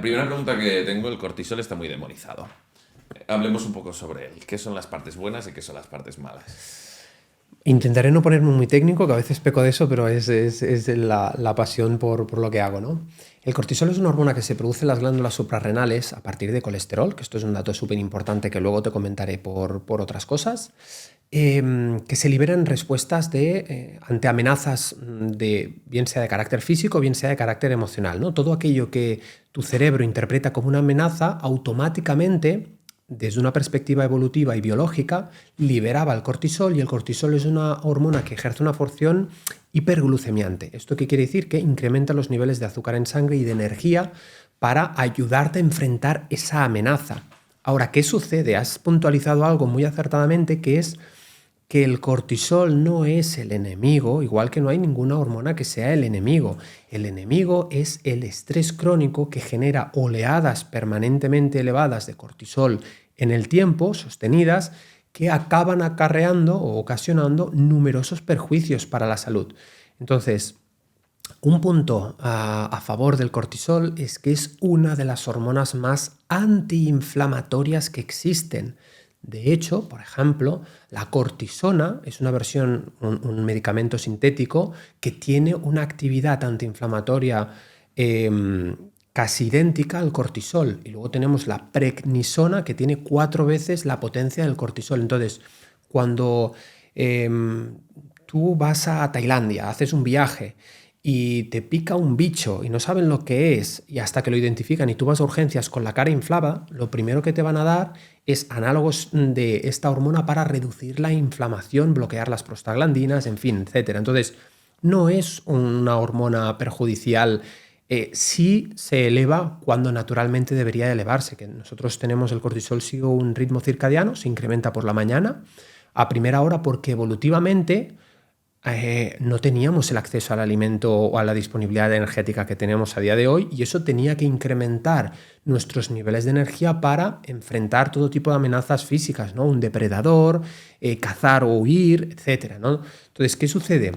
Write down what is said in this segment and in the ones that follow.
La primera pregunta que tengo, el cortisol está muy demonizado. Hablemos un poco sobre él. ¿Qué son las partes buenas y qué son las partes malas? Intentaré no ponerme muy técnico, que a veces peco de eso, pero es la pasión por lo que hago, ¿no? El cortisol es una hormona que se produce en las glándulas suprarrenales a partir de colesterol, que esto es un dato súper importante que luego te comentaré por otras cosas, que se liberan en respuestas ante amenazas bien sea de carácter físico, bien sea de carácter emocional, ¿no? Todo aquello que tu cerebro interpreta como una amenaza, automáticamente desde una perspectiva evolutiva y biológica, liberaba el cortisol y el cortisol es una hormona que ejerce una función hiperglucemiante. ¿Esto qué quiere decir? Que incrementa los niveles de azúcar en sangre y de energía para ayudarte a enfrentar esa amenaza. Ahora, ¿qué sucede? Has puntualizado algo muy acertadamente que es que el cortisol no es el enemigo, igual que no hay ninguna hormona que sea el enemigo. El enemigo es el estrés crónico que genera oleadas permanentemente elevadas de cortisol en el tiempo, sostenidas, que acaban acarreando o ocasionando numerosos perjuicios para la salud. Entonces, un punto a favor del cortisol es que es una de las hormonas más antiinflamatorias que existen. De hecho, por ejemplo, la cortisona es una versión, un medicamento sintético que tiene una actividad antiinflamatoria casi idéntica al cortisol. Y luego tenemos la prednisona que tiene 4 veces la potencia del cortisol. Entonces, cuando tú vas a Tailandia, haces un viaje y te pica un bicho y no saben lo que es, y hasta que lo identifican y tú vas a urgencias con la cara inflada, lo primero que te van a dar es análogos de esta hormona para reducir la inflamación, bloquear las prostaglandinas, en fin, etcétera. Entonces, no es una hormona perjudicial. Sí se eleva cuando naturalmente debería elevarse, que nosotros tenemos el cortisol, sigue un ritmo circadiano, se incrementa por la mañana a primera hora porque evolutivamente no teníamos el acceso al alimento o a la disponibilidad energética que tenemos a día de hoy y eso tenía que incrementar nuestros niveles de energía para enfrentar todo tipo de amenazas físicas, ¿no? Un depredador, cazar o huir, etcétera, ¿no? Entonces, ¿qué sucede?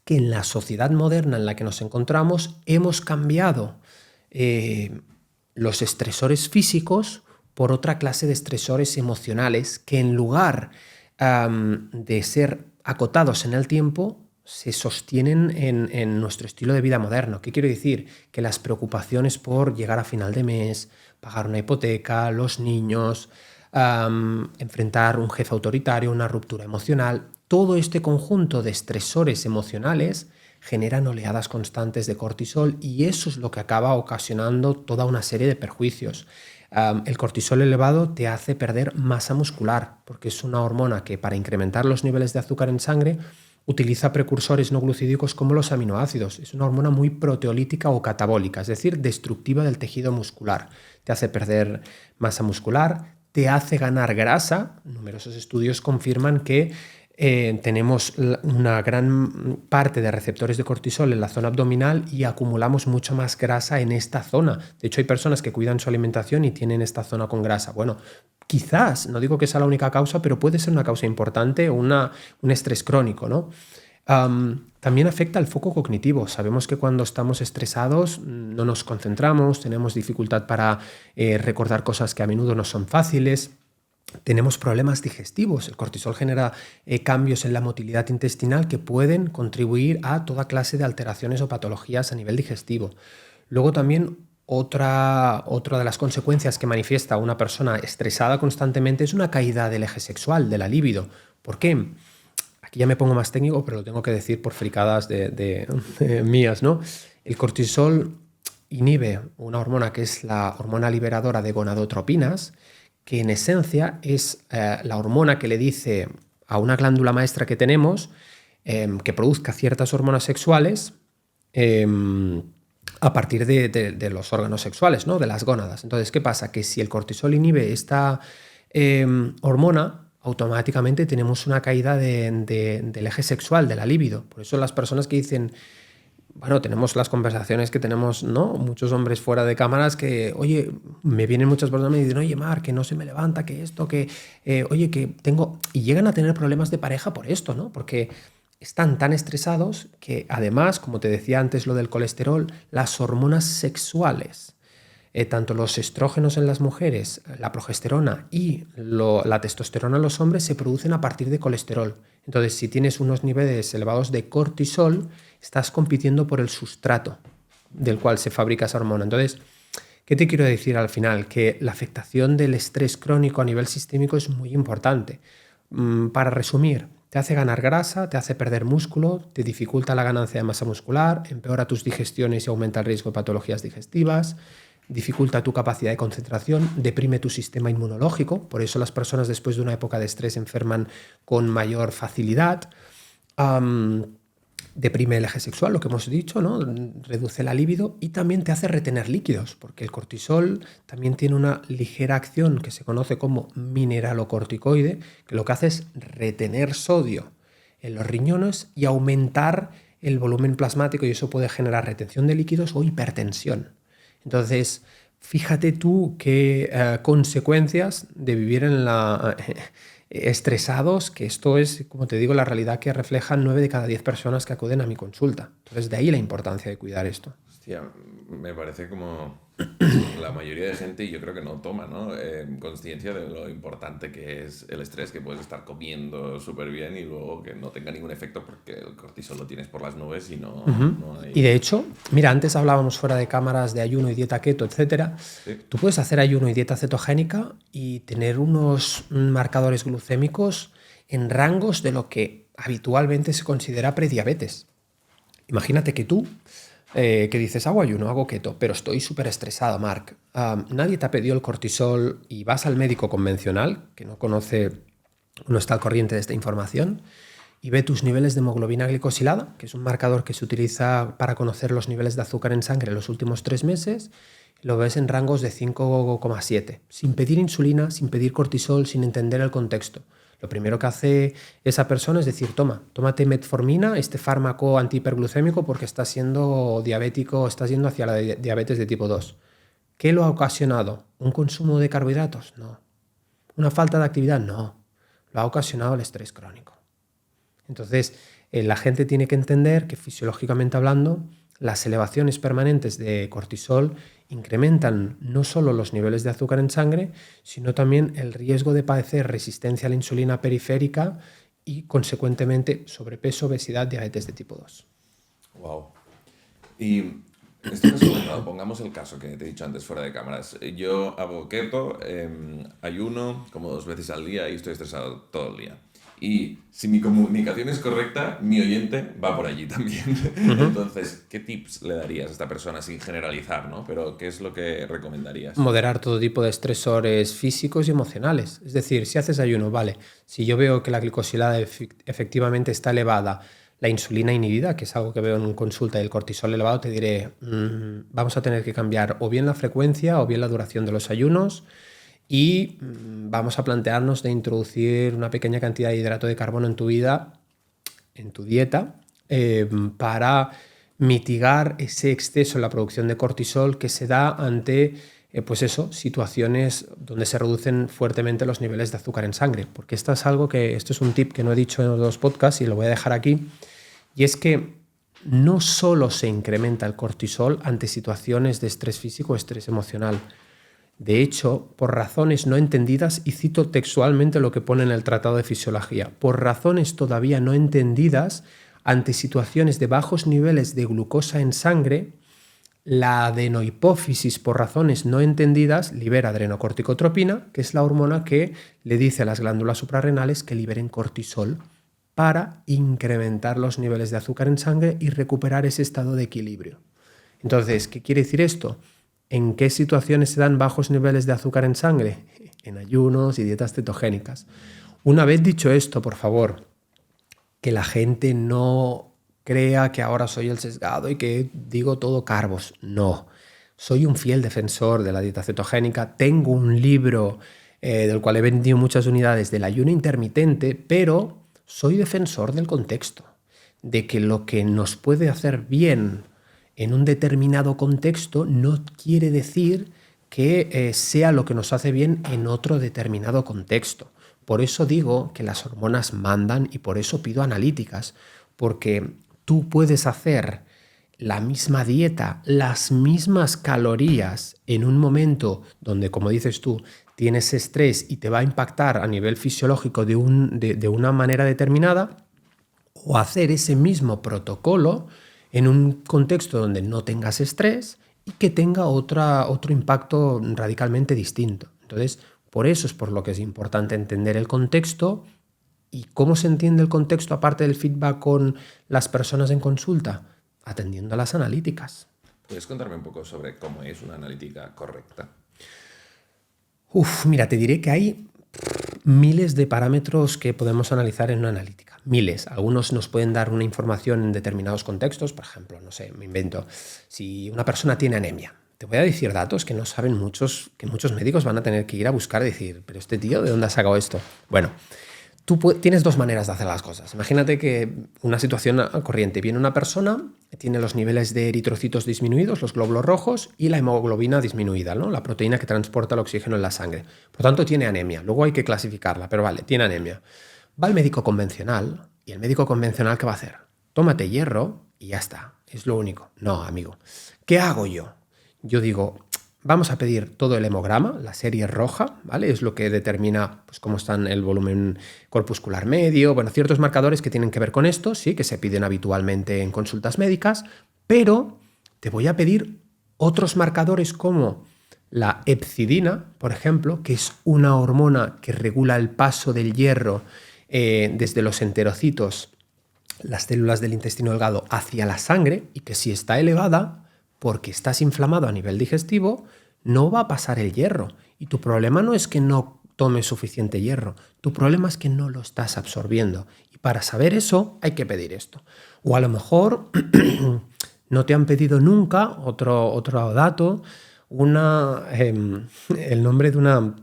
Que en la sociedad moderna en la que nos encontramos hemos cambiado eh, los estresores físicos por otra clase de estresores emocionales que en lugar de ser acotados en el tiempo, se sostienen en nuestro estilo de vida moderno. ¿Qué quiero decir? Que las preocupaciones por llegar a final de mes, pagar una hipoteca, los niños, enfrentar un jefe autoritario, una ruptura emocional, todo este conjunto de estresores emocionales generan oleadas constantes de cortisol y eso es lo que acaba ocasionando toda una serie de perjuicios. El cortisol elevado te hace perder masa muscular, porque es una hormona que para incrementar los niveles de azúcar en sangre utiliza precursores no glucídicos como los aminoácidos. Es una hormona muy proteolítica o catabólica, es decir, destructiva del tejido muscular. Te hace perder masa muscular, te hace ganar grasa. Numerosos estudios confirman que tenemos una gran parte de receptores de cortisol en la zona abdominal y acumulamos mucho más grasa en esta zona. De hecho, hay personas que cuidan su alimentación y tienen esta zona con grasa. Bueno, quizás, no digo que sea la única causa, pero puede ser una causa importante, un estrés crónico, ¿no? También afecta al foco cognitivo. Sabemos que cuando estamos estresados no nos concentramos, tenemos dificultad para recordar cosas que a menudo no son fáciles. Tenemos problemas digestivos. El cortisol genera cambios en la motilidad intestinal que pueden contribuir a toda clase de alteraciones o patologías a nivel digestivo. Luego también otra de las consecuencias que manifiesta una persona estresada constantemente es una caída del eje sexual, de la libido. ¿Por qué? Aquí ya me pongo más técnico, pero lo tengo que decir por fricadas de mías, ¿no? El cortisol inhibe una hormona que es la hormona liberadora de gonadotropinas, que en esencia es la hormona que le dice a una glándula maestra que tenemos que produzca ciertas hormonas sexuales eh, a partir de los órganos sexuales, ¿no? De las gónadas. Entonces, ¿qué pasa? Que si el cortisol inhibe esta hormona, automáticamente tenemos una caída del eje sexual, de la libido. Por eso las personas que dicen, bueno, tenemos las conversaciones que tenemos, ¿no? Muchos hombres fuera de cámaras que, oye, me vienen muchas personas y me dicen, oye, Mar, que no se me levanta, que esto, que, oye, que tengo... Y llegan a tener problemas de pareja por esto, ¿no? Porque están tan estresados que además, como te decía antes lo del colesterol, las hormonas sexuales tanto los estrógenos en las mujeres, la progesterona y la testosterona en los hombres se producen a partir de colesterol. Entonces, si tienes unos niveles elevados de cortisol, estás compitiendo por el sustrato del cual se fabrica esa hormona. Entonces, ¿qué te quiero decir al final? Que la afectación del estrés crónico a nivel sistémico es muy importante. Para resumir, te hace ganar grasa, te hace perder músculo, te dificulta la ganancia de masa muscular, empeora tus digestiones y aumenta el riesgo de patologías digestivas, dificulta tu capacidad de concentración, deprime tu sistema inmunológico, por eso las personas después de una época de estrés enferman con mayor facilidad. Deprime el eje sexual, lo que hemos dicho, ¿no? Reduce la libido y también te hace retener líquidos, porque el cortisol también tiene una ligera acción que se conoce como mineralocorticoide, que lo que hace es retener sodio en los riñones y aumentar el volumen plasmático, y eso puede generar retención de líquidos o hipertensión. Entonces, fíjate tú qué consecuencias de vivir en estresados, que esto es, como te digo, la realidad que reflejan 9 de cada 10 personas que acuden a mi consulta. Entonces, de ahí la importancia de cuidar esto. Hostia, me parece como la mayoría de gente, y yo creo que no toma, ¿no? Conciencia de lo importante que es el estrés, que puedes estar comiendo súper bien y luego que no tenga ningún efecto porque el cortisol lo tienes por las nubes y no hay... Y de hecho, mira, antes hablábamos fuera de cámaras de ayuno y dieta keto, etcétera. Sí. Tú puedes hacer ayuno y dieta cetogénica y tener unos marcadores glucémicos en rangos de lo que habitualmente se considera prediabetes. Imagínate que tú que dices, hago ayuno, hago keto, pero estoy súper estresado, Marc. Nadie te ha pedido el cortisol y vas al médico convencional, que no está al corriente de esta información, y ve tus niveles de hemoglobina glicosilada, que es un marcador que se utiliza para conocer los niveles de azúcar en sangre en los últimos 3 meses, lo ves en rangos de 5,7, sin pedir insulina, sin pedir cortisol, sin entender el contexto. Lo primero que hace esa persona es decir, tómate metformina, este fármaco antihiperglucémico, porque estás siendo diabético, estás yendo hacia la diabetes de tipo 2. ¿Qué lo ha ocasionado? ¿Un consumo de carbohidratos? No. ¿Una falta de actividad? No. Lo ha ocasionado el estrés crónico. Entonces, la gente tiene que entender que fisiológicamente hablando, las elevaciones permanentes de cortisol incrementan no solo los niveles de azúcar en sangre, sino también el riesgo de padecer resistencia a la insulina periférica y, consecuentemente, sobrepeso, obesidad, diabetes de tipo 2. Wow. Y esto que has comentado, pongamos el caso que te he dicho antes fuera de cámaras. Yo hago keto, ayuno como 2 veces al día y estoy estresado todo el día. Y si mi comunicación es correcta, mi oyente va por allí también. Entonces, ¿qué tips le darías a esta persona sin generalizar, ¿no? Pero ¿qué es lo que recomendarías? Moderar todo tipo de estresores físicos y emocionales. Es decir, si haces ayuno, vale, si yo veo que la glicosilada efectivamente está elevada, la insulina inhibida, que es algo que veo en consulta, y el cortisol elevado, te diré, vamos a tener que cambiar o bien la frecuencia o bien la duración de los ayunos, y vamos a plantearnos de introducir una pequeña cantidad de hidrato de carbono en tu vida, en tu dieta, para mitigar ese exceso en la producción de cortisol que se da ante situaciones donde se reducen fuertemente los niveles de azúcar en sangre. Porque esto es un tip que no he dicho en los 2 podcasts y lo voy a dejar aquí, y es que no solo se incrementa el cortisol ante situaciones de estrés físico o estrés emocional. De hecho, por razones no entendidas, y cito textualmente lo que pone en el Tratado de Fisiología, por razones todavía no entendidas, ante situaciones de bajos niveles de glucosa en sangre, la adenohipófisis, por razones no entendidas, libera adrenocorticotropina, que es la hormona que le dice a las glándulas suprarrenales que liberen cortisol para incrementar los niveles de azúcar en sangre y recuperar ese estado de equilibrio. Entonces, ¿qué quiere decir esto? ¿En qué situaciones se dan bajos niveles de azúcar en sangre? En ayunos y dietas cetogénicas. Una vez dicho esto, por favor, que la gente no crea que ahora soy el sesgado y que digo todo carbos. No, soy un fiel defensor de la dieta cetogénica. Tengo un libro del cual he vendido muchas unidades del ayuno intermitente, pero soy defensor del contexto, de que lo que nos puede hacer bien en un determinado contexto no quiere decir que sea lo que nos hace bien en otro determinado contexto. Por eso digo que las hormonas mandan y por eso pido analíticas, porque tú puedes hacer la misma dieta, las mismas calorías en un momento donde, como dices tú, tienes estrés y te va a impactar a nivel fisiológico de una manera determinada, o hacer ese mismo protocolo en un contexto donde no tengas estrés y que tenga otro impacto radicalmente distinto. Entonces, por eso es por lo que es importante entender el contexto. ¿Y cómo se entiende el contexto aparte del feedback con las personas en consulta? Atendiendo a las analíticas. ¿Puedes contarme un poco sobre cómo es una analítica correcta? Mira, te diré que hay miles de parámetros que podemos analizar en una analítica. Miles. Algunos nos pueden dar una información en determinados contextos. Por ejemplo, no sé, me invento, si una persona tiene anemia. Te voy a decir datos que no saben muchos, que muchos médicos van a tener que ir a buscar y decir, pero este tío, ¿de dónde ha sacado esto? Bueno, tú tienes dos maneras de hacer las cosas. Imagínate que una situación corriente. Viene una persona, tiene los niveles de eritrocitos disminuidos, los glóbulos rojos, y la hemoglobina disminuida, ¿no? La proteína que transporta el oxígeno en la sangre. Por tanto, tiene anemia. Luego hay que clasificarla, pero vale, tiene anemia. Va al médico convencional, y el médico convencional, ¿qué va a hacer? Tómate hierro y ya está. Es lo único. No, amigo. ¿Qué hago yo? Yo digo, vamos a pedir todo el hemograma, la serie roja, ¿vale? Es lo que determina pues, cómo está el volumen corpuscular medio, bueno, ciertos marcadores que tienen que ver con esto, sí, que se piden habitualmente en consultas médicas, pero te voy a pedir otros marcadores como la hepcidina, por ejemplo, que es una hormona que regula el paso del hierro desde los enterocitos, las células del intestino delgado, hacia la sangre, y que si está elevada, porque estás inflamado a nivel digestivo, no va a pasar el hierro. Y tu problema no es que no tomes suficiente hierro, tu problema es que no lo estás absorbiendo. Y para saber eso hay que pedir esto. O a lo mejor no te han pedido nunca, otro dato, el nombre de una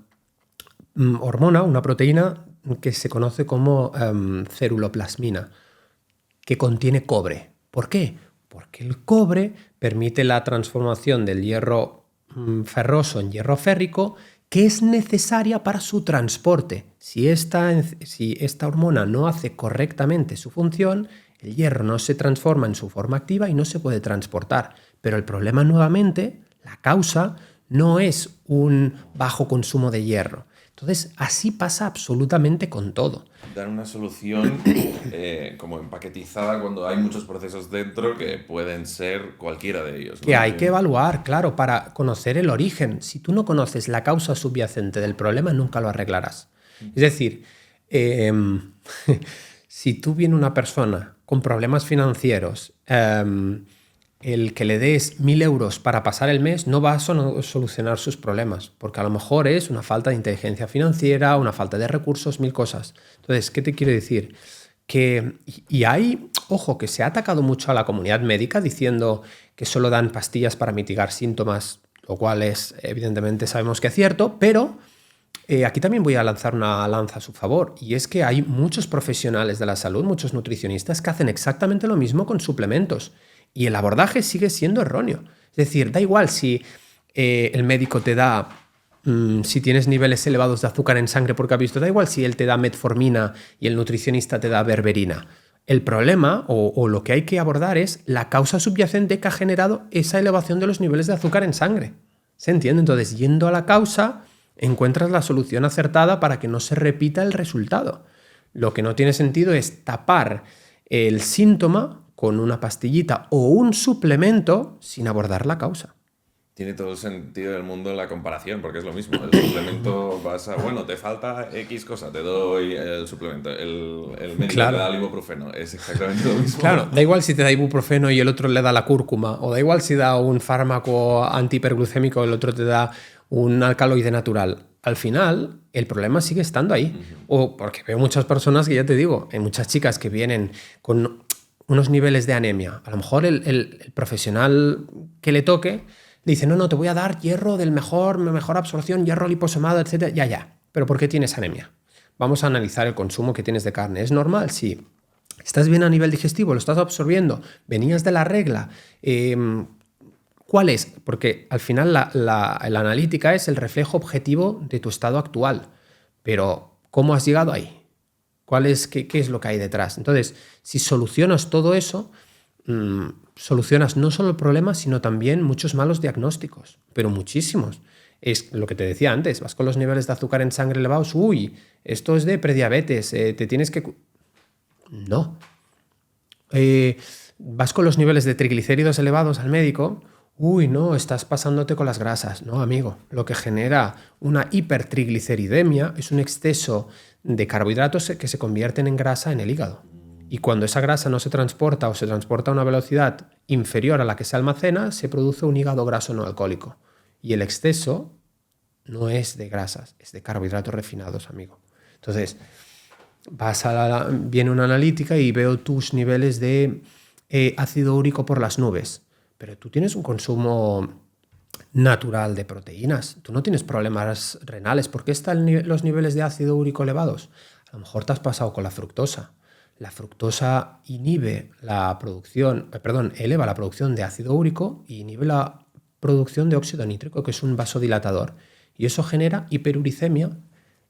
hormona, una proteína que se conoce como ceruloplasmina, que contiene cobre. ¿Por qué? Porque el cobre permite la transformación del hierro ferroso en hierro férrico, que es necesaria para su transporte. Si esta hormona no hace correctamente su función, el hierro no se transforma en su forma activa y no se puede transportar. Pero el problema, nuevamente, la causa, no es un bajo consumo de hierro. Entonces, así pasa absolutamente con todo. Dar una solución como empaquetizada cuando hay muchos procesos dentro que pueden ser cualquiera de ellos, ¿no? Que hay que evaluar, claro, para conocer el origen. Si tú no conoces la causa subyacente del problema, nunca lo arreglarás. Es decir, si tú vienes una persona con problemas financieros, el que le des 1.000 euros para pasar el mes no va a solucionar sus problemas, porque a lo mejor es una falta de inteligencia financiera, una falta de recursos, 1.000 cosas. Entonces, ¿qué te quiero decir? Y hay, ojo, que se ha atacado mucho a la comunidad médica diciendo que solo dan pastillas para mitigar síntomas, lo cual es, evidentemente, sabemos que es cierto, pero aquí también voy a lanzar una lanza a su favor, y es que hay muchos profesionales de la salud, muchos nutricionistas que hacen exactamente lo mismo con suplementos. Y el abordaje sigue siendo erróneo. Es decir, da igual si el médico te da, si tienes niveles elevados de azúcar en sangre porque ha visto, da igual si él te da metformina y el nutricionista te da berberina. El problema o lo que hay que abordar es la causa subyacente que ha generado esa elevación de los niveles de azúcar en sangre. ¿Se entiende? Entonces, yendo a la causa, encuentras la solución acertada para que no se repita el resultado. Lo que no tiene sentido es tapar el síntoma con una pastillita o un suplemento sin abordar la causa. Tiene todo el sentido del mundo la comparación, porque es lo mismo. El suplemento vas a, bueno, te falta X cosa, te doy el suplemento. El médico Claro. te da el ibuprofeno, es exactamente lo mismo. Claro, da igual si te da ibuprofeno y el otro le da la cúrcuma, o da igual si da un fármaco antihiperglucémico y el otro te da un alcaloide natural. Al final, el problema sigue estando ahí. O porque veo muchas personas que, ya te digo, hay muchas chicas que vienen con unos niveles de anemia. A lo mejor el profesional que le toque le dice, no, te voy a dar hierro del mejor absorción, hierro liposomado, etc. Ya. ¿Pero por qué tienes anemia? Vamos a analizar el consumo que tienes de carne. ¿Es normal? Sí. ¿Estás bien a nivel digestivo? ¿Lo estás absorbiendo? ¿Venías de la regla? ¿Cuál es? Porque al final la analítica es el reflejo objetivo de tu estado actual. Pero, ¿cómo has llegado ahí? ¿Qué es lo que hay detrás? Entonces, si solucionas todo eso, solucionas no solo el problema, sino también muchos malos diagnósticos, pero muchísimos. Es lo que te decía antes, vas con los niveles de azúcar en sangre elevados, uy, esto es de prediabetes, te tienes que... No. Vas con los niveles de triglicéridos elevados al médico, uy, no, estás pasándote con las grasas. No, amigo, lo que genera una hipertrigliceridemia es un exceso de carbohidratos que se convierten en grasa en el hígado. Y cuando esa grasa no se transporta o se transporta a una velocidad inferior a la que se almacena, se produce un hígado graso no alcohólico. Y el exceso no es de grasas, es de carbohidratos refinados, amigo. Entonces, viene una analítica y veo tus niveles de ácido úrico por las nubes. Pero tú tienes un consumo natural de proteínas. Tú no tienes problemas renales. ¿Por qué están los niveles de ácido úrico elevados? A lo mejor te has pasado con la fructosa. La fructosa inhibe la producción, eleva la producción de ácido úrico y inhibe la producción de óxido nítrico, que es un vasodilatador. Y eso genera hiperuricemia.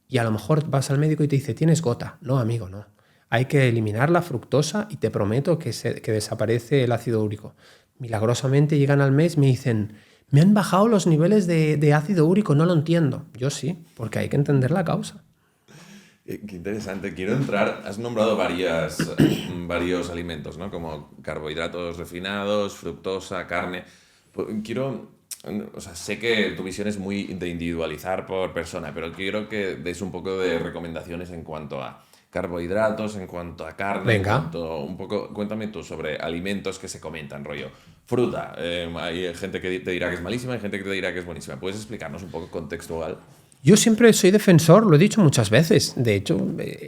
Y a lo mejor vas al médico y te dice, tienes gota. No, amigo, no. Hay que eliminar la fructosa y te prometo que desaparece el ácido úrico. Milagrosamente llegan al mes y me dicen, me han bajado los niveles de ácido úrico, no lo entiendo. Yo sí, porque hay que entender la causa. Qué interesante. Quiero entrar, has nombrado varios alimentos, ¿no? Como carbohidratos refinados, fructosa, carne. Sé que tu visión es muy de individualizar por persona, pero quiero que des un poco de recomendaciones en cuanto a carbohidratos, en cuanto a carne, Venga. Cuéntame tú sobre alimentos que se comentan, rollo. Fruta, hay gente que te dirá que es malísima, hay gente que te dirá que es buenísima. ¿Puedes explicarnos un poco contextual? Yo siempre soy defensor, lo he dicho muchas veces. De hecho,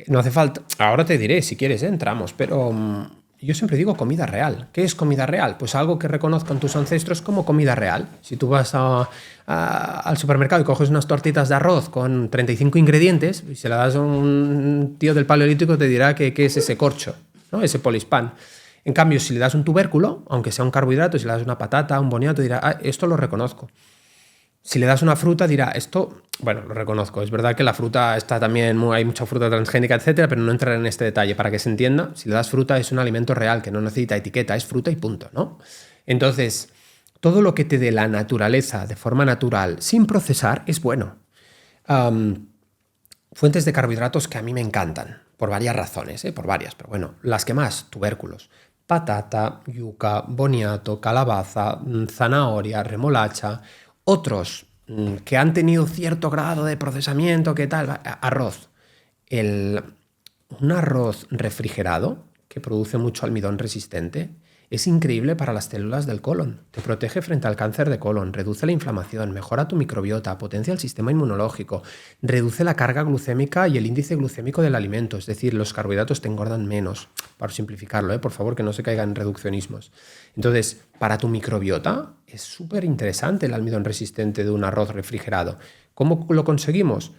no hace falta. Ahora te diré, si quieres, entramos, pero yo siempre digo comida real. ¿Qué es comida real? Pues algo que reconozcan tus ancestros como comida real. Si tú vas al supermercado y coges unas tortitas de arroz con 35 ingredientes y se la das a un tío del paleolítico, te dirá que es ese corcho, ¿no? Ese polispán. En cambio, si le das un tubérculo, aunque sea un carbohidrato, si le das una patata, un boniato, dirá, esto lo reconozco. Si le das una fruta, dirá, esto, bueno, lo reconozco. Es verdad que la fruta está también, hay mucha fruta transgénica, etcétera, pero no entraré en este detalle. Para que se entienda, si le das fruta es un alimento real, que no necesita etiqueta, es fruta y punto, ¿no? Entonces, todo lo que te dé la naturaleza de forma natural, sin procesar, es bueno. Fuentes de carbohidratos que a mí me encantan, por varias razones, por varias, pero bueno, las que más, tubérculos. Patata, yuca, boniato, calabaza, zanahoria, remolacha. Otros que han tenido cierto grado de procesamiento, ¿qué tal? Arroz. Un arroz refrigerado que produce mucho almidón resistente es increíble para las células del colon. Te protege frente al cáncer de colon, reduce la inflamación, mejora tu microbiota, potencia el sistema inmunológico, reduce la carga glucémica y el índice glucémico del alimento. Es decir, los carbohidratos te engordan menos. Para simplificarlo, por favor, que no se caigan en reduccionismos. Entonces, para tu microbiota es súper interesante el almidón resistente de un arroz refrigerado. ¿Cómo lo conseguimos?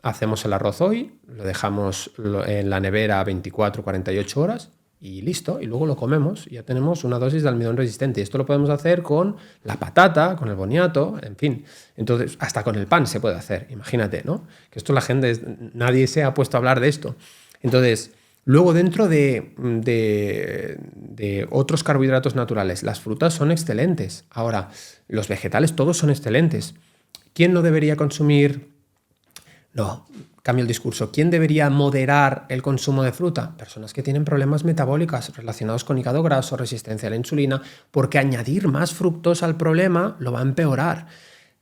Hacemos el arroz hoy, lo dejamos en la nevera 24-48 horas y listo, y luego lo comemos y ya tenemos una dosis de almidón resistente. Y esto lo podemos hacer con la patata, con el boniato, en fin. Entonces, hasta con el pan se puede hacer, imagínate, ¿no? Que esto la gente, nadie se ha puesto a hablar de esto. Entonces, luego dentro de otros carbohidratos naturales, las frutas son excelentes. Ahora, los vegetales todos son excelentes. ¿Quién no debería consumir? No, cambio el discurso. ¿Quién debería moderar el consumo de fruta? Personas que tienen problemas metabólicos relacionados con hígado graso, resistencia a la insulina, porque añadir más fructosa al problema lo va a empeorar.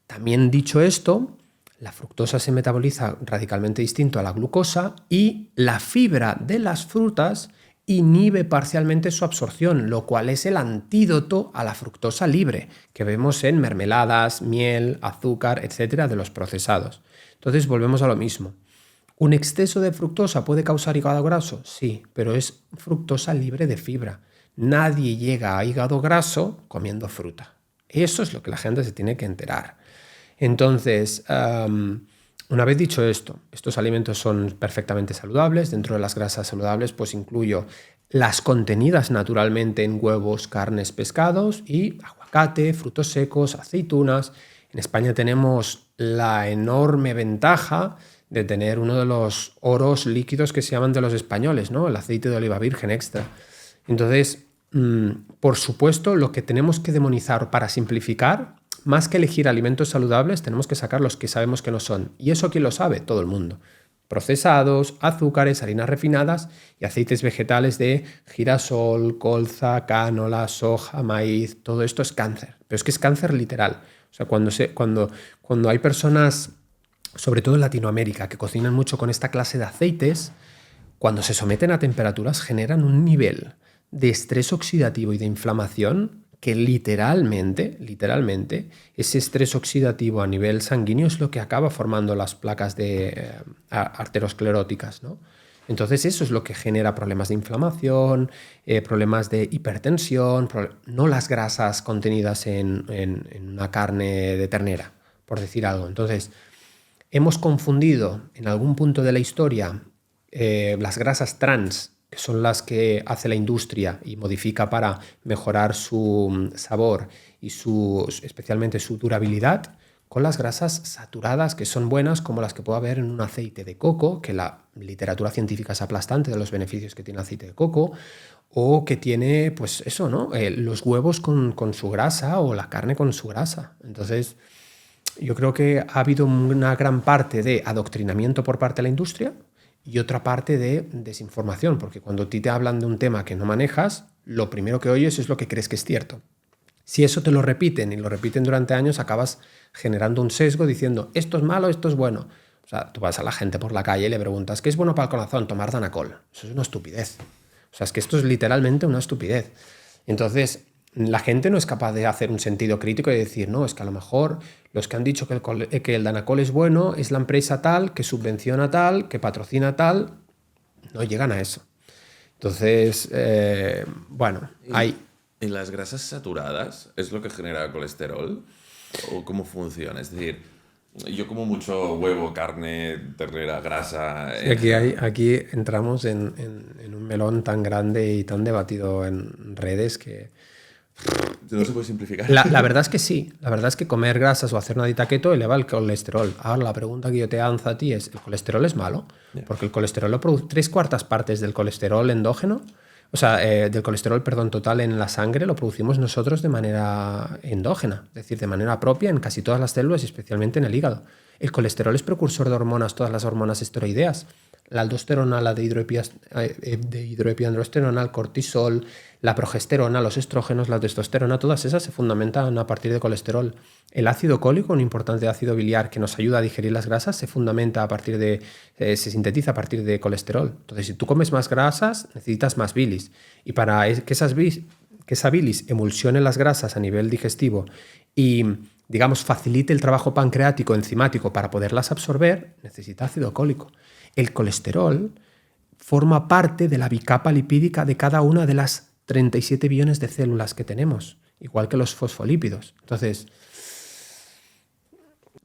También dicho esto, la fructosa se metaboliza radicalmente distinto a la glucosa y la fibra de las frutas inhibe parcialmente su absorción, lo cual es el antídoto a la fructosa libre que vemos en mermeladas, miel, azúcar, etcétera, de los procesados. Entonces volvemos a lo mismo. ¿Un exceso de fructosa puede causar hígado graso? Sí, pero es fructosa libre de fibra. Nadie llega a hígado graso comiendo fruta. Eso es lo que la gente se tiene que enterar. Entonces, una vez dicho esto, estos alimentos son perfectamente saludables. Dentro de las grasas saludables, pues incluyo las contenidas naturalmente en huevos, carnes, pescados y aguacate, frutos secos, aceitunas. En España tenemos la enorme ventaja de tener uno de los oros líquidos que se llaman de los españoles, ¿no? El aceite de oliva virgen extra. Entonces, por supuesto, lo que tenemos que demonizar para simplificar, más que elegir alimentos saludables, tenemos que sacar los que sabemos que no son. ¿Y eso quién lo sabe? Todo el mundo. Procesados, azúcares, harinas refinadas y aceites vegetales de girasol, colza, cánola, soja, maíz. Todo esto es cáncer, pero es que es cáncer literal. O sea, cuando hay personas, sobre todo en Latinoamérica, que cocinan mucho con esta clase de aceites, cuando se someten a temperaturas generan un nivel de estrés oxidativo y de inflamación que literalmente, ese estrés oxidativo a nivel sanguíneo es lo que acaba formando las placas de arterioscleróticas, ¿no? Entonces eso es lo que genera problemas de inflamación, problemas de hipertensión, no las grasas contenidas en una carne de ternera, por decir algo. Entonces, hemos confundido en algún punto de la historia las grasas trans, que son las que hace la industria y modifica para mejorar su sabor y especialmente su durabilidad, con las grasas saturadas, que son buenas, como las que puede haber en un aceite de coco, que la literatura científica es aplastante de los beneficios que tiene el aceite de coco, o que tiene, pues eso, ¿no? Los huevos con su grasa o la carne con su grasa. Entonces, yo creo que ha habido una gran parte de adoctrinamiento por parte de la industria y otra parte de desinformación, porque cuando a ti te hablan de un tema que no manejas, lo primero que oyes es lo que crees que es cierto. Si eso te lo repiten y lo repiten durante años, acabas generando un sesgo diciendo esto es malo, esto es bueno. O sea, tú vas a la gente por la calle y le preguntas ¿qué es bueno para el corazón? Tomar Danacol. Eso es una estupidez. O sea, es que esto es literalmente una estupidez. Entonces, la gente no es capaz de hacer un sentido crítico y decir, no, es que a lo mejor los que han dicho que el Danacol es bueno es la empresa tal, que subvenciona tal, que patrocina tal. No llegan a eso. Entonces, bueno, hay... ¿Y las grasas saturadas es lo que genera colesterol? ¿O cómo funciona? Es decir, yo como mucho huevo, carne, ternera, grasa... Sí, aquí entramos en un melón tan grande y tan debatido en redes que... No se puede simplificar. La verdad es que sí. La verdad es que comer grasas o hacer una dieta keto eleva el colesterol. Ahora, la pregunta que yo te lanzo a ti es, ¿el colesterol es malo? Yeah. Porque el colesterol lo produce 3/4 partes del colesterol endógeno, o sea, del colesterol, perdón, total en la sangre lo producimos nosotros de manera endógena, es decir, de manera propia en casi todas las células y especialmente en el hígado. El colesterol es precursor de hormonas, todas las hormonas esteroideas. La aldosterona, la dihidroepiandrosterona, el cortisol, la progesterona, los estrógenos, la testosterona, todas esas se fundamentan a partir de colesterol. El ácido cólico, un importante ácido biliar que nos ayuda a digerir las grasas, se se sintetiza a partir de colesterol. Entonces, si tú comes más grasas, necesitas más bilis. Y para que esa bilis emulsione las grasas a nivel digestivo y, digamos, facilite el trabajo pancreático enzimático para poderlas absorber, necesita ácido cólico. El colesterol forma parte de la bicapa lipídica de cada una de las 37 billones de células que tenemos, igual que los fosfolípidos. Entonces...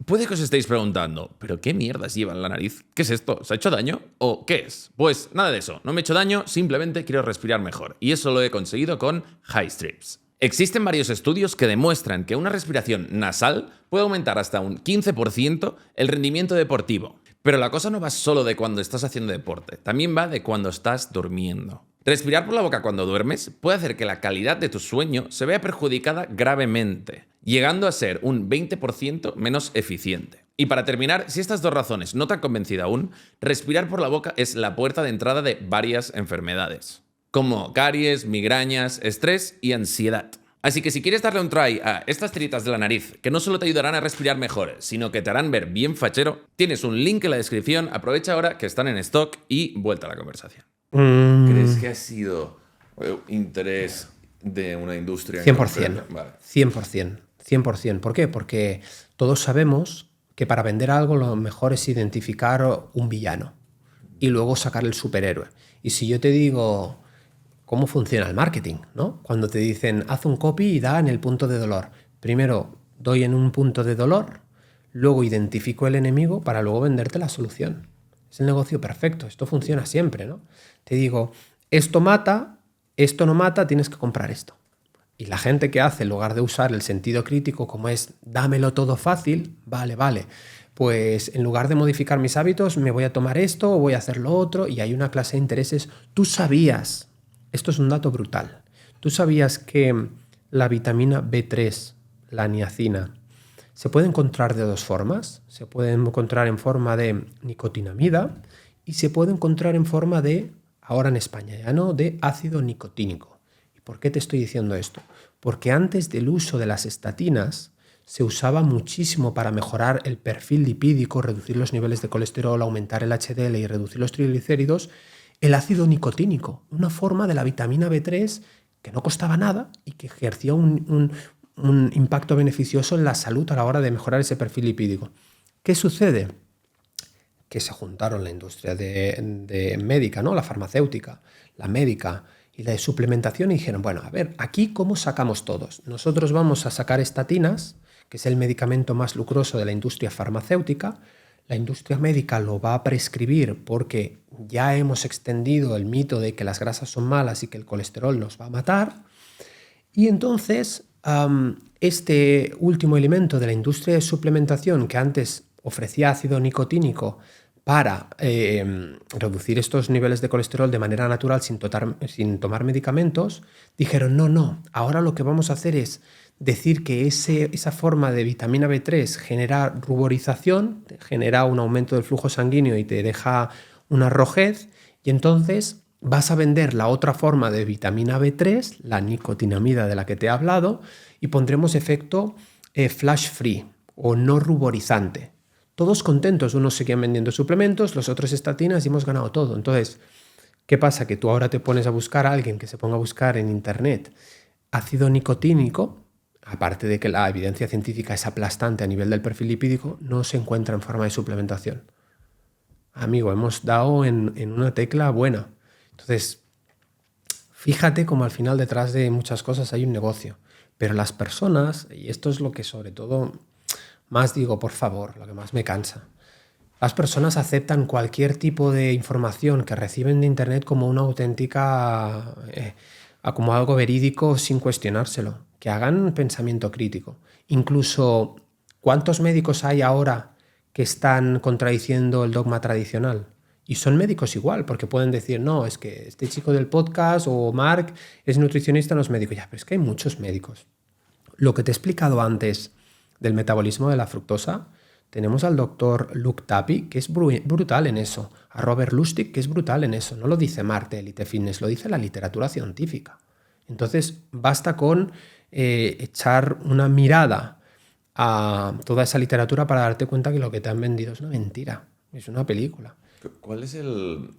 Puede que os estéis preguntando, ¿pero qué mierdas lleva en la nariz? ¿Qué es esto? ¿Se ha hecho daño? ¿O qué es? Pues nada de eso, no me he hecho daño, simplemente quiero respirar mejor. Y eso lo he conseguido con Highstrips. Existen varios estudios que demuestran que una respiración nasal puede aumentar hasta un 15% el rendimiento deportivo. Pero la cosa no va solo de cuando estás haciendo deporte, también va de cuando estás durmiendo. Respirar por la boca cuando duermes puede hacer que la calidad de tu sueño se vea perjudicada gravemente, llegando a ser un 20% menos eficiente. Y para terminar, si estas dos razones no te han convencido aún, respirar por la boca es la puerta de entrada de varias enfermedades, como caries, migrañas, estrés y ansiedad. Así que si quieres darle un try a estas tiritas de la nariz, que no solo te ayudarán a respirar mejor, sino que te harán ver bien fachero, tienes un link en la descripción, aprovecha ahora que están en stock y vuelta a la conversación. ¿Crees que ha sido interés de una industria? 100%. Vale. 100%. 100%. ¿Por qué? Porque todos sabemos que para vender algo lo mejor es identificar un villano y luego sacar el superhéroe. Y si yo te digo cómo funciona el marketing, ¿no? Cuando te dicen haz un copy y da en el punto de dolor. Primero doy en un punto de dolor, luego identifico el enemigo para luego venderte la solución. Es el negocio perfecto. Esto funciona siempre, ¿no? Te digo, esto mata, esto no mata, tienes que comprar esto. Y la gente que hace, en lugar de usar el sentido crítico como es dámelo todo fácil, vale, pues en lugar de modificar mis hábitos, me voy a tomar esto o voy a hacer lo otro y hay una clase de intereses. Tú sabías, esto es un dato brutal, ¿Tú sabías que la vitamina B3, la niacina, se puede encontrar de dos formas? Se puede encontrar en forma de nicotinamida y se puede encontrar en forma de, ahora en España ya no, de ácido nicotínico. ¿Y por qué te estoy diciendo esto? Porque antes del uso de las estatinas se usaba muchísimo para mejorar el perfil lipídico, reducir los niveles de colesterol, aumentar el HDL y reducir los triglicéridos, el ácido nicotínico, una forma de la vitamina B3 que no costaba nada y que ejercía un impacto beneficioso en la salud a la hora de mejorar ese perfil lipídico. ¿Qué sucede? Que se juntaron la industria de médica, ¿no? La farmacéutica, la médica y la de suplementación y dijeron, bueno, a ver, aquí ¿cómo sacamos todos? Nosotros vamos a sacar estatinas, que es el medicamento más lucroso de la industria farmacéutica. La industria médica lo va a prescribir porque ya hemos extendido el mito de que las grasas son malas y que el colesterol nos va a matar. Y entonces, este último elemento de la industria de suplementación que antes ofrecía ácido nicotínico para reducir estos niveles de colesterol de manera natural sin tomar medicamentos, dijeron, no, ahora lo que vamos a hacer es decir que esa forma de vitamina B3 genera ruborización, genera un aumento del flujo sanguíneo y te deja una rojez, y entonces vas a vender la otra forma de vitamina B3, la nicotinamida de la que te he hablado, y pondremos efecto flash free o no ruborizante. Todos contentos, unos seguían vendiendo suplementos, los otros estatinas y hemos ganado todo. Entonces, ¿qué pasa? Que tú ahora te pones a buscar a alguien que se ponga a buscar en internet ácido nicotínico, aparte de que la evidencia científica es aplastante a nivel del perfil lipídico, no se encuentra en forma de suplementación. Amigo, hemos dado en una tecla buena. Entonces, fíjate cómo al final detrás de muchas cosas hay un negocio. Pero las personas, y esto es lo que sobre todo más digo, por favor, lo que más me cansa, las personas aceptan cualquier tipo de información que reciben de internet como una auténtica, como algo verídico sin cuestionárselo. Que hagan pensamiento crítico. Incluso, ¿cuántos médicos hay ahora que están contradiciendo el dogma tradicional? Y son médicos igual, porque pueden decir, no, es que este chico del podcast o Marc es nutricionista, no es médico. Ya, pero es que hay muchos médicos. Lo que te he explicado antes del metabolismo de la fructosa, tenemos al doctor Luke Tapi, que es brutal en eso, a Robert Lustig, que es brutal en eso. No lo dice Marc de Elite Fitness, lo dice la literatura científica. Entonces, basta con echar una mirada a toda esa literatura para darte cuenta que lo que te han vendido es una mentira, es una película. ¿Cuál es el...?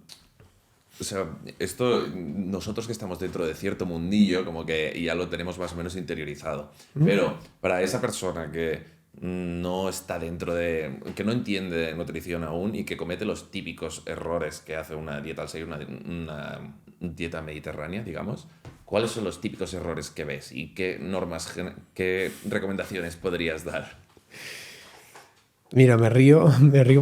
O sea, esto, nosotros que estamos dentro de cierto mundillo, como que ya lo tenemos más o menos interiorizado. Pero para esa persona que no está dentro de... que no entiende de nutrición aún y que comete los típicos errores que hace una dieta al seguir una dieta mediterránea, digamos, ¿cuáles son los típicos errores que ves y qué normas, qué recomendaciones podrías dar? Mira, me río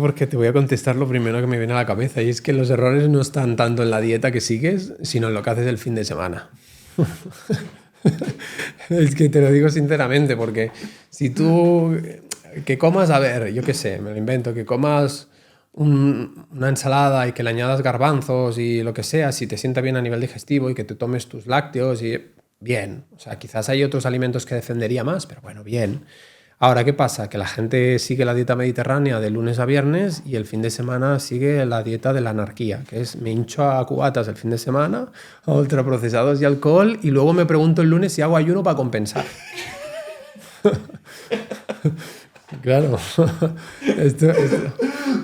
porque te voy a contestar lo primero que me viene a la cabeza, y es que los errores no están tanto en la dieta que sigues, sino en lo que haces el fin de semana. Es que te lo digo sinceramente, porque si tú que comas, a ver, yo qué sé, me lo invento, que comas una ensalada y que le añadas garbanzos y lo que sea, si te sienta bien a nivel digestivo y que te tomes tus lácteos, y bien, o sea, quizás hay otros alimentos que defendería más, pero bueno, bien. Ahora, ¿qué pasa? Que la gente sigue la dieta mediterránea de lunes a viernes y el fin de semana sigue la dieta de la anarquía, que es me hincho a cubatas el fin de semana, a ultraprocesados y alcohol, y luego me pregunto el lunes si hago ayuno para compensar. Claro. Esto.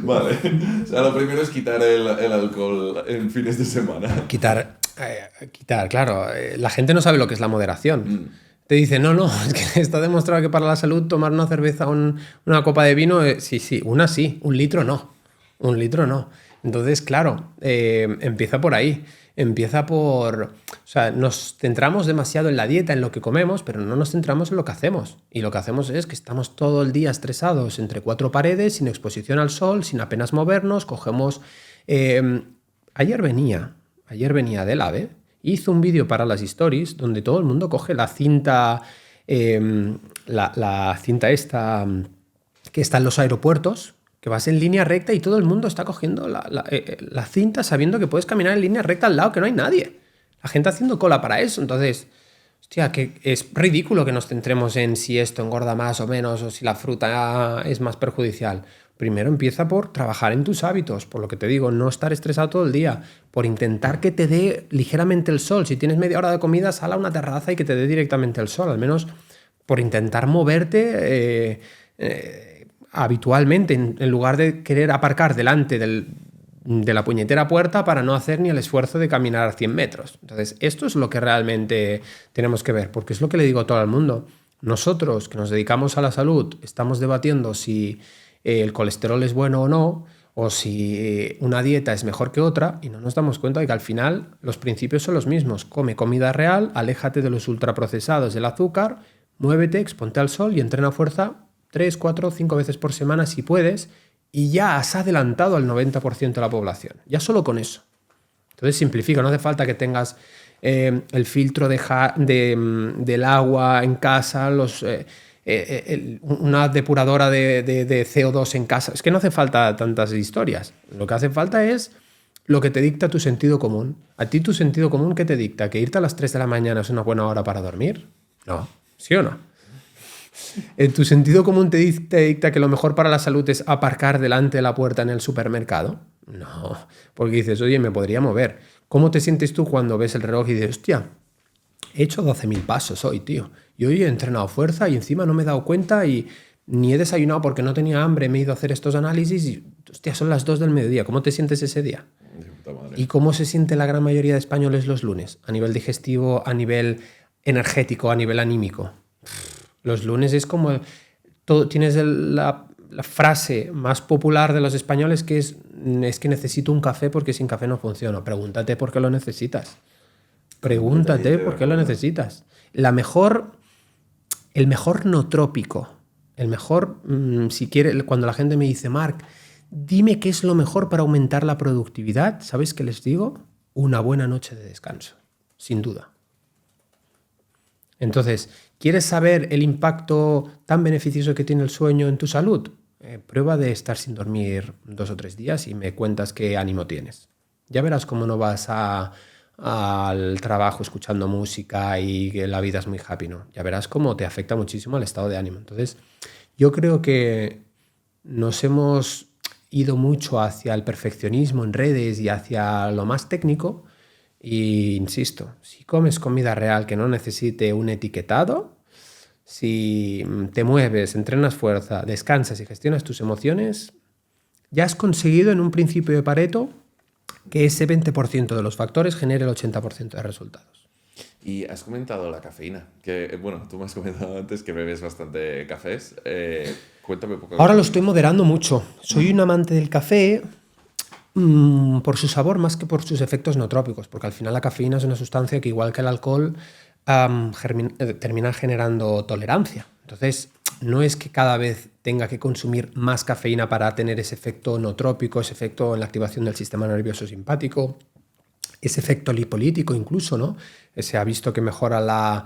Vale. O sea, lo primero es quitar el alcohol en fines de semana. Quitar, claro. La gente no sabe lo que es la moderación. Te dice, no, es que está demostrado que para la salud tomar una cerveza o una copa de vino, sí, un litro no. Un litro no. Entonces, claro, empieza por ahí. Empieza por... O sea, nos centramos demasiado en la dieta, en lo que comemos, pero no nos centramos en lo que hacemos. Y lo que hacemos es que estamos todo el día estresados entre cuatro paredes, sin exposición al sol, sin apenas movernos, cogemos... Ayer venía del AVE, hizo un vídeo para las stories donde todo el mundo coge la cinta, la cinta esta que está en los aeropuertos, que vas en línea recta y todo el mundo está cogiendo la cinta sabiendo que puedes caminar en línea recta al lado, que no hay nadie. La gente haciendo cola para eso. Entonces, Hostia, que es ridículo que nos centremos en si esto engorda más o menos o si la fruta es más perjudicial. Primero empieza por trabajar en tus hábitos, por lo que te digo, no estar estresado todo el día, por intentar que te dé ligeramente el sol. Si tienes media hora de comida, sal a una terraza y que te dé directamente el sol, al menos por intentar moverte habitualmente, en lugar de querer aparcar delante de la puñetera puerta para no hacer ni el esfuerzo de caminar 100 metros. Entonces, esto es lo que realmente tenemos que ver, porque es lo que le digo a todo el mundo. Nosotros, que nos dedicamos a la salud, estamos debatiendo si el colesterol es bueno o no, o si una dieta es mejor que otra, y no nos damos cuenta de que al final los principios son los mismos. Come comida real, aléjate de los ultraprocesados, del azúcar, muévete, exponte al sol y entrena fuerza 3, 4, 5 veces por semana si puedes, y ya has adelantado al 90% de la población. Ya solo con eso. Entonces simplifica, no hace falta que tengas el filtro del agua en casa, una depuradora de CO2 en casa. Es que no hace falta tantas historias. Lo que hace falta es lo que te dicta tu sentido común. ¿A ti tu sentido común qué te dicta? ¿Que irte a las 3 de la mañana es una buena hora para dormir? No. ¿Sí o no? ¿Tu sentido común te dicta que lo mejor para la salud es aparcar delante de la puerta en el supermercado? No. Porque dices, oye, me podría mover. ¿Cómo te sientes tú cuando ves el reloj y dices, hostia, he hecho 12.000 pasos hoy, tío? Y hoy he entrenado fuerza y encima no me he dado cuenta y ni he desayunado porque no tenía hambre, me he ido a hacer estos análisis y, hostia, son las 2 del mediodía. ¿Cómo te sientes ese día? ¿Y cómo se siente la gran mayoría de españoles los lunes? A nivel digestivo, a nivel energético, a nivel anímico. Los lunes es como... tienes la frase más popular de los españoles que es que necesito un café porque sin café no funciona. Pregúntate por qué lo necesitas. Pregúntate por qué lo necesitas. El mejor nootrópico, el mejor, si quiere, cuando la gente me dice, Marc, dime qué es lo mejor para aumentar la productividad, ¿sabes qué les digo? Una buena noche de descanso, sin duda. Entonces, ¿quieres saber el impacto tan beneficioso que tiene el sueño en tu salud? Prueba de estar sin dormir 2 o 3 días y me cuentas qué ánimo tienes. Ya verás cómo no vas al trabajo escuchando música y que la vida es muy happy, ¿no? Ya verás cómo te afecta muchísimo el estado de ánimo. Entonces, yo creo que nos hemos ido mucho hacia el perfeccionismo en redes y hacia lo más técnico. Y insisto, si comes comida real que no necesite un etiquetado, si te mueves, entrenas fuerza, descansas y gestionas tus emociones, ya has conseguido en un principio de Pareto que ese 20% de los factores genere el 80% de resultados. Y has comentado la cafeína, que bueno, tú me has comentado antes que bebes bastante cafés. Cuéntame un poco. Ahora lo estoy moderando mucho. Soy un amante del café por su sabor más que por sus efectos nootrópicos, porque al final la cafeína es una sustancia que, igual que el alcohol, termina generando tolerancia. Entonces, no es que cada vez tenga que consumir más cafeína para tener ese efecto nootrópico, ese efecto en la activación del sistema nervioso simpático, ese efecto lipolítico incluso, ¿no? Se ha visto que mejora la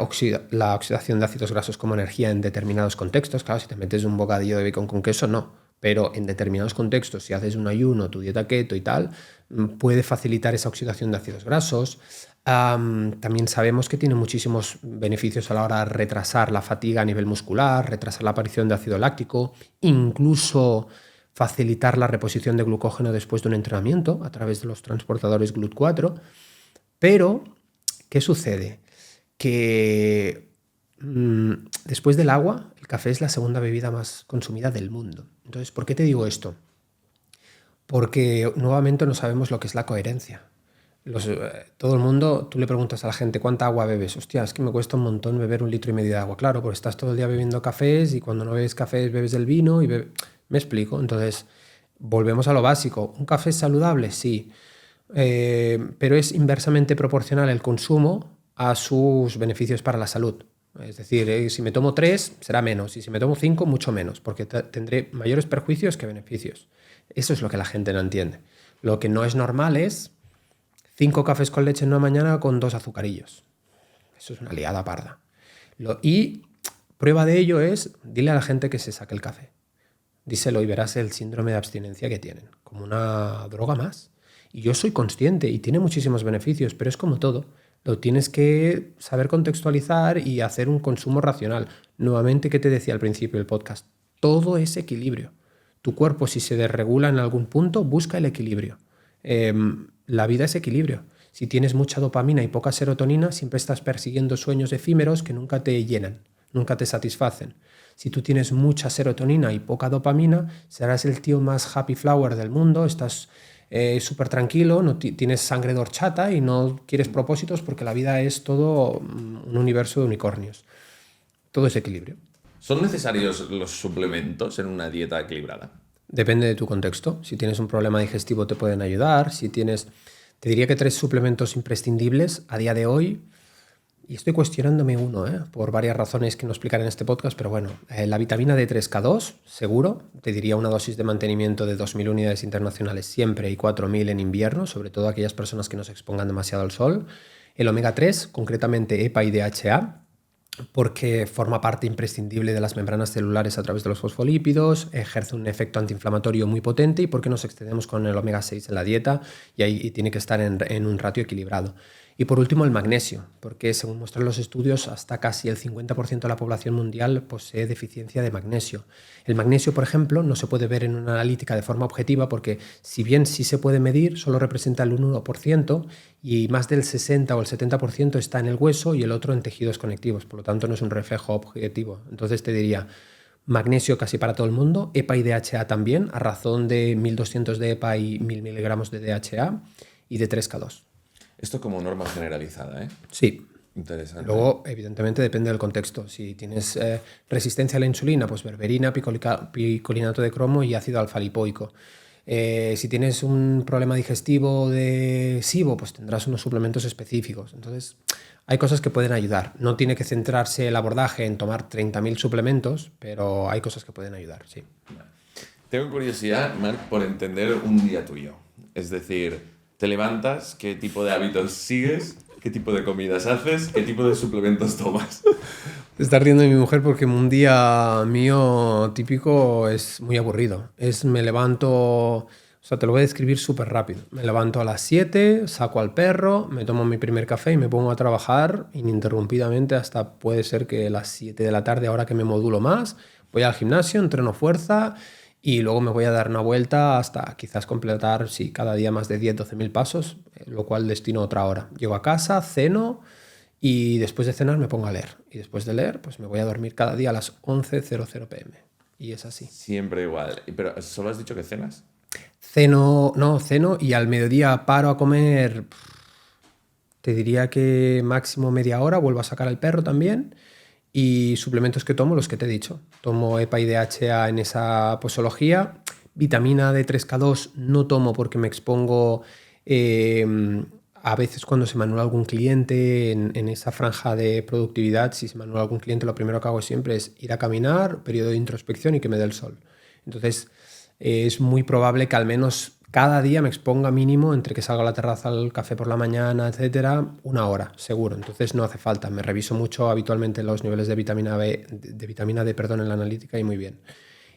oxidación de ácidos grasos como energía en determinados contextos. Claro, si te metes un bocadillo de bacon con queso, no. Pero en determinados contextos, si haces un ayuno, tu dieta keto y tal, puede facilitar esa oxidación de ácidos grasos. También sabemos que tiene muchísimos beneficios a la hora de retrasar la fatiga a nivel muscular, retrasar la aparición de ácido láctico, incluso facilitar la reposición de glucógeno después de un entrenamiento a través de los transportadores GLUT4. Pero, ¿qué sucede? Que después del agua, el café es la segunda bebida más consumida del mundo. Entonces, ¿por qué te digo esto? Porque nuevamente no sabemos lo que es la coherencia. Todo el mundo, tú le preguntas a la gente, ¿cuánta agua bebes? Hostia, es que me cuesta un montón beber 1,5 litros de agua. Claro, porque estás todo el día bebiendo cafés y cuando no bebes cafés bebes del vino. ¿Me explico? Entonces, volvemos a lo básico. ¿Un café es saludable? Sí. Pero es inversamente proporcional el consumo a sus beneficios para la salud. Es decir, si me tomo 3, será menos. Y si me tomo 5, mucho menos, porque tendré mayores perjuicios que beneficios. Eso es lo que la gente no entiende. Lo que no es normal es 5 cafés con leche en una mañana con 2 azucarillos. Eso es una liada parda. Y prueba de ello es, dile a la gente que se saque el café. Díselo y verás el síndrome de abstinencia que tienen, como una droga más. Y yo soy consciente y tiene muchísimos beneficios, pero es como todo. Lo tienes que saber contextualizar y hacer un consumo racional. Nuevamente, ¿qué te decía al principio del podcast? Todo es equilibrio. Tu cuerpo, si se desregula en algún punto, busca el equilibrio. La vida es equilibrio. Si tienes mucha dopamina y poca serotonina, siempre estás persiguiendo sueños efímeros que nunca te llenan, nunca te satisfacen. Si tú tienes mucha serotonina y poca dopamina, serás el tío más happy flower del mundo, estás súper tranquilo, no tienes sangre de horchata y no quieres propósitos porque la vida es todo un universo de unicornios. Todo es equilibrio. ¿Son necesarios los suplementos en una dieta equilibrada? Depende de tu contexto. Si tienes un problema digestivo te pueden ayudar. Te diría que 3 suplementos imprescindibles a día de hoy, y estoy cuestionándome uno, por varias razones que no explicaré en este podcast, pero bueno, la vitamina D3K2, seguro. Te diría una dosis de mantenimiento de 2.000 unidades internacionales siempre y 4.000 en invierno, sobre todo aquellas personas que no se expongan demasiado al sol. El omega 3, concretamente EPA y DHA, porque forma parte imprescindible de las membranas celulares a través de los fosfolípidos, ejerce un efecto antiinflamatorio muy potente y porque nos excedemos con el omega 6 en la dieta y tiene que estar en un ratio equilibrado. Y por último el magnesio, porque según muestran los estudios hasta casi el 50% de la población mundial posee deficiencia de magnesio. El magnesio, por ejemplo, no se puede ver en una analítica de forma objetiva porque si bien sí se puede medir, solo representa el 1% y más del 60 o el 70% está en el hueso y el otro en tejidos conectivos, por lo tanto no es un reflejo objetivo. Entonces te diría magnesio casi para todo el mundo, EPA y DHA también, a razón de 1.200 de EPA y 1.000 miligramos de DHA y de 3K2. Esto como norma generalizada, ¿eh? Sí. Interesante. Luego, evidentemente, depende del contexto. Si tienes resistencia a la insulina, pues berberina, picolinato de cromo y ácido alfa-lipoico. Si tienes un problema digestivo de SIBO, pues tendrás unos suplementos específicos. Entonces, hay cosas que pueden ayudar. No tiene que centrarse el abordaje en tomar 30.000 suplementos, pero hay cosas que pueden ayudar, sí. Tengo curiosidad, Marc, por entender un día tuyo. Es decir, te levantas, qué tipo de hábitos sigues, qué tipo de comidas haces, qué tipo de suplementos tomas. Se está riendo mi mujer porque un día mío típico es muy aburrido. Me levanto, o sea, te lo voy a describir súper rápido. Me levanto a las 7, saco al perro, me tomo mi primer café y me pongo a trabajar ininterrumpidamente hasta puede ser que las 7 de la tarde, ahora que me modulo más. Voy al gimnasio, entreno fuerza y luego me voy a dar una vuelta hasta quizás completar, sí, cada día más de 10-12.000 pasos, lo cual destino otra hora. Llego a casa, ceno y después de cenar me pongo a leer. Y después de leer, pues me voy a dormir cada día a las 11:00 p.m. Y es así. Siempre igual. Pero solo has dicho que cenas. Ceno y al mediodía paro a comer, te diría que máximo media hora, vuelvo a sacar al perro también. Y suplementos que tomo, los que te he dicho. Tomo EPA y DHA en esa posología. Vitamina D3K2 no tomo porque me expongo a veces cuando se me anula algún cliente en esa franja de productividad. Si se me anula algún cliente, lo primero que hago siempre es ir a caminar, periodo de introspección y que me dé el sol. Entonces es muy probable que al menos cada día me exponga mínimo entre que salgo a la terraza al café por la mañana, etcétera, 1 hora, seguro. Entonces no hace falta. Me reviso mucho habitualmente los niveles de vitamina D, en la analítica y muy bien.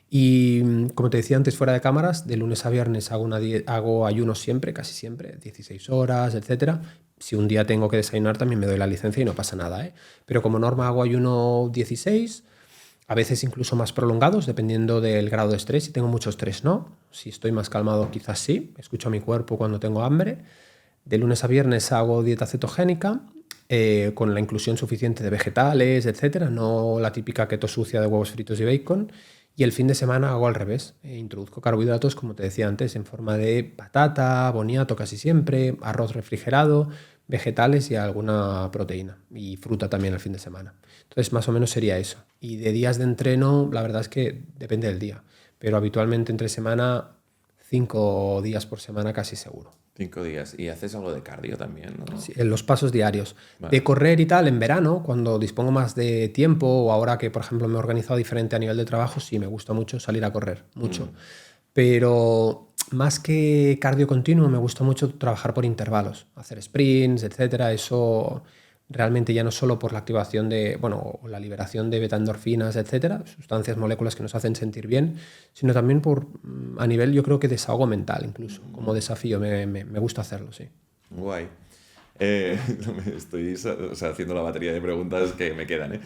Y como te decía antes, fuera de cámaras, de lunes a viernes hago ayunos siempre, casi siempre, 16 horas, etcétera. Si un día tengo que desayunar también me doy la licencia y no pasa nada, ¿eh? Pero como norma hago ayuno 16, a veces incluso más prolongados, dependiendo del grado de estrés. Si tengo mucho estrés, no. Si estoy más calmado, quizás sí. Escucho a mi cuerpo cuando tengo hambre. De lunes a viernes hago dieta cetogénica, con la inclusión suficiente de vegetales, etcétera. No la típica keto sucia de huevos fritos y bacon. Y el fin de semana hago al revés. Introduzco carbohidratos, como te decía antes, en forma de patata, boniato casi siempre, arroz refrigerado, vegetales y alguna proteína. Y fruta también el fin de semana. Entonces, más o menos sería eso. Y de días de entreno, la verdad es que depende del día. Pero habitualmente entre semana, 5 días por semana casi seguro. 5 días. ¿Y haces algo de cardio también, no? Sí, en los pasos diarios. Vale. De correr y tal, en verano, cuando dispongo más de tiempo o ahora que, por ejemplo, me he organizado diferente a nivel de trabajo, sí, me gusta mucho salir a correr, mucho. Pero más que cardio continuo, me gusta mucho trabajar por intervalos, hacer sprints, etcétera. Eso realmente ya no solo por la activación o la liberación de beta-endorfinas, etcétera, sustancias, moléculas que nos hacen sentir bien, sino también a nivel, yo creo que desahogo mental incluso, como desafío, me gusta hacerlo, sí. Guay. Eh, estoy haciendo la batería de preguntas que me quedan.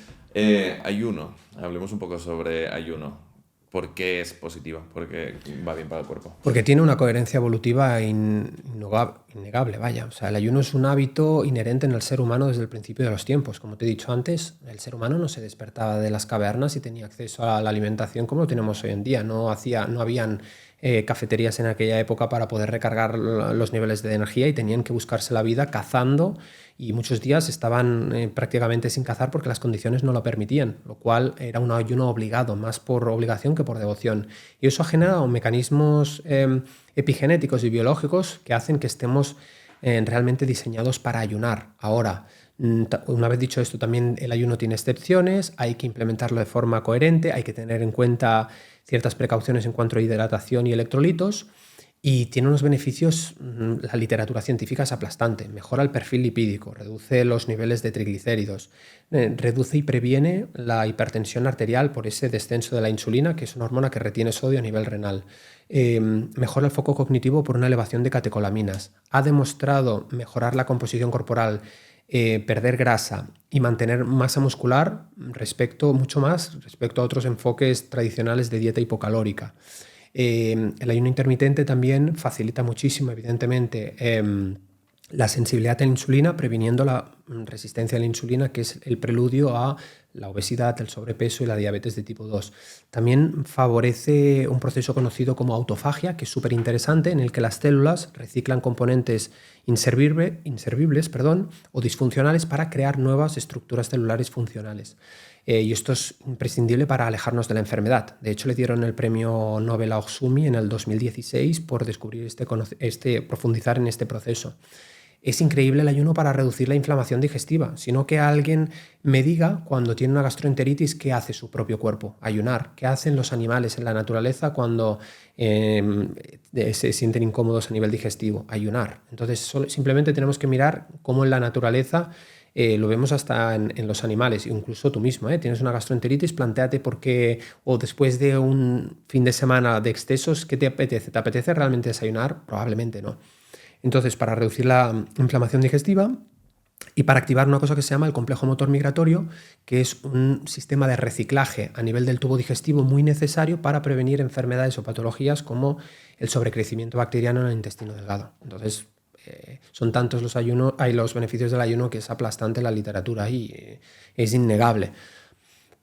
Ayuno. Hablemos un poco sobre ayuno. ¿Por qué es positiva? ¿Por qué va bien para el cuerpo? Porque tiene una coherencia evolutiva innegable, vaya. O sea, el ayuno es un hábito inherente en el ser humano desde el principio de los tiempos. Como te he dicho antes, el ser humano no se despertaba de las cavernas y tenía acceso a la alimentación como lo tenemos hoy en día. No habían cafeterías en aquella época para poder recargar los niveles de energía y tenían que buscarse la vida cazando y muchos días estaban prácticamente sin cazar porque las condiciones no lo permitían, lo cual era un ayuno obligado, más por obligación que por devoción. Y eso ha generado mecanismos epigenéticos y biológicos que hacen que estemos realmente diseñados para ayunar. Ahora, una vez dicho esto, también el ayuno tiene excepciones, hay que implementarlo de forma coherente, hay que tener en cuenta ciertas precauciones en cuanto a hidratación y electrolitos. Y tiene unos beneficios, la literatura científica es aplastante. Mejora el perfil lipídico, reduce los niveles de triglicéridos, reduce y previene la hipertensión arterial por ese descenso de la insulina, que es una hormona que retiene sodio a nivel renal. Mejora el foco cognitivo por una elevación de catecolaminas. Ha demostrado mejorar la composición corporal, perder grasa y mantener masa muscular mucho más respecto a otros enfoques tradicionales de dieta hipocalórica. El ayuno intermitente también facilita muchísimo, evidentemente, la sensibilidad a la insulina, previniendo la resistencia a la insulina, que es el preludio a la obesidad, el sobrepeso y la diabetes de tipo 2. También favorece un proceso conocido como autofagia, que es súper interesante, en el que las células reciclan componentes inservibles o disfuncionales para crear nuevas estructuras celulares funcionales. Y esto es imprescindible para alejarnos de la enfermedad. De hecho, le dieron el premio Nobel a Oxumi en el 2016 por descubrir profundizar en este proceso. Es increíble el ayuno para reducir la inflamación digestiva, sino que alguien me diga cuando tiene una gastroenteritis qué hace su propio cuerpo, ayunar, qué hacen los animales en la naturaleza cuando se sienten incómodos a nivel digestivo, ayunar. Entonces simplemente tenemos que mirar cómo en la naturaleza lo vemos hasta en los animales, incluso tú mismo, tienes una gastroenteritis, plantéate por qué, o después de un fin de semana de excesos, ¿qué te apetece? ¿Te apetece realmente desayunar? Probablemente no. Entonces, para reducir la inflamación digestiva y para activar una cosa que se llama el complejo motor migratorio, que es un sistema de reciclaje a nivel del tubo digestivo muy necesario para prevenir enfermedades o patologías como el sobrecrecimiento bacteriano en el intestino delgado. Entonces, son tantos los beneficios del ayuno que es aplastante la literatura y es innegable.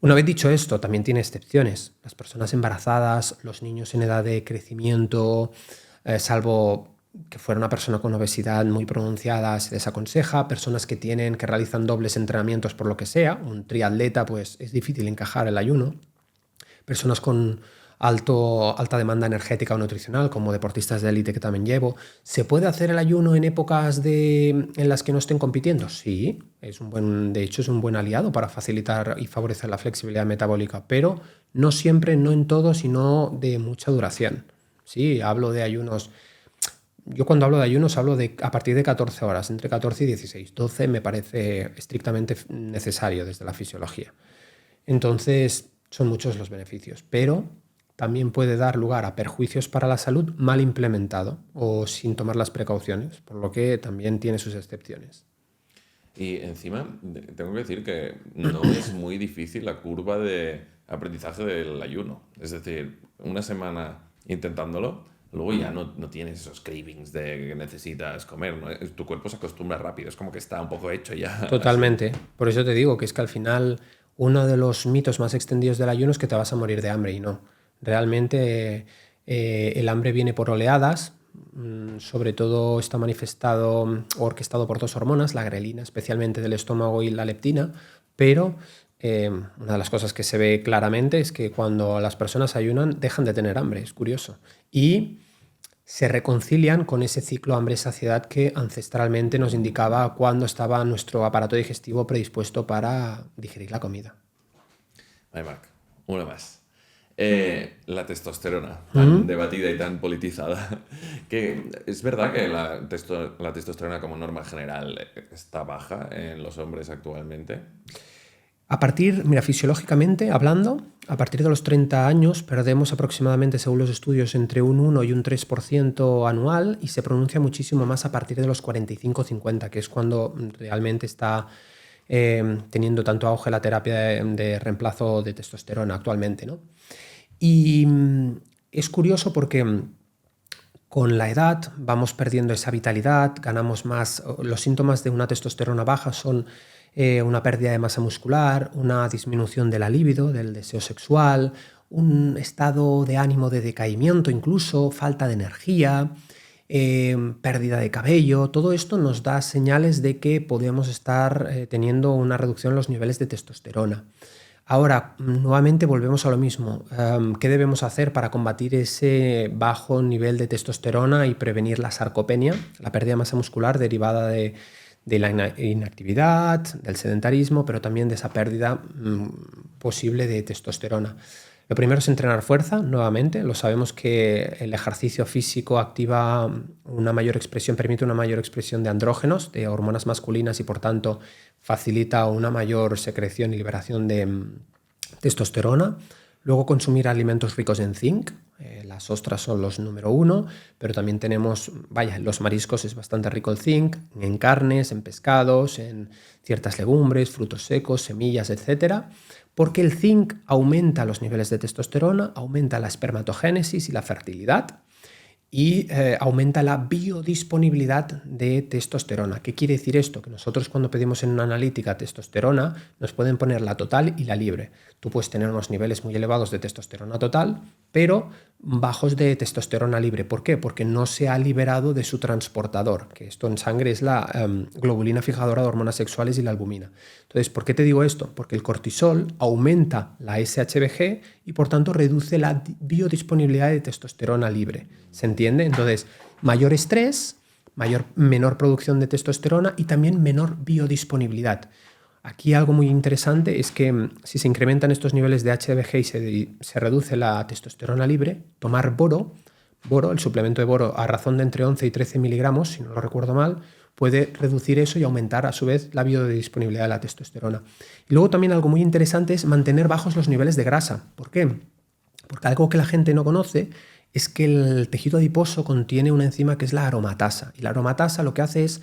Una vez dicho esto, también tiene excepciones. Las personas embarazadas, los niños en edad de crecimiento, salvo que fuera una persona con obesidad muy pronunciada, se desaconseja. Personas que realizan dobles entrenamientos por lo que sea, un triatleta, pues es difícil encajar el ayuno. Personas con alta demanda energética o nutricional, como deportistas de élite que también llevo. ¿Se puede hacer el ayuno en épocas en las que no estén compitiendo? Sí, de hecho es un buen aliado para facilitar y favorecer la flexibilidad metabólica, pero no siempre, no en todo, sino de mucha duración. Sí, hablo de ayunos. Yo cuando hablo de ayunos hablo de a partir de 14 horas, entre 14 y 16. 12 me parece estrictamente necesario desde la fisiología. Entonces, son muchos los beneficios, pero también puede dar lugar a perjuicios para la salud mal implementado o sin tomar las precauciones, por lo que también tiene sus excepciones. Y encima, tengo que decir que no es muy difícil la curva de aprendizaje del ayuno. Es decir, una semana intentándolo, luego ya no tienes esos cravings de que necesitas comer, ¿no? Tu cuerpo se acostumbra rápido, es como que está un poco hecho ya. Totalmente. Por eso te digo que es que al final uno de los mitos más extendidos del ayuno es que te vas a morir de hambre y no. Realmente el hambre viene por oleadas, sobre todo está manifestado o orquestado por dos hormonas, la grelina especialmente del estómago y la leptina, pero una de las cosas que se ve claramente es que cuando las personas ayunan dejan de tener hambre, es curioso, y se reconcilian con ese ciclo hambre-saciedad que ancestralmente nos indicaba cuándo estaba nuestro aparato digestivo predispuesto para digerir la comida. Ay, Marc, una más. La testosterona, tan debatida y tan politizada. Que es verdad que la testosterona como norma general está baja en los hombres actualmente. Mira, fisiológicamente hablando, a partir de los 30 años perdemos aproximadamente, según los estudios, entre un 1 y un 3% anual, y se pronuncia muchísimo más a partir de los 45-50, que es cuando realmente está teniendo tanto auge la terapia de reemplazo de testosterona actualmente, ¿no? Y es curioso porque con la edad vamos perdiendo esa vitalidad, ganamos más. Los síntomas de una testosterona baja son una pérdida de masa muscular, una disminución de la libido, del deseo sexual, un estado de ánimo de decaimiento incluso, falta de energía, pérdida de cabello. Todo esto nos da señales de que podemos estar teniendo una reducción en los niveles de testosterona. Ahora, nuevamente volvemos a lo mismo. ¿Qué debemos hacer para combatir ese bajo nivel de testosterona y prevenir la sarcopenia, la pérdida de masa muscular derivada de la inactividad, del sedentarismo, pero también de esa pérdida posible de testosterona? Lo primero es entrenar fuerza, nuevamente. Lo sabemos que el ejercicio físico activa una mayor expresión, permite una mayor expresión de andrógenos, de hormonas masculinas, y por tanto facilita una mayor secreción y liberación de testosterona. Luego, consumir alimentos ricos en zinc. Las ostras son los número 1, pero también tenemos, en los mariscos es bastante rico el zinc, en carnes, en pescados, en ciertas legumbres, frutos secos, semillas, etcétera, porque el zinc aumenta los niveles de testosterona, aumenta la espermatogénesis y la fertilidad, y aumenta la biodisponibilidad de testosterona. ¿Qué quiere decir esto? Que nosotros, cuando pedimos en una analítica testosterona, nos pueden poner la total y la libre. Tú puedes tener unos niveles muy elevados de testosterona total, pero bajos de testosterona libre. ¿Por qué? Porque no se ha liberado de su transportador, que esto en sangre es la globulina fijadora de hormonas sexuales y la albumina. Entonces, ¿por qué te digo esto? Porque el cortisol aumenta la SHBG y por tanto reduce la biodisponibilidad de testosterona libre. ¿Se entiende? Entonces, mayor estrés, menor producción de testosterona y también menor biodisponibilidad. Aquí algo muy interesante es que si se incrementan estos niveles de HCG y se reduce la testosterona libre, tomar boro, el suplemento de boro, a razón de entre 11 y 13 miligramos, si no lo recuerdo mal, puede reducir eso y aumentar a su vez la biodisponibilidad de la testosterona. Y luego también algo muy interesante es mantener bajos los niveles de grasa. ¿Por qué? Porque algo que la gente no conoce es que el tejido adiposo contiene una enzima que es la aromatasa. Y la aromatasa lo que hace es,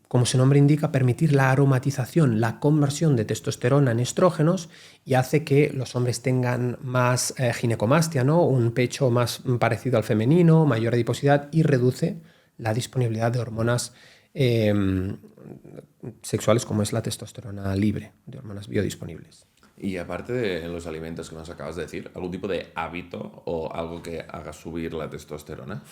como su nombre indica, permitir la aromatización, la conversión de testosterona en estrógenos, y hace que los hombres tengan más ginecomastia, ¿no? Un pecho más parecido al femenino, mayor adiposidad, y reduce la disponibilidad de hormonas sexuales como es la testosterona libre, de hormonas biodisponibles. Y aparte de los alimentos que nos acabas de decir, ¿algún tipo de hábito o algo que haga subir la testosterona?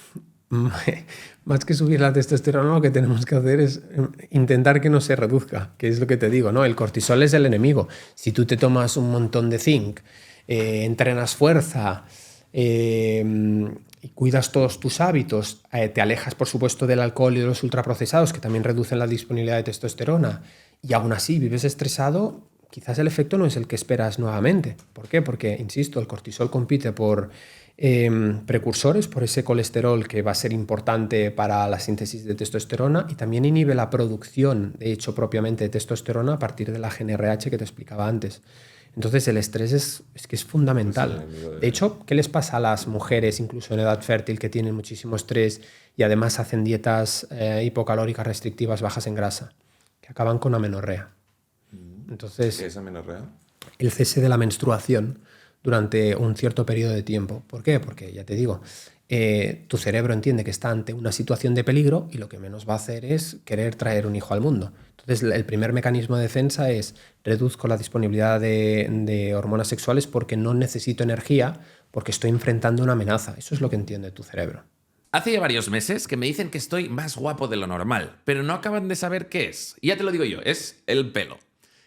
Más que subir la testosterona, lo que tenemos que hacer es intentar que no se reduzca, que es lo que te digo, ¿no? El cortisol es el enemigo. Si tú te tomas un montón de zinc, entrenas fuerza y cuidas todos tus hábitos, te alejas, por supuesto, del alcohol y de los ultraprocesados, que también reducen la disponibilidad de testosterona, y aún así vives estresado, quizás el efecto no es el que esperas nuevamente. ¿Por qué? Porque, insisto, el cortisol compite por precursores, por ese colesterol que va a ser importante para la síntesis de testosterona, y también inhibe la producción, de hecho, propiamente de testosterona a partir de la GnRH que te explicaba antes. Entonces el estrés es que es fundamental. De hecho, ¿qué les pasa a las mujeres, incluso en edad fértil, que tienen muchísimo estrés y además hacen dietas hipocalóricas restrictivas bajas en grasa? Que acaban con amenorrea. Entonces, ¿Qué es amenorrea? El cese de la menstruación durante un cierto periodo de tiempo. ¿Por qué? Porque, ya te digo, tu cerebro entiende que está ante una situación de peligro y lo que menos va a hacer es querer traer un hijo al mundo. Entonces, el primer mecanismo de defensa es: reduzco la disponibilidad de hormonas sexuales porque no necesito energía, porque estoy enfrentando una amenaza. Eso es lo que entiende tu cerebro. Hace ya varios meses que me dicen que estoy más guapo de lo normal, pero no acaban de saber qué es. Y ya te lo digo yo, es el pelo.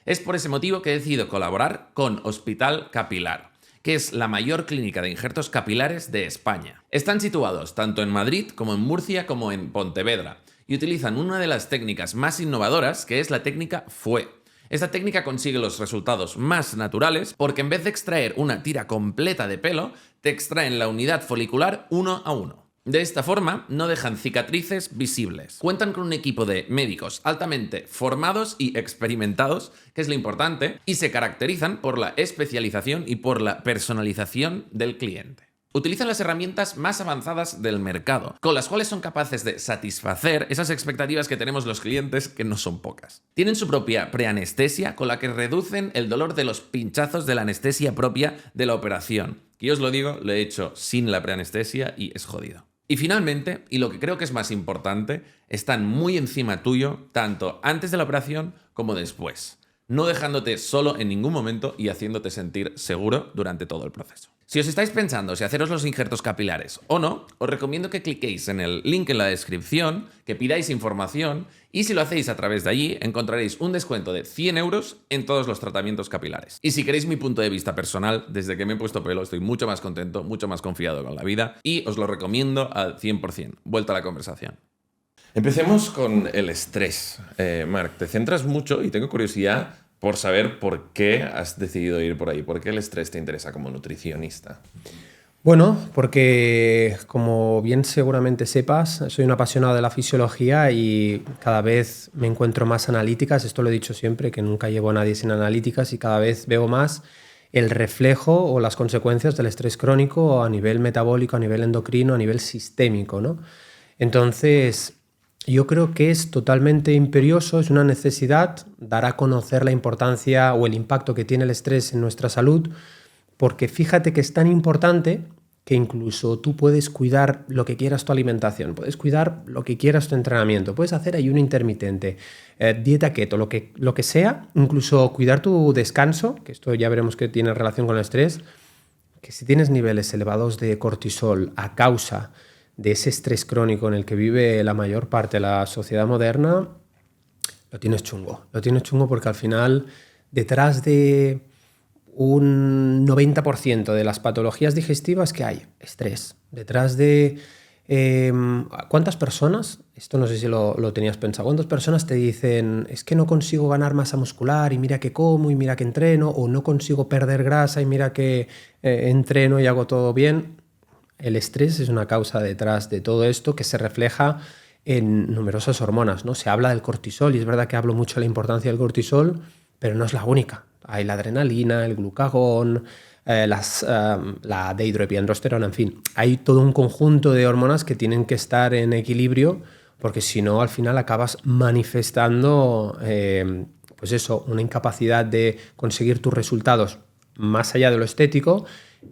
Es por ese motivo que he decidido colaborar con Hospital Capilar, que es la mayor clínica de injertos capilares de España. Están situados tanto en Madrid como en Murcia como en Pontevedra y utilizan una de las técnicas más innovadoras, que es la técnica FUE. Esta técnica consigue los resultados más naturales porque en vez de extraer una tira completa de pelo, te extraen la unidad folicular uno a uno. De esta forma, no dejan cicatrices visibles. Cuentan con un equipo de médicos altamente formados y experimentados, que es lo importante, y se caracterizan por la especialización y por la personalización del cliente. Utilizan las herramientas más avanzadas del mercado, con las cuales son capaces de satisfacer esas expectativas que tenemos los clientes, que no son pocas. Tienen su propia preanestesia, con la que reducen el dolor de los pinchazos de la anestesia propia de la operación. Y os lo digo, lo he hecho sin la preanestesia y es jodido. Y finalmente, y lo que creo que es más importante, están muy encima tuyo, tanto antes de la operación como después, no dejándote solo en ningún momento y haciéndote sentir seguro durante todo el proceso. Si os estáis pensando si haceros los injertos capilares o no, os recomiendo que cliquéis en el link en la descripción, que pidáis información y si lo hacéis a través de allí encontraréis un descuento de 100 euros en todos los tratamientos capilares. Y si queréis mi punto de vista personal, desde que me he puesto pelo estoy mucho más contento, mucho más confiado con la vida y os lo recomiendo al 100%. Vuelta a la conversación. Empecemos con el estrés. Marc, te centras mucho y tengo curiosidad por saber por qué has decidido ir por ahí. ¿Por qué el estrés te interesa como nutricionista? Bueno, porque como bien seguramente sepas, soy un apasionado de la fisiología y cada vez me encuentro más analíticas. Esto lo he dicho siempre, que nunca llevo a nadie sin analíticas y cada vez veo más el reflejo o las consecuencias del estrés crónico a nivel metabólico, a nivel endocrino, a nivel sistémico, ¿no? Entonces, yo creo que es totalmente imperioso, es una necesidad dar a conocer la importancia o el impacto que tiene el estrés en nuestra salud, porque fíjate que es tan importante que incluso tú puedes cuidar lo que quieras tu alimentación, puedes cuidar lo que quieras tu entrenamiento, puedes hacer ayuno intermitente, dieta keto, lo que sea, incluso cuidar tu descanso, que esto ya veremos que tiene relación con el estrés, que si tienes niveles elevados de cortisol a causa de ese estrés crónico en el que vive la mayor parte de la sociedad moderna, lo tienes chungo. Lo tienes chungo porque al final, detrás de un 90% de las patologías digestivas que hay, estrés. Detrás de... ¿cuántas personas, esto no sé si lo tenías pensado, cuántas personas te dicen es que no consigo ganar masa muscular y mira que como y mira que entreno, o no consigo perder grasa y mira que entreno y hago todo bien? El estrés es una causa detrás de todo esto que se refleja en numerosas hormonas, ¿no? Se habla del cortisol y es verdad que hablo mucho de la importancia del cortisol, pero no es la única. Hay la adrenalina, el glucagón, la dehidroepiandrosterona, en fin. Hay todo un conjunto de hormonas que tienen que estar en equilibrio porque si no, al final acabas manifestando pues eso, una incapacidad de conseguir tus resultados más allá de lo estético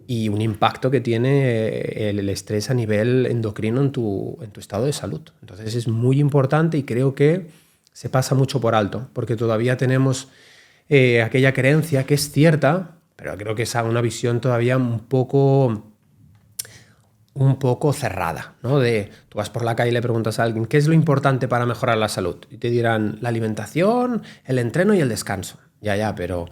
y un impacto que tiene el estrés a nivel endocrino en tu estado de salud. Entonces es muy importante y creo que se pasa mucho por alto, porque todavía tenemos aquella creencia que es cierta, pero creo que es una visión todavía un poco cerrada, ¿no? Tú vas por la calle y le preguntas a alguien ¿qué es lo importante para mejorar la salud? Y te dirán la alimentación, el entreno y el descanso. Ya, pero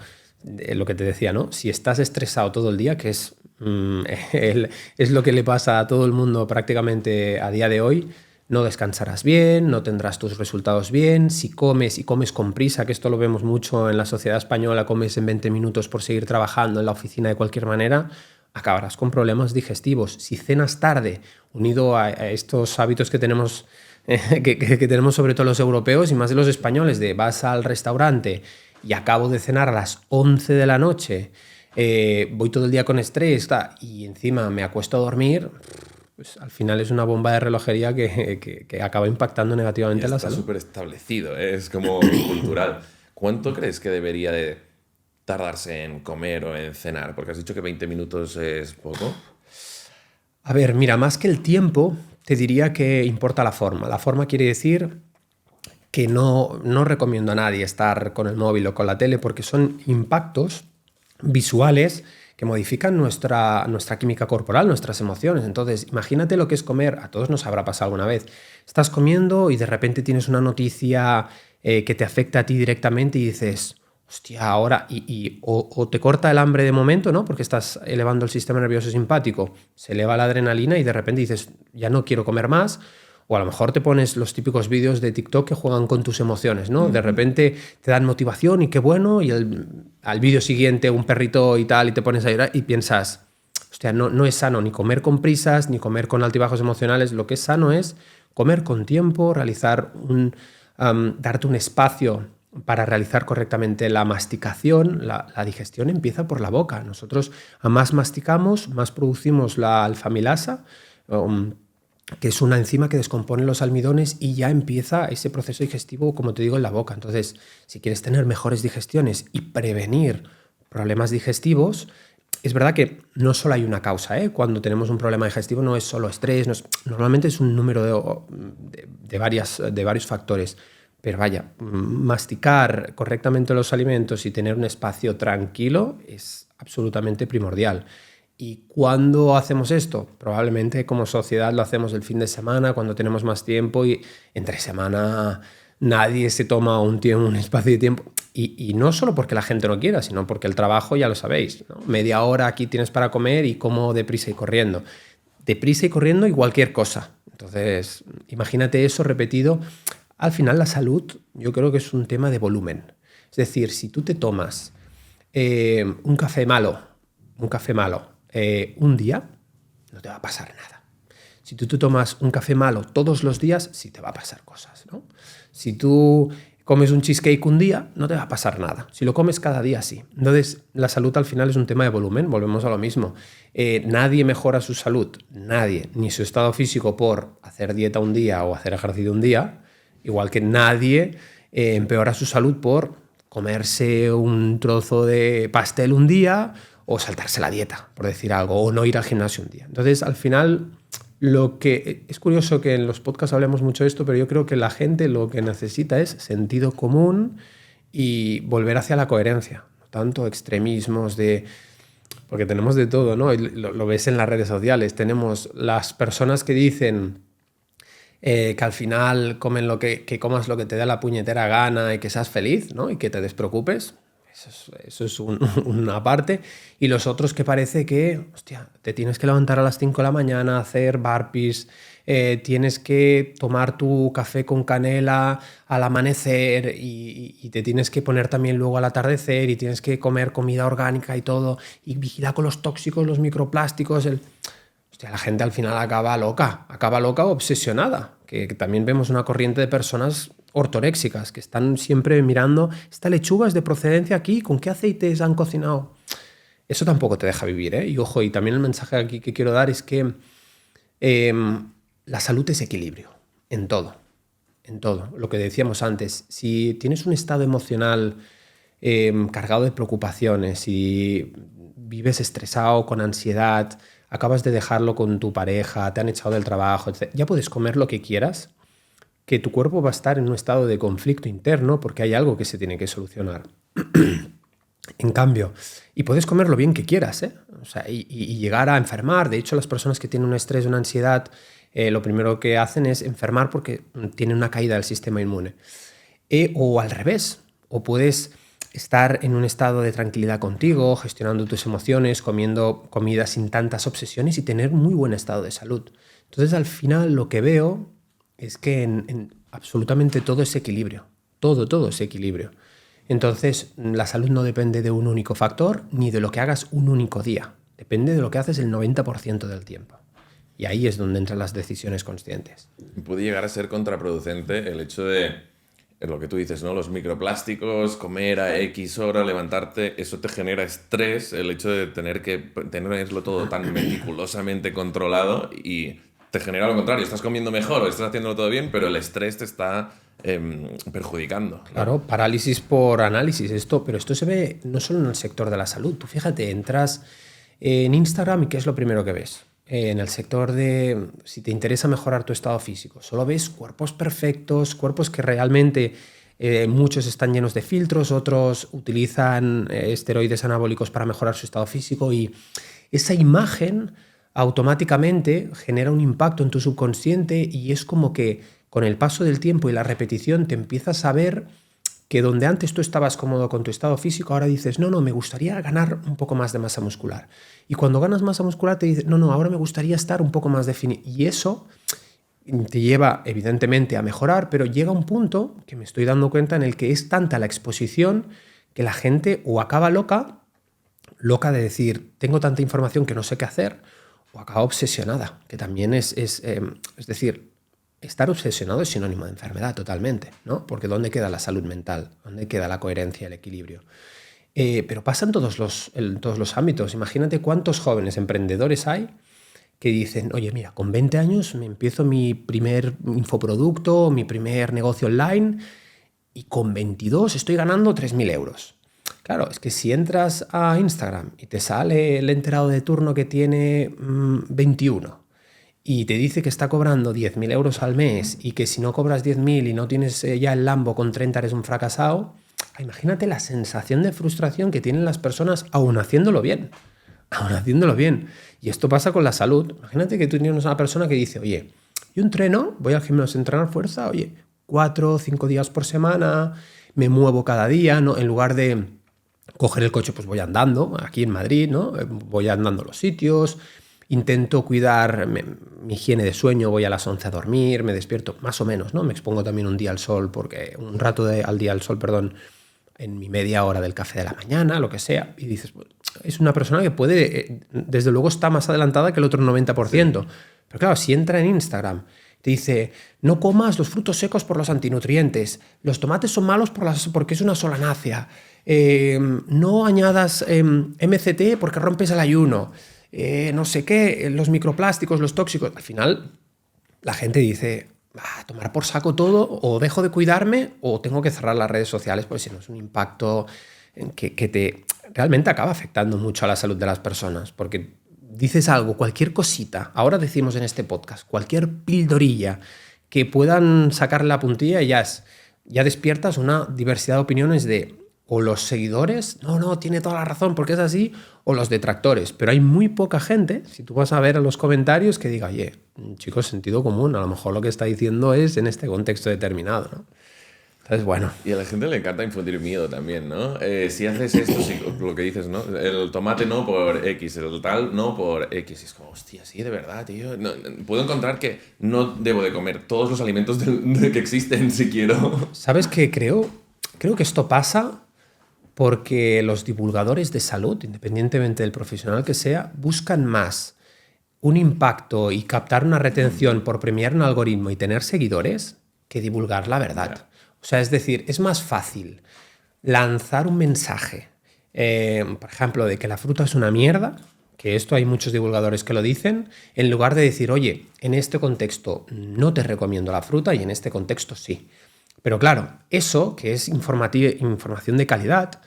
lo que te decía, ¿no? Si estás estresado todo el día, que es lo que le pasa a todo el mundo prácticamente a día de hoy, no descansarás bien, no tendrás tus resultados bien. Si comes y comes con prisa, que esto lo vemos mucho en la sociedad española, comes en 20 minutos por seguir trabajando en la oficina de cualquier manera, acabarás con problemas digestivos. Si cenas tarde, unido a estos hábitos que tenemos, que tenemos sobre todo los europeos y más de los españoles, de vas al restaurante y acabo de cenar a las 11 de la noche, voy todo el día con estrés y encima me acuesto a dormir, pues al final es una bomba de relojería que acaba impactando negativamente en la salud. Está súper establecido, es como cultural. ¿Cuánto crees que debería de tardarse en comer o en cenar? Porque has dicho que 20 minutos es poco. A ver, mira, más que el tiempo, te diría que importa la forma. La forma quiere decir que no recomiendo a nadie estar con el móvil o con la tele porque son impactos visuales que modifican nuestra química corporal, nuestras emociones. Entonces, imagínate lo que es comer. A todos nos habrá pasado alguna vez. Estás comiendo y de repente tienes una noticia que te afecta a ti directamente y dices, hostia, ahora... o te corta el hambre de momento, ¿no? Porque estás elevando el sistema nervioso simpático. Se eleva la adrenalina y de repente dices, ya no quiero comer más. O a lo mejor te pones los típicos vídeos de TikTok que juegan con tus emociones, ¿no? De repente te dan motivación y qué bueno, y al vídeo siguiente un perrito y tal, y te pones a llorar y piensas, hostia, no es sano ni comer con prisas, ni comer con altibajos emocionales. Lo que es sano es comer con tiempo, darte un espacio para realizar correctamente la masticación. La digestión empieza por la boca. Nosotros a más masticamos, más producimos la alfamilasa, que es una enzima que descompone los almidones y ya empieza ese proceso digestivo, como te digo, en la boca. Entonces, si quieres tener mejores digestiones y prevenir problemas digestivos, es verdad que no solo hay una causa, ¿eh? Cuando tenemos un problema digestivo no es solo estrés, normalmente es un número de varios factores. Pero vaya, masticar correctamente los alimentos y tener un espacio tranquilo es absolutamente primordial. ¿Y cuándo hacemos esto? Probablemente como sociedad lo hacemos el fin de semana, cuando tenemos más tiempo, y entre semana nadie se toma un espacio de tiempo. Y no solo porque la gente no quiera, sino porque el trabajo, ya lo sabéis, ¿no? Media hora aquí tienes para comer y como deprisa y corriendo. Deprisa y corriendo y cualquier cosa. Entonces, imagínate eso repetido. Al final la salud yo creo que es un tema de volumen. Es decir, si tú te tomas un café malo un día, no te va a pasar nada. Si tú te tomas un café malo todos los días, sí te va a pasar cosas, ¿no? Si tú comes un cheesecake un día, no te va a pasar nada. Si lo comes cada día, sí. Entonces, la salud al final es un tema de volumen, volvemos a lo mismo. Nadie mejora su salud, nadie, ni su estado físico por hacer dieta un día o hacer ejercicio un día, igual que nadie empeora su salud por comerse un trozo de pastel un día o saltarse la dieta, por decir algo, o no ir al gimnasio un día. Entonces, al final, lo que es curioso que en los podcasts hablemos mucho de esto, pero yo creo que la gente lo que necesita es sentido común y volver hacia la coherencia. No tanto extremismos porque tenemos de todo, ¿no? Y lo ves en las redes sociales. Tenemos las personas que dicen que al final que comas lo que te da la puñetera gana y que seas feliz, ¿no? Y que te despreocupes. Eso es una parte. Y los otros que parece que, hostia, te tienes que levantar a las 5 de la mañana, hacer burpees, tienes que tomar tu café con canela al amanecer y te tienes que poner también luego al atardecer y tienes que comer comida orgánica y todo, y vigilar con los tóxicos, los microplásticos. Hostia, la gente al final acaba loca o obsesionada, que también vemos una corriente de personas ortoréxicas que están siempre mirando, esta lechuga es de procedencia aquí, ¿con qué aceites han cocinado? Eso tampoco te deja vivir, ¿eh? Y ojo, y también el mensaje aquí que quiero dar es que la salud es equilibrio, en todo, lo que decíamos antes. Si tienes un estado emocional cargado de preocupaciones y vives estresado, con ansiedad, acabas de dejarlo con tu pareja, te han echado del trabajo, etc., ya puedes comer lo que quieras, que tu cuerpo va a estar en un estado de conflicto interno porque hay algo que se tiene que solucionar. En cambio, y puedes comer lo bien que quieras, ¿eh? O sea, y llegar a enfermar. De hecho, las personas que tienen un estrés o una ansiedad, lo primero que hacen es enfermar porque tienen una caída del sistema inmune. O al revés, o puedes estar en un estado de tranquilidad contigo, gestionando tus emociones, comiendo comida sin tantas obsesiones y tener muy buen estado de salud. Entonces, al final, lo que veo es que en absolutamente todo es equilibrio. Todo es equilibrio. Entonces, la salud no depende de un único factor ni de lo que hagas un único día. Depende de lo que haces el 90% del tiempo. Y ahí es donde entran las decisiones conscientes. Puede llegar a ser contraproducente el hecho de lo que tú dices, ¿no? Los microplásticos, comer a X hora, levantarte, eso te genera estrés, el hecho de tener que tenerlo todo tan meticulosamente controlado, y te genera lo contrario, estás comiendo mejor o estás haciéndolo todo bien, pero el estrés te está perjudicando. Claro, parálisis por análisis, pero esto se ve no solo en el sector de la salud. Tú fíjate, entras en Instagram y ¿qué es lo primero que ves? En el sector de, si te interesa mejorar tu estado físico, solo ves cuerpos perfectos, cuerpos que realmente muchos están llenos de filtros, otros utilizan esteroides anabólicos para mejorar su estado físico, y esa imagen automáticamente genera un impacto en tu subconsciente, y es como que con el paso del tiempo y la repetición te empiezas a ver que donde antes tú estabas cómodo con tu estado físico, ahora dices, no, me gustaría ganar un poco más de masa muscular. Y cuando ganas masa muscular te dices, no, ahora me gustaría estar un poco más definido. Y eso te lleva, evidentemente, a mejorar, pero llega un punto que me estoy dando cuenta en el que es tanta la exposición que la gente o acaba loca loca de decir, tengo tanta información que no sé qué hacer, o acaba obsesionada, que también es decir, estar obsesionado es sinónimo de enfermedad totalmente, ¿no? Porque ¿dónde queda la salud mental? ¿Dónde queda la coherencia, el equilibrio? Pero pasa en todos los ámbitos. Imagínate cuántos jóvenes emprendedores hay que dicen, oye, mira, con 20 años me empiezo mi primer infoproducto, mi primer negocio online, y con 22 estoy ganando 3.000 euros. Claro, es que si entras a Instagram y te sale el enterado de turno que tiene 21 y te dice que está cobrando 10.000 euros al mes y que si no cobras 10.000 y no tienes ya el Lambo con 30 eres un fracasado, imagínate la sensación de frustración que tienen las personas aún haciéndolo bien. Aún haciéndolo bien. Y esto pasa con la salud. Imagínate que tú tienes una persona que dice, oye, yo entreno, voy al gimnasio a entrenar fuerza, oye, 4 o 5 días por semana, me muevo cada día, ¿no? En lugar de coger el coche, pues voy andando, aquí en Madrid, ¿no? Voy andando a los sitios, intento cuidar mi higiene de sueño, voy a las 11 a dormir, me despierto más o menos, ¿no? Me expongo también un rato al día al sol, perdón, en mi media hora del café de la mañana, lo que sea, y dices, bueno, es una persona que puede, desde luego está más adelantada que el otro 90%. Sí. Pero claro, si entra en Instagram, te dice, no comas los frutos secos por los antinutrientes, los tomates son malos porque es una solanácea, no añadas MCT porque rompes el ayuno, no sé qué, los microplásticos, los tóxicos. Al final, la gente dice, tomar por saco todo, o dejo de cuidarme o tengo que cerrar las redes sociales, porque si no es un impacto que te realmente acaba afectando mucho a la salud de las personas, porque dices algo, cualquier cosita, ahora decimos en este podcast, cualquier pildorilla que puedan sacar la puntilla, ya despiertas una diversidad de opiniones de o los seguidores, no, tiene toda la razón porque es así, o los detractores. Pero hay muy poca gente, si tú vas a ver a los comentarios, que diga, oye, chicos, sentido común, a lo mejor lo que está diciendo es en este contexto determinado, ¿no? Entonces, bueno. Y a la gente le encanta infundir miedo también, ¿no? Si haces esto, lo que dices, ¿no? El tomate no por X, el tal no por X. Y es como, hostia, sí, de verdad, tío. No, puedo encontrar que no debo de comer todos los alimentos que existen si quiero. ¿Sabes qué? Creo que esto pasa porque los divulgadores de salud, independientemente del profesional que sea, buscan más un impacto y captar una retención por premiar un algoritmo y tener seguidores que divulgar la verdad. Yeah. O sea, es decir, es más fácil lanzar un mensaje, por ejemplo, de que la fruta es una mierda, que esto hay muchos divulgadores que lo dicen, en lugar de decir, oye, en este contexto no te recomiendo la fruta y en este contexto sí. Pero claro, eso, que es información de calidad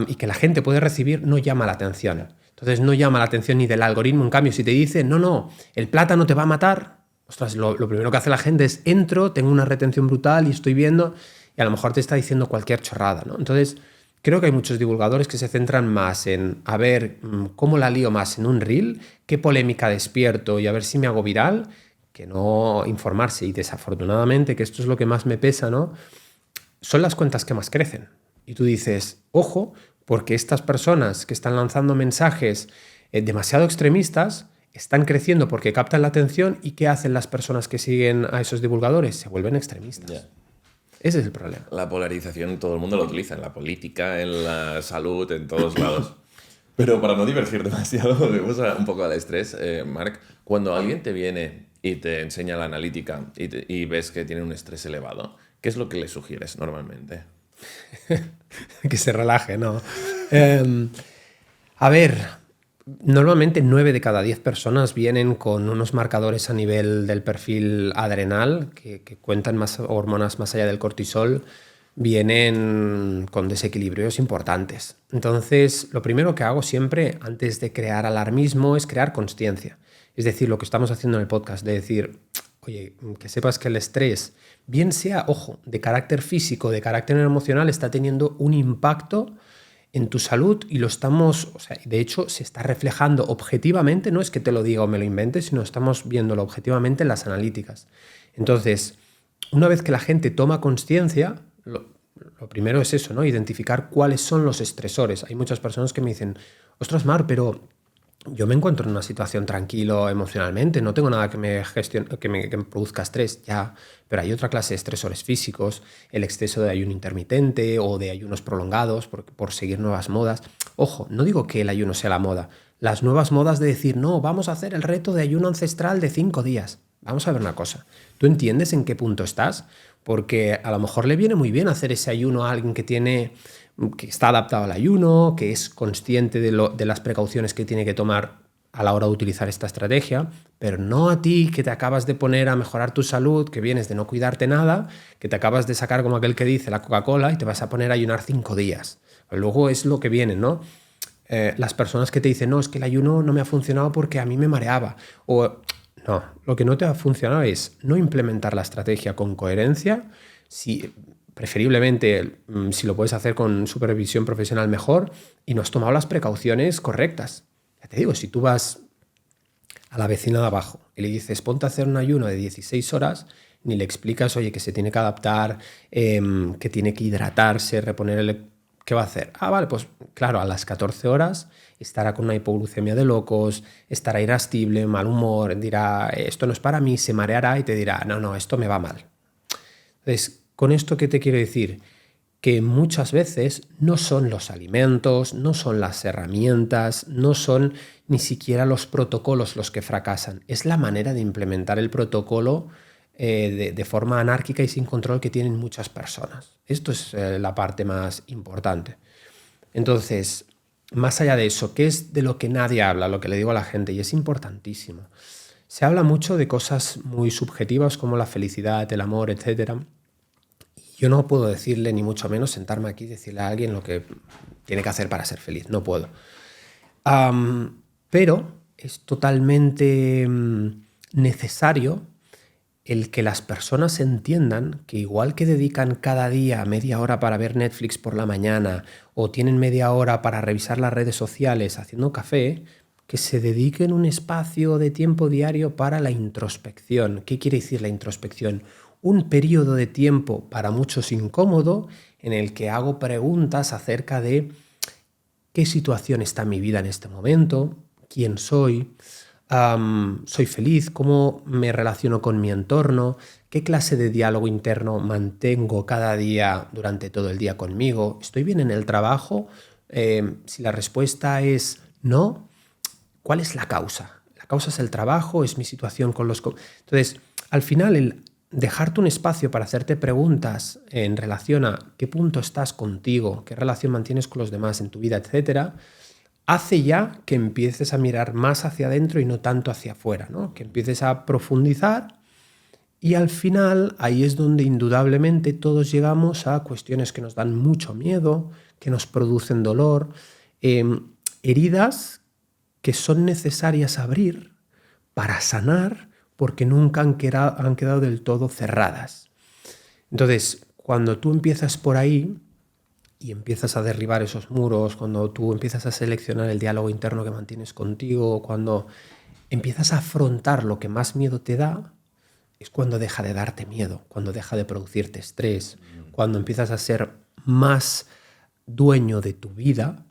y que la gente puede recibir, no llama la atención. Entonces no llama la atención ni del algoritmo. En cambio, si te dice, no, el plátano te va a matar, ostras, lo primero que hace la gente es entro, tengo una retención brutal y estoy viendo, y a lo mejor te está diciendo cualquier chorrada, ¿no? Entonces creo que hay muchos divulgadores que se centran más en a ver cómo la lío más en un reel, qué polémica despierto y a ver si me hago viral, que no informarse. Y desafortunadamente, que esto es lo que más me pesa, ¿no? Son las cuentas que más crecen. Y tú dices, ojo, porque estas personas que están lanzando mensajes demasiado extremistas están creciendo porque captan la atención. ¿Y qué hacen las personas que siguen a esos divulgadores? Se vuelven extremistas. Yeah. Ese es el problema. La polarización todo el mundo lo utiliza, en la política, en la salud, en todos lados. Pero para no divergir demasiado, volvemos un poco al estrés, Marc. Cuando alguien te viene y te enseña la analítica y ves que tiene un estrés elevado, ¿qué es lo que le sugieres normalmente? Que se relaje, ¿no? A ver, normalmente 9 de cada 10 personas vienen con unos marcadores a nivel del perfil adrenal que cuentan más hormonas más allá del cortisol, vienen con desequilibrios importantes. Entonces, lo primero que hago siempre antes de crear alarmismo es crear consciencia. Es decir, lo que estamos haciendo en el podcast, de decir, oye, que sepas que el estrés, bien sea, ojo, de carácter físico, de carácter emocional, está teniendo un impacto en tu salud y lo estamos, o sea, de hecho se está reflejando objetivamente, no es que te lo diga o me lo invente, sino estamos viéndolo objetivamente en las analíticas. Entonces, una vez que la gente toma consciencia, lo primero es eso, ¿no? Identificar cuáles son los estresores. Hay muchas personas que me dicen, ostras, Mar, pero yo me encuentro en una situación tranquilo emocionalmente, no tengo nada que me produzca estrés, ya, pero hay otra clase de estresores físicos, el exceso de ayuno intermitente o de ayunos prolongados por seguir nuevas modas. Ojo, no digo que el ayuno sea la moda, las nuevas modas de decir, no, vamos a hacer el reto de ayuno ancestral de 5 días. Vamos a ver una cosa, ¿tú entiendes en qué punto estás? Porque a lo mejor le viene muy bien hacer ese ayuno a alguien que está adaptado al ayuno, que es consciente de las precauciones que tiene que tomar a la hora de utilizar esta estrategia, pero no a ti que te acabas de poner a mejorar tu salud, que vienes de no cuidarte nada, que te acabas de sacar como aquel que dice la Coca-Cola y te vas a poner a ayunar 5 días. Luego es lo que viene, ¿no? Las personas que te dicen, no, es que el ayuno no me ha funcionado porque a mí me mareaba. O no, lo que no te ha funcionado es no implementar la estrategia con coherencia, preferiblemente si lo puedes hacer con supervisión profesional mejor y no has tomado las precauciones correctas. Ya te digo, si tú vas a la vecina de abajo y le dices ponte a hacer un ayuno de 16 horas, ni le explicas, oye, que se tiene que adaptar, que tiene que hidratarse, ¿qué va a hacer? Ah, vale, pues claro, a las 14 horas estará con una hipoglucemia de locos, estará irascible, mal humor, dirá, esto no es para mí, se mareará y te dirá, no, esto me va mal. Entonces, ¿con esto qué te quiero decir? Que muchas veces no son los alimentos, no son las herramientas, no son ni siquiera los protocolos los que fracasan. Es la manera de implementar el protocolo de forma anárquica y sin control que tienen muchas personas. Esto es la parte más importante. Entonces, más allá de eso, ¿qué es de lo que nadie habla? Lo que le digo a la gente, y es importantísimo. Se habla mucho de cosas muy subjetivas como la felicidad, el amor, etcétera. Yo no puedo decirle, ni mucho menos sentarme aquí y decirle a alguien lo que tiene que hacer para ser feliz. No puedo. Pero es totalmente necesario el que las personas entiendan que igual que dedican cada día media hora para ver Netflix por la mañana o tienen media hora para revisar las redes sociales haciendo café, que se dediquen un espacio de tiempo diario para la introspección. ¿Qué quiere decir la introspección? Un periodo de tiempo para muchos incómodo en el que hago preguntas acerca de qué situación está mi vida en este momento, quién soy, soy feliz, cómo me relaciono con mi entorno, qué clase de diálogo interno mantengo cada día durante todo el día conmigo, estoy bien en el trabajo, si la respuesta es no, ¿cuál es la causa? La causa es el trabajo, es mi situación con los... Entonces, al final, el dejarte un espacio para hacerte preguntas en relación a qué punto estás contigo, qué relación mantienes con los demás en tu vida, etcétera, hace ya que empieces a mirar más hacia adentro y no tanto hacia afuera, ¿no? Que empieces a profundizar y al final ahí es donde indudablemente todos llegamos a cuestiones que nos dan mucho miedo, que nos producen dolor, heridas que son necesarias abrir para sanar porque nunca han quedado del todo cerradas. Entonces, cuando tú empiezas por ahí y empiezas a derribar esos muros, cuando tú empiezas a seleccionar el diálogo interno que mantienes contigo, cuando empiezas a afrontar lo que más miedo te da, es cuando deja de darte miedo, cuando deja de producirte estrés, cuando empiezas a ser más dueño de tu vida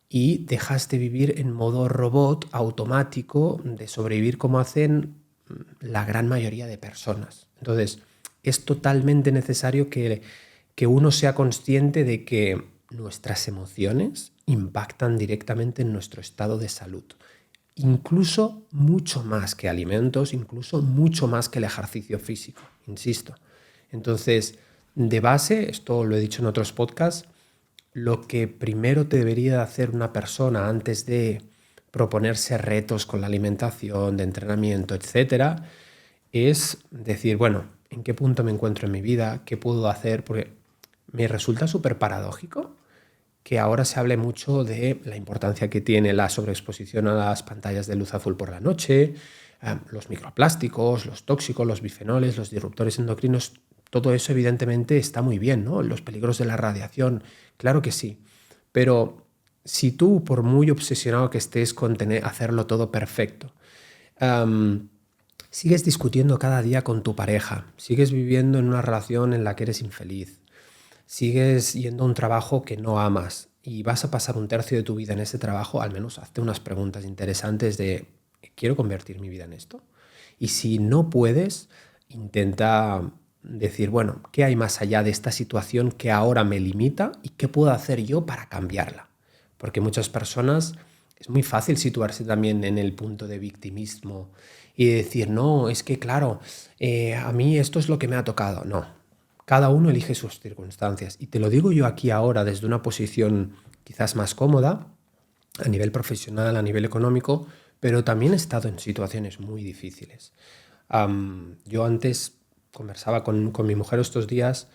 y dejas de vivir en modo robot automático de sobrevivir como hacen la gran mayoría de personas. Entonces, es totalmente necesario que uno sea consciente de que nuestras emociones impactan directamente en nuestro estado de salud. Incluso mucho más que alimentos, incluso mucho más que el ejercicio físico, insisto. Entonces, de base, esto lo he dicho en otros podcasts, lo que primero te debería hacer una persona antes de proponerse retos con la alimentación, de entrenamiento, etcétera, es decir, bueno, ¿en qué punto me encuentro en mi vida? ¿Qué puedo hacer? Porque me resulta súper paradójico que ahora se hable mucho de la importancia que tiene la sobreexposición a las pantallas de luz azul por la noche, los microplásticos, los tóxicos, los bifenoles, los disruptores endocrinos. Todo eso evidentemente está muy bien, ¿no? Los peligros de la radiación, claro que sí. Pero si tú, por muy obsesionado que estés con hacerlo todo perfecto, sigues discutiendo cada día con tu pareja, sigues viviendo en una relación en la que eres infeliz, sigues yendo a un trabajo que no amas y vas a pasar un tercio de tu vida en ese trabajo, al menos hazte unas preguntas interesantes de ¿quiero convertir mi vida en esto? Y si no puedes, intenta decir, bueno, ¿qué hay más allá de esta situación que ahora me limita y qué puedo hacer yo para cambiarla? Porque muchas personas es muy fácil situarse también en el punto de victimismo y decir, no, es que claro, a mí esto es lo que me ha tocado. No, cada uno elige sus circunstancias. Y te lo digo yo aquí ahora desde una posición quizás más cómoda, a nivel profesional, a nivel económico, pero también he estado en situaciones muy difíciles. Yo antes conversaba con mi mujer estos días.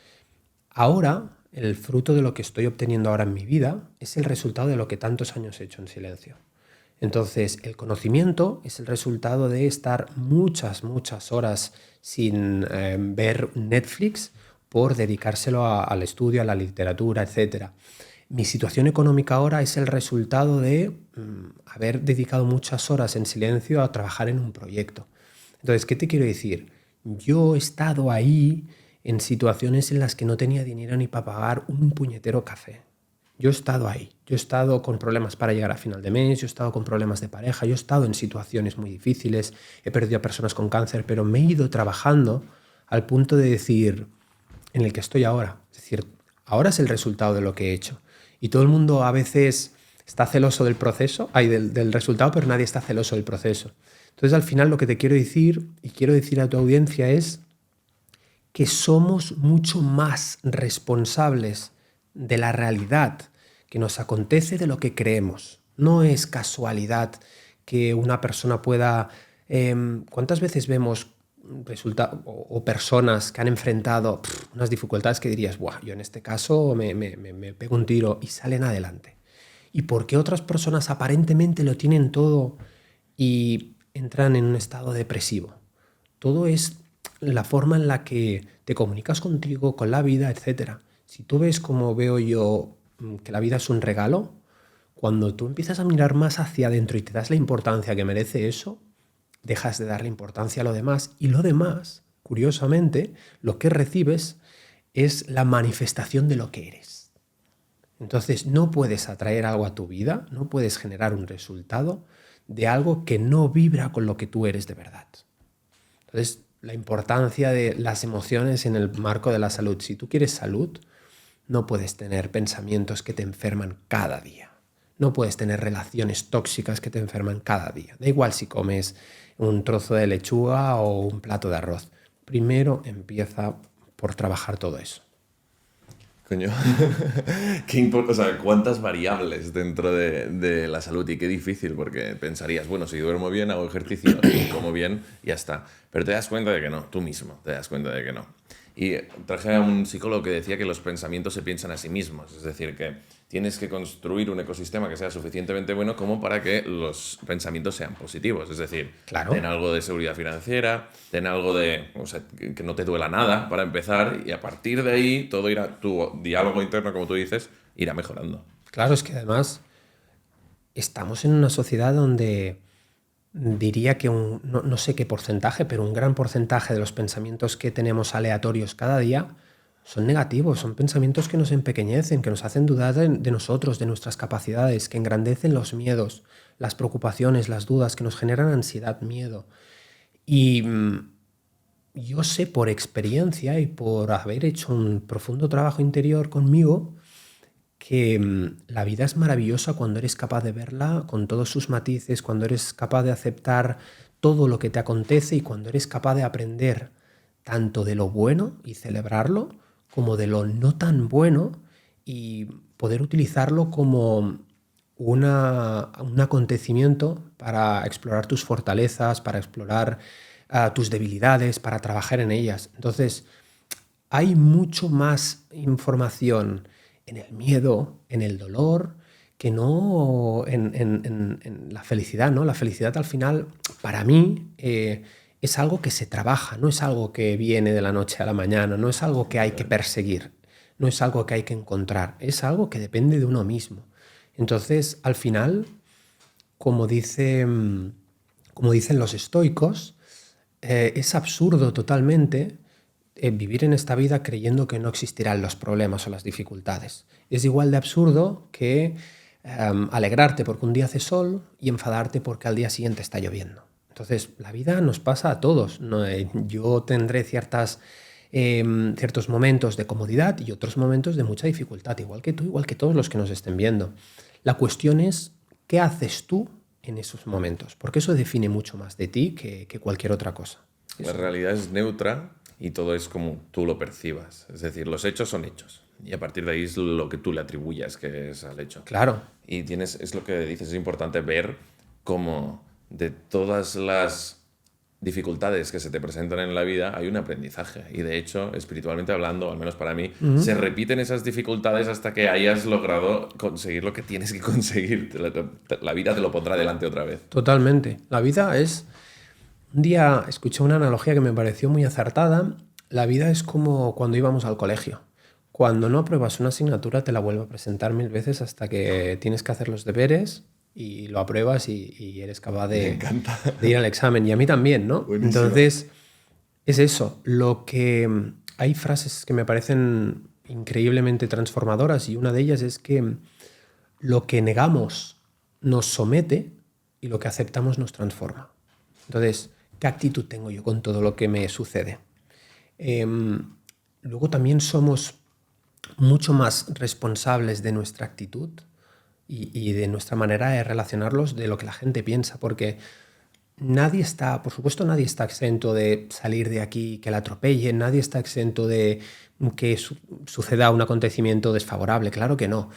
Ahora, el fruto de lo que estoy obteniendo ahora en mi vida es el resultado de lo que tantos años he hecho en silencio. Entonces, el conocimiento es el resultado de estar muchas, muchas horas sin ver Netflix por dedicárselo al estudio, a la literatura, etc. Mi situación económica ahora es el resultado de haber dedicado muchas horas en silencio a trabajar en un proyecto. Entonces, ¿qué te quiero decir? Yo he estado ahí en situaciones en las que no tenía dinero ni para pagar un puñetero café. Yo he estado ahí. Yo he estado con problemas para llegar a final de mes, yo he estado con problemas de pareja, yo he estado en situaciones muy difíciles, he perdido a personas con cáncer, pero me he ido trabajando al punto de decir, en el que estoy ahora. Es decir, ahora es el resultado de lo que he hecho. Y todo el mundo a veces está celoso del proceso, del resultado, pero nadie está celoso del proceso. Entonces, al final, lo que te quiero decir, y quiero decir a tu audiencia, es que somos mucho más responsables de la realidad que nos acontece de lo que creemos. No es casualidad que una persona pueda... ¿cuántas veces vemos o personas que han enfrentado unas dificultades que dirías, buah, yo en este caso me pego un tiro y salen adelante? ¿Y por qué otras personas aparentemente lo tienen todo y entran en un estado depresivo? Todo es la forma en la que te comunicas contigo, con la vida, etc. Si tú ves como veo yo que la vida es un regalo, cuando tú empiezas a mirar más hacia adentro y te das la importancia que merece eso, dejas de darle importancia a lo demás. Y lo demás, curiosamente, lo que recibes es la manifestación de lo que eres. Entonces, no puedes atraer algo a tu vida, no puedes generar un resultado de algo que no vibra con lo que tú eres de verdad. Entonces, la importancia de las emociones en el marco de la salud. Si tú quieres salud, no puedes tener pensamientos que te enferman cada día. No puedes tener relaciones tóxicas que te enferman cada día. Da igual si comes un trozo de lechuga o un plato de arroz. Primero empieza por trabajar todo eso. Coño, o sea, cuántas variables dentro de la salud y qué difícil, porque pensarías, bueno, si duermo bien, hago ejercicio y como bien, ya está. Pero te das cuenta de que no, tú mismo te das cuenta de que no. Y traje a un psicólogo que decía que los pensamientos se piensan a sí mismos, es decir, que tienes que construir un ecosistema que sea suficientemente bueno como para que los pensamientos sean positivos, es decir, claro, ten algo de seguridad financiera, ten algo de, o sea, que no te duela nada para empezar y a partir de ahí todo irá, tu diálogo interno, como tú dices, irá mejorando. Claro, es que además estamos en una sociedad donde diría que no sé qué porcentaje, pero un gran porcentaje de los pensamientos que tenemos aleatorios cada día son negativos, son pensamientos que nos empequeñecen, que nos hacen dudar de nosotros, de nuestras capacidades, que engrandecen los miedos, las preocupaciones, las dudas, que nos generan ansiedad, miedo. Y yo sé por experiencia y por haber hecho un profundo trabajo interior conmigo que la vida es maravillosa cuando eres capaz de verla con todos sus matices, cuando eres capaz de aceptar todo lo que te acontece y cuando eres capaz de aprender tanto de lo bueno y celebrarlo, como de lo no tan bueno y poder utilizarlo como un acontecimiento para explorar tus fortalezas, para explorar tus debilidades, para trabajar en ellas. Entonces, hay mucho más información en el miedo, en el dolor, que no en la felicidad, ¿no? La felicidad al final, para mí, es algo que se trabaja, no es algo que viene de la noche a la mañana, no es algo que hay que perseguir, no es algo que hay que encontrar, es algo que depende de uno mismo. Entonces, al final, como dicen los estoicos, es absurdo totalmente vivir en esta vida creyendo que no existirán los problemas o las dificultades. Es igual de absurdo que alegrarte porque un día hace sol y enfadarte porque al día siguiente está lloviendo. Entonces, la vida nos pasa a todos, ¿no? Yo tendré ciertos momentos de comodidad y otros momentos de mucha dificultad, igual que tú, igual que todos los que nos estén viendo. La cuestión es, ¿qué haces tú en esos momentos? Porque eso define mucho más de ti que cualquier otra cosa. La realidad es neutra y todo es como tú lo percibas. Es decir, los hechos son hechos. Y a partir de ahí es lo que tú le atribuyas que es al hecho. Claro. Y es lo que dices, es importante ver cómo de todas las dificultades que se te presentan en la vida hay un aprendizaje. Y de hecho, espiritualmente hablando, al menos para mí, se repiten esas dificultades hasta que hayas logrado conseguir lo que tienes que conseguir. La vida te lo pondrá delante otra vez. Totalmente. La vida es... Un día escuché una analogía que me pareció muy acertada. La vida es como cuando íbamos al colegio. Cuando no apruebas una asignatura te la vuelvo a presentar 1000 veces hasta que tienes que hacer los deberes y lo apruebas y eres capaz de ir al examen. Y a mí también, ¿no? Buenísimo. Entonces, es eso. Hay frases que me parecen increíblemente transformadoras y una de ellas es que lo que negamos nos somete y lo que aceptamos nos transforma. Entonces, ¿qué actitud tengo yo con todo lo que me sucede? Luego también somos mucho más responsables de nuestra actitud y de nuestra manera de relacionarlos de lo que la gente piensa, porque por supuesto nadie está exento de salir de aquí y que la atropellen, nadie está exento de que suceda un acontecimiento desfavorable, claro que no.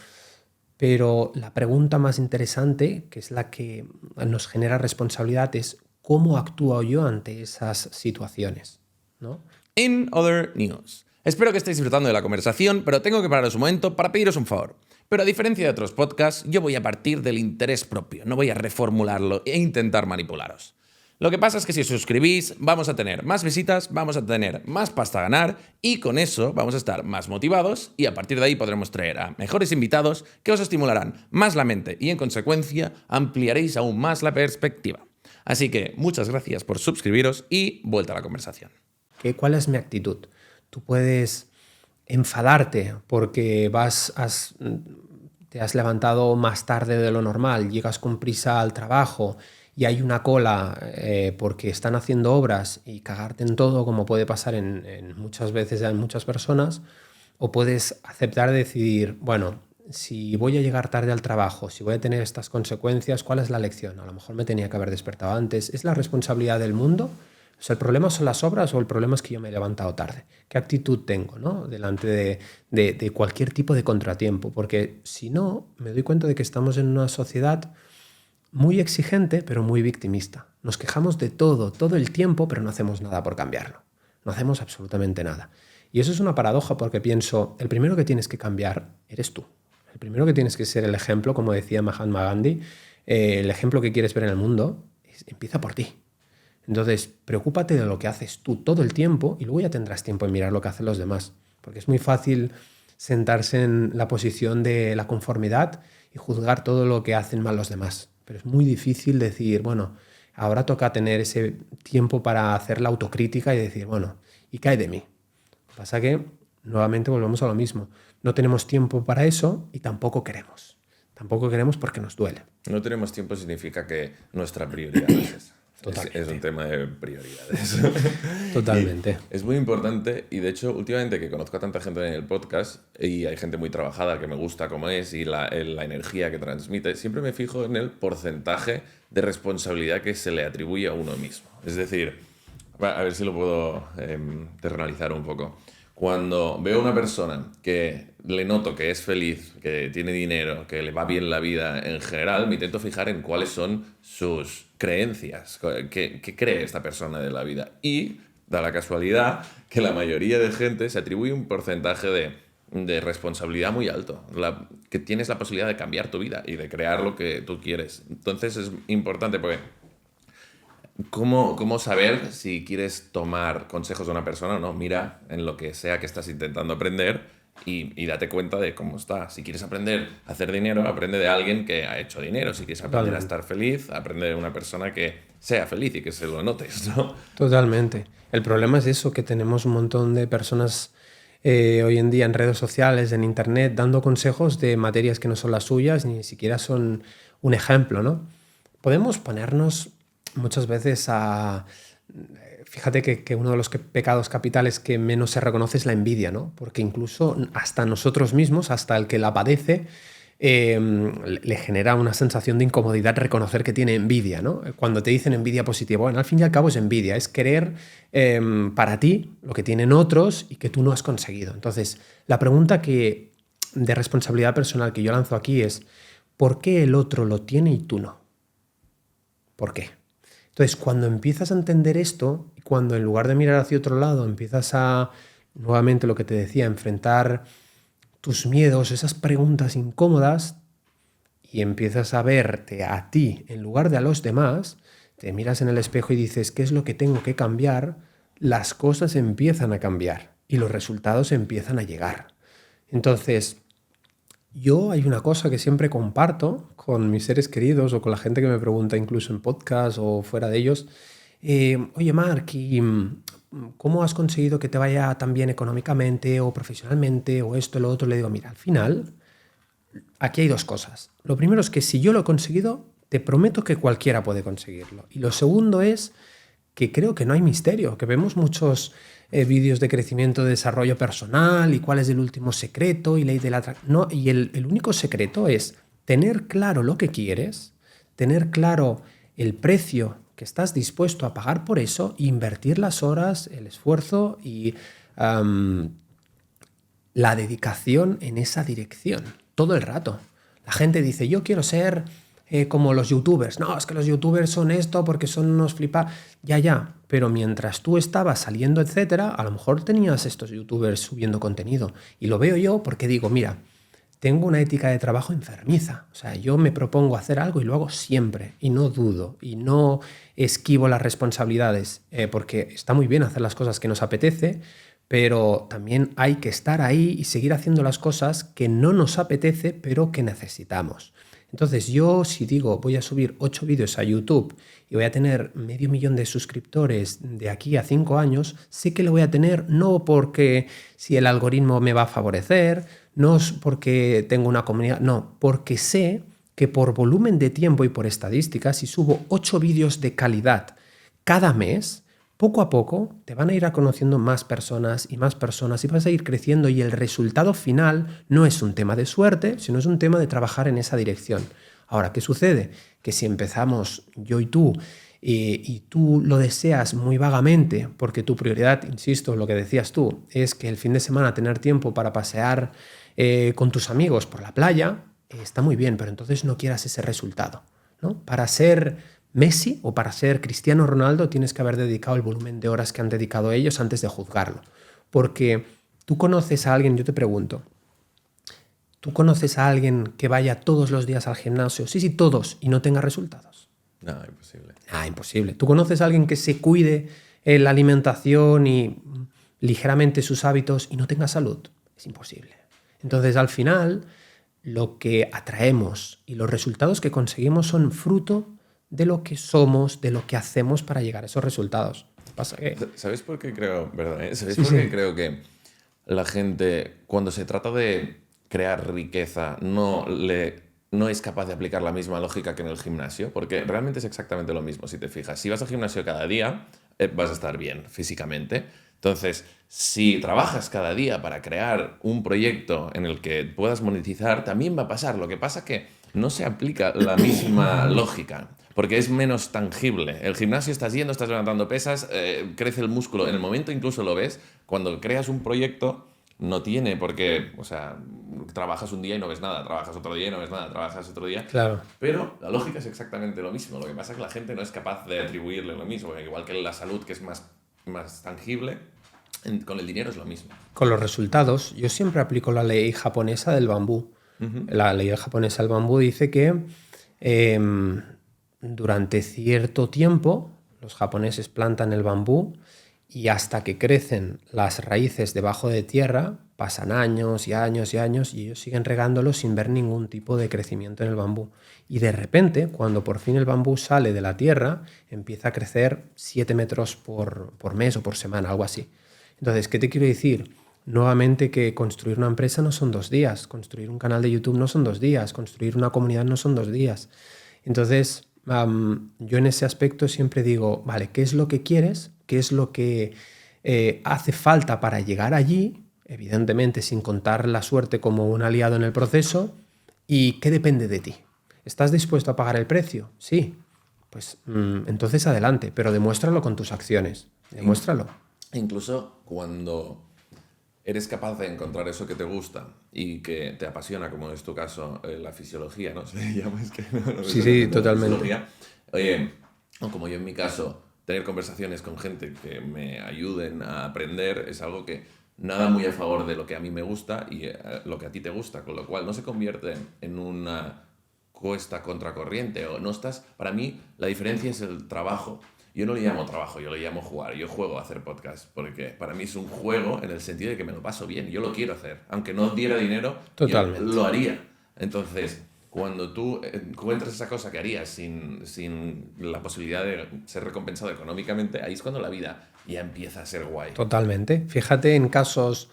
Pero la pregunta más interesante, que es la que nos genera responsabilidad, es ¿cómo actúo yo ante esas situaciones? ¿No? In other news. Espero que estéis disfrutando de la conversación, pero tengo que pararos un momento para pediros un favor. Pero a diferencia de otros podcasts, yo voy a partir del interés propio, no voy a reformularlo e intentar manipularos. Lo que pasa es que si os suscribís, vamos a tener más visitas, vamos a tener más pasta a ganar y con eso vamos a estar más motivados y a partir de ahí podremos traer a mejores invitados que os estimularán más la mente y en consecuencia ampliaréis aún más la perspectiva. Así que muchas gracias por suscribiros y vuelta a la conversación. ¿Cuál es mi actitud? Tú puedes enfadarte porque te has levantado más tarde de lo normal, llegas con prisa al trabajo y hay una cola porque están haciendo obras y cagarte en todo, como puede pasar en muchas veces en muchas personas, o puedes aceptar y decidir, bueno, si voy a llegar tarde al trabajo, si voy a tener estas consecuencias, ¿cuál es la lección? A lo mejor me tenía que haber despertado antes. ¿Es la responsabilidad del mundo? O sea, ¿el problema son las obras o el problema es que yo me he levantado tarde? ¿Qué actitud tengo, ¿no? Delante de cualquier tipo de contratiempo? Porque si no, me doy cuenta de que estamos en una sociedad muy exigente, pero muy victimista. Nos quejamos de todo el tiempo, pero no hacemos nada por cambiarlo. No hacemos absolutamente nada. Y eso es una paradoja porque pienso, el primero que tienes que cambiar eres tú. El primero que tienes que ser el ejemplo, como decía Mahatma Gandhi, el ejemplo que quieres ver en el mundo, empieza por ti. Entonces, preocúpate de lo que haces tú todo el tiempo y luego ya tendrás tiempo en mirar lo que hacen los demás. Porque es muy fácil sentarse en la posición de la conformidad y juzgar todo lo que hacen mal los demás. Pero es muy difícil decir, bueno, ahora toca tener ese tiempo para hacer la autocrítica y decir, bueno, ¿y qué hay de mí? Lo que pasa que, nuevamente, volvemos a lo mismo. No tenemos tiempo para eso y tampoco queremos. Tampoco queremos porque nos duele. No tenemos tiempo significa que nuestra prioridad es esa. Es un tema de prioridades. Totalmente. Es muy importante y de hecho últimamente que conozco a tanta gente en el podcast y hay gente muy trabajada que me gusta como es y la energía que transmite, siempre me fijo en el porcentaje de responsabilidad que se le atribuye a uno mismo. Es decir, a ver si lo puedo terrenalizar un poco. Cuando veo a una persona que le noto que es feliz, que tiene dinero, que le va bien la vida en general, me intento fijar en cuáles son sus creencias, qué cree esta persona de la vida. Y da la casualidad que la mayoría de gente se atribuye un porcentaje de responsabilidad muy alto, que tienes la posibilidad de cambiar tu vida y de crear lo que tú quieres. Entonces es importante porque ¿cómo saber si quieres tomar consejos de una persona o no? Mira en lo que sea que estás intentando aprender y date cuenta de cómo está. Si quieres aprender a hacer dinero, aprende de alguien que ha hecho dinero. Si quieres aprender a estar feliz, aprende de una persona que sea feliz y que se lo notes, ¿no? Totalmente. El problema es eso, que tenemos un montón de personas hoy en día en redes sociales, en internet, dando consejos de materias que no son las suyas, ni siquiera son un ejemplo, ¿no? Podemos ponernos muchas veces a... Fíjate que uno de los pecados capitales que menos se reconoce es la envidia, ¿no? Porque incluso hasta nosotros mismos, hasta el que la padece, le genera una sensación de incomodidad reconocer que tiene envidia, ¿no? Cuando te dicen envidia positiva, bueno, al fin y al cabo es envidia, es querer para ti lo que tienen otros y que tú no has conseguido. Entonces, la pregunta de responsabilidad personal que yo lanzo aquí es, ¿por qué el otro lo tiene y tú no? ¿Por qué? Entonces, cuando empiezas a entender esto, y cuando en lugar de mirar hacia otro lado, empiezas a, nuevamente lo que te decía, enfrentar tus miedos, esas preguntas incómodas, y empiezas a verte a ti en lugar de a los demás, te miras en el espejo y dices, ¿qué es lo que tengo que cambiar? Las cosas empiezan a cambiar y los resultados empiezan a llegar. Entonces, hay una cosa que siempre comparto con mis seres queridos o con la gente que me pregunta incluso en podcast o fuera de ellos. Oye, Marc, ¿y cómo has conseguido que te vaya tan bien económicamente o profesionalmente o esto, lo otro? Le digo, mira, al final, aquí hay dos cosas. Lo primero es que si yo lo he conseguido, te prometo que cualquiera puede conseguirlo. Y lo segundo es que creo que no hay misterio, que vemos muchos vídeos de crecimiento, de desarrollo personal y cuál es el último secreto y ley de la atracción. No, y el único secreto es tener claro lo que quieres, tener claro el precio que estás dispuesto a pagar por eso, e invertir las horas, el esfuerzo y la dedicación en esa dirección, todo el rato. La gente dice, yo quiero ser como los youtubers. No, es que los youtubers son esto porque son unos flipa. Ya, pero mientras tú estabas saliendo, etcétera, a lo mejor tenías estos youtubers subiendo contenido. Y lo veo yo porque digo, mira, tengo una ética de trabajo enfermiza. O sea, yo me propongo hacer algo y lo hago siempre. Y no dudo. Y no esquivo las responsabilidades. Porque está muy bien hacer las cosas que nos apetece, pero también hay que estar ahí y seguir haciendo las cosas que no nos apetece, pero que necesitamos. Entonces yo, si digo voy a subir 8 vídeos a YouTube y voy a tener 500.000 de suscriptores de aquí a 5 años, sé que lo voy a tener no porque si el algoritmo me va a favorecer, no es porque tengo una comunidad, no, porque sé que por volumen de tiempo y por estadísticas, si subo 8 vídeos de calidad cada mes, poco a poco te van a ir conociendo más personas y vas a ir creciendo, y el resultado final no es un tema de suerte, sino es un tema de trabajar en esa dirección. Ahora, ¿qué sucede? Que si empezamos yo y tú lo deseas muy vagamente, porque tu prioridad, insisto, lo que decías tú, es que el fin de semana tener tiempo para pasear con tus amigos por la playa, está muy bien, pero entonces no quieras ese resultado, ¿no? Para ser Messi o para ser Cristiano Ronaldo tienes que haber dedicado el volumen de horas que han dedicado ellos antes de juzgarlo. Porque tú conoces a alguien, yo te pregunto, ¿tú conoces a alguien que vaya todos los días al gimnasio? Sí, todos, y no tenga resultados. No, imposible. Imposible. ¿Tú conoces a alguien que se cuide la alimentación y ligeramente sus hábitos y no tenga salud? Es imposible. Entonces, al final, lo que atraemos y los resultados que conseguimos son fruto de lo que somos, de lo que hacemos para llegar a esos resultados. Pasa que... ¿Sabes por qué creo, verdad? ¿Sabes por qué creo que la gente, cuando se trata de crear riqueza, no es capaz de aplicar la misma lógica que en el gimnasio? Porque realmente es exactamente lo mismo, si te fijas. Si vas al gimnasio cada día, vas a estar bien físicamente. Entonces, si trabajas cada día para crear un proyecto en el que puedas monetizar, también va a pasar. Lo que pasa es que no se aplica la misma lógica, porque es menos tangible. El gimnasio estás yendo, estás levantando pesas, crece el músculo. En el momento incluso lo ves. Cuando creas un proyecto, no tiene porque, o sea, trabajas un día y no ves nada, trabajas otro día y no ves nada, trabajas otro día. Claro. Pero la lógica es exactamente lo mismo. Lo que pasa es que la gente no es capaz de atribuirle lo mismo. Igual que la salud, que es más tangible, con el dinero es lo mismo. Con los resultados, yo siempre aplico la ley japonesa del bambú. La ley japonesa del bambú dice que durante cierto tiempo los japoneses plantan el bambú Y hasta que crecen las raíces debajo de tierra, pasan años y años y años y ellos siguen regándolo sin ver ningún tipo de crecimiento en el bambú. Y de repente, cuando por fin el bambú sale de la tierra, empieza a crecer 7 metros por mes o por semana, algo así. Entonces, ¿qué te quiero decir? Nuevamente que construir una empresa no son 2 días, construir un canal de YouTube no son 2 días, construir una comunidad no son 2 días. Entonces, yo en ese aspecto siempre digo, vale, ¿qué es lo que quieres? ¿Qué es lo que hace falta para llegar allí? Evidentemente, sin contar la suerte como un aliado en el proceso. ¿Y qué depende de ti? ¿Estás dispuesto a pagar el precio? Sí. Pues entonces adelante, pero demuéstralo con tus acciones. Demuéstralo. Incluso cuando eres capaz de encontrar eso que te gusta y que te apasiona, como es tu caso, la fisiología, ¿no? Se llama, es que no Sí, sí, totalmente. Oye, o como yo en mi caso, tener conversaciones con gente que me ayuden a aprender es algo que nada muy a favor de lo que a mí me gusta y lo que a ti te gusta, con lo cual no se convierte en una cuesta contracorriente o no estás... Para mí la diferencia es el trabajo. Yo no le llamo trabajo, yo le llamo jugar. Yo juego a hacer podcast porque para mí es un juego en el sentido de que me lo paso bien. Yo lo quiero hacer. Aunque no diera dinero, Totalmente. yo lo haría. Entonces, cuando tú encuentras esa cosa que harías sin la posibilidad de ser recompensado económicamente, ahí es cuando la vida ya empieza a ser guay. Totalmente. Fíjate en casos...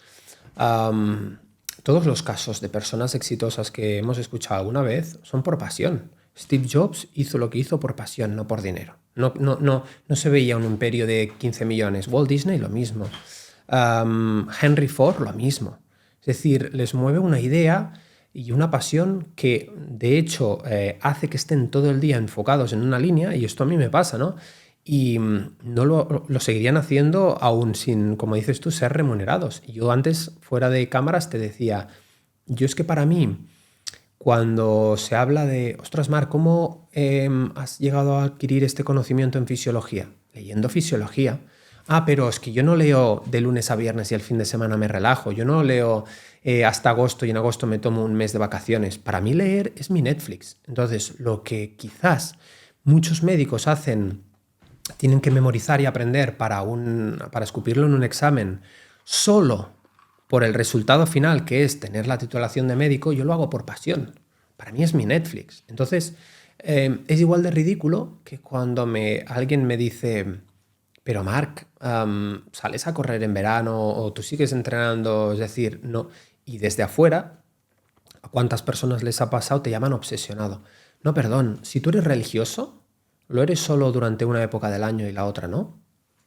todos los casos de personas exitosas que hemos escuchado alguna vez son por pasión. Steve Jobs hizo lo que hizo por pasión, no por dinero. No se veía un imperio de 15 millones. Walt Disney lo mismo. Henry Ford lo mismo. Es decir, les mueve una idea y una pasión que de hecho hace que estén todo el día enfocados en una línea, y esto a mí me pasa, ¿no? Y no lo seguirían haciendo aún sin, como dices tú, ser remunerados. Y yo antes, fuera de cámaras, te decía, yo es que para mí, cuando se habla de, ostras, Marc, ¿cómo has llegado a adquirir este conocimiento en fisiología? Leyendo fisiología. Ah, pero es que yo no leo de lunes a viernes y el fin de semana me relajo. Yo no leo hasta agosto y en agosto me tomo un mes de vacaciones. Para mí leer es mi Netflix. Entonces, lo que quizás muchos médicos hacen, tienen que memorizar y aprender para escupirlo en un examen solo por el resultado final, que es tener la titulación de médico, yo lo hago por pasión. Para mí es mi Netflix. Entonces, es igual de ridículo que cuando alguien me dice, pero Marc, ¿sales a correr en verano o tú sigues entrenando? Es decir, no. Y desde afuera, ¿a cuántas personas les ha pasado? Te llaman obsesionado. No, perdón, si tú eres religioso, lo eres solo durante una época del año y la otra no.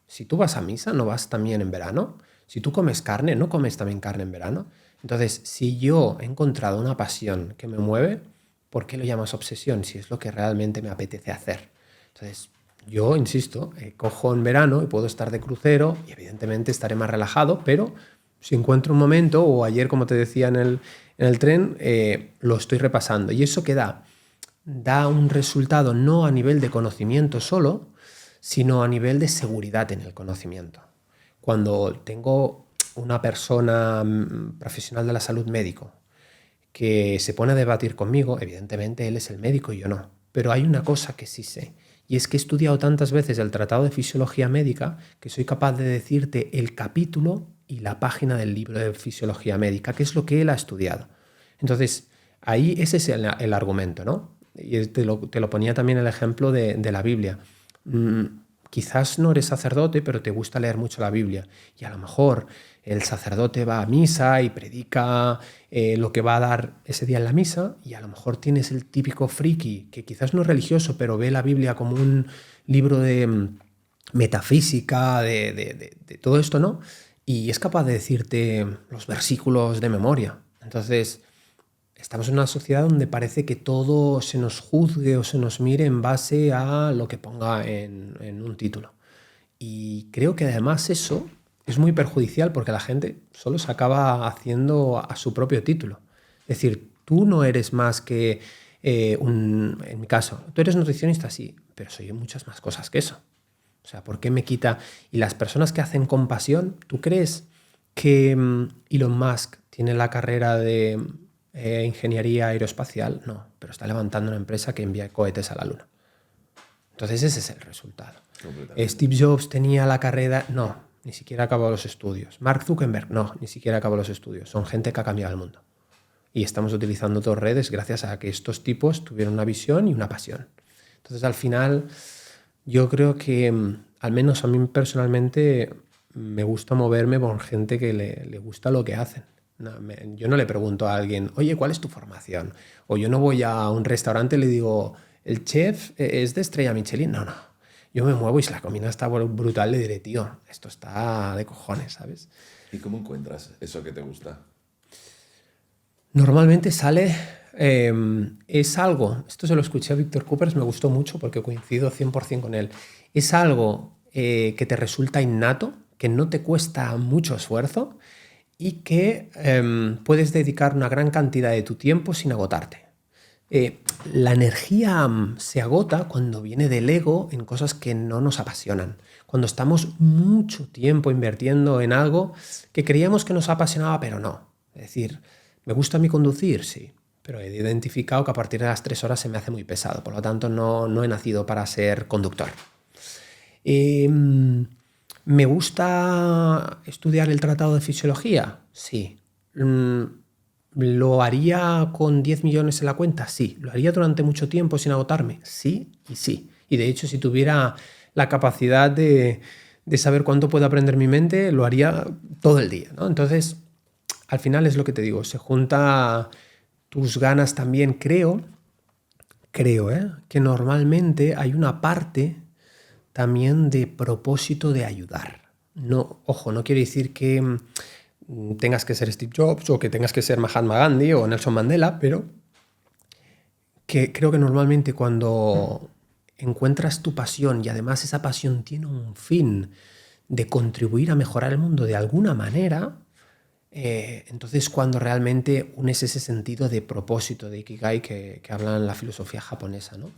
Si tú vas a misa, ¿no vas también en verano? Si tú comes carne, ¿no comes también carne en verano? Entonces, si yo he encontrado una pasión que me mueve, ¿por qué lo llamas obsesión? Si es lo que realmente me apetece hacer. Entonces, yo, insisto, cojo en verano y puedo estar de crucero y evidentemente estaré más relajado, pero si encuentro un momento, o ayer, como te decía en el tren, lo estoy repasando. Y eso que da un resultado no a nivel de conocimiento solo, sino a nivel de seguridad en el conocimiento. Cuando tengo una persona profesional de la salud, médico, que se pone a debatir conmigo, evidentemente él es el médico y yo no. Pero hay una cosa que sí sé, y es que he estudiado tantas veces el Tratado de Fisiología Médica que soy capaz de decirte el capítulo y la página del libro de Fisiología Médica, que es lo que él ha estudiado. Entonces, ahí ese es el argumento, ¿no? Y te lo ponía también el ejemplo de la Biblia. Quizás no eres sacerdote, pero te gusta leer mucho la Biblia. Y a lo mejor el sacerdote va a misa y predica lo que va a dar ese día en la misa, y a lo mejor tienes el típico friki que quizás no es religioso, pero ve la Biblia como un libro de metafísica, de todo esto, ¿no? Y es capaz de decirte los versículos de memoria. Entonces, estamos en una sociedad donde parece que todo se nos juzgue o se nos mire en base a lo que ponga en un título. Y creo que además eso es muy perjudicial porque la gente solo se acaba haciendo a su propio título. Es decir, tú no eres más que en mi caso, tú eres nutricionista, sí, pero soy muchas más cosas que eso. O sea, ¿por qué me quita? Y las personas que hacen con pasión, ¿tú crees que Elon Musk tiene la carrera de ingeniería aeroespacial? No, pero está levantando una empresa que envía cohetes a la Luna. Entonces ese es el resultado. Steve Jobs tenía la carrera... No, ni siquiera acabó los estudios. Mark Zuckerberg, no, ni siquiera acabó los estudios. Son gente que ha cambiado el mundo. Y estamos utilizando dos redes gracias a que estos tipos tuvieron una visión y una pasión. Entonces, al final, yo creo que, al menos a mí personalmente, me gusta moverme con gente que le gusta lo que hacen. No, yo no le pregunto a alguien, oye, ¿cuál es tu formación? O yo no voy a un restaurante y le digo, ¿el chef es de estrella Michelin? No. Yo me muevo y si la comida está brutal, le diré, tío, esto está de cojones, ¿sabes? ¿Y cómo encuentras eso que te gusta? Normalmente sale, es algo, esto se lo escuché a Víctor Coopers, me gustó mucho porque coincido 100% con él, es algo que te resulta innato, que no te cuesta mucho esfuerzo y que puedes dedicar una gran cantidad de tu tiempo sin agotarte. La energía se agota cuando viene del ego en cosas que no nos apasionan. Cuando estamos mucho tiempo invirtiendo en algo que creíamos que nos apasionaba, pero no. Es decir, ¿me gusta a mí conducir? Sí, pero he identificado que a partir de las 3 horas se me hace muy pesado. Por lo tanto, no he nacido para ser conductor. ¿Me gusta estudiar el tratado de fisiología? Sí. ¿Lo haría con 10 millones en la cuenta? Sí. ¿Lo haría durante mucho tiempo sin agotarme? Sí y sí. Y de hecho, si tuviera la capacidad de saber cuánto puede aprender mi mente, lo haría todo el día, ¿no? Entonces, al final es lo que te digo, se junta tus ganas también, creo, que normalmente hay una parte también de propósito de ayudar. No, ojo, no quiere decir que tengas que ser Steve Jobs o que tengas que ser Mahatma Gandhi o Nelson Mandela, pero que creo que normalmente cuando encuentras tu pasión y además esa pasión tiene un fin de contribuir a mejorar el mundo de alguna manera, entonces cuando realmente unes ese sentido de propósito, de Ikigai que habla en la filosofía japonesa, ¿no?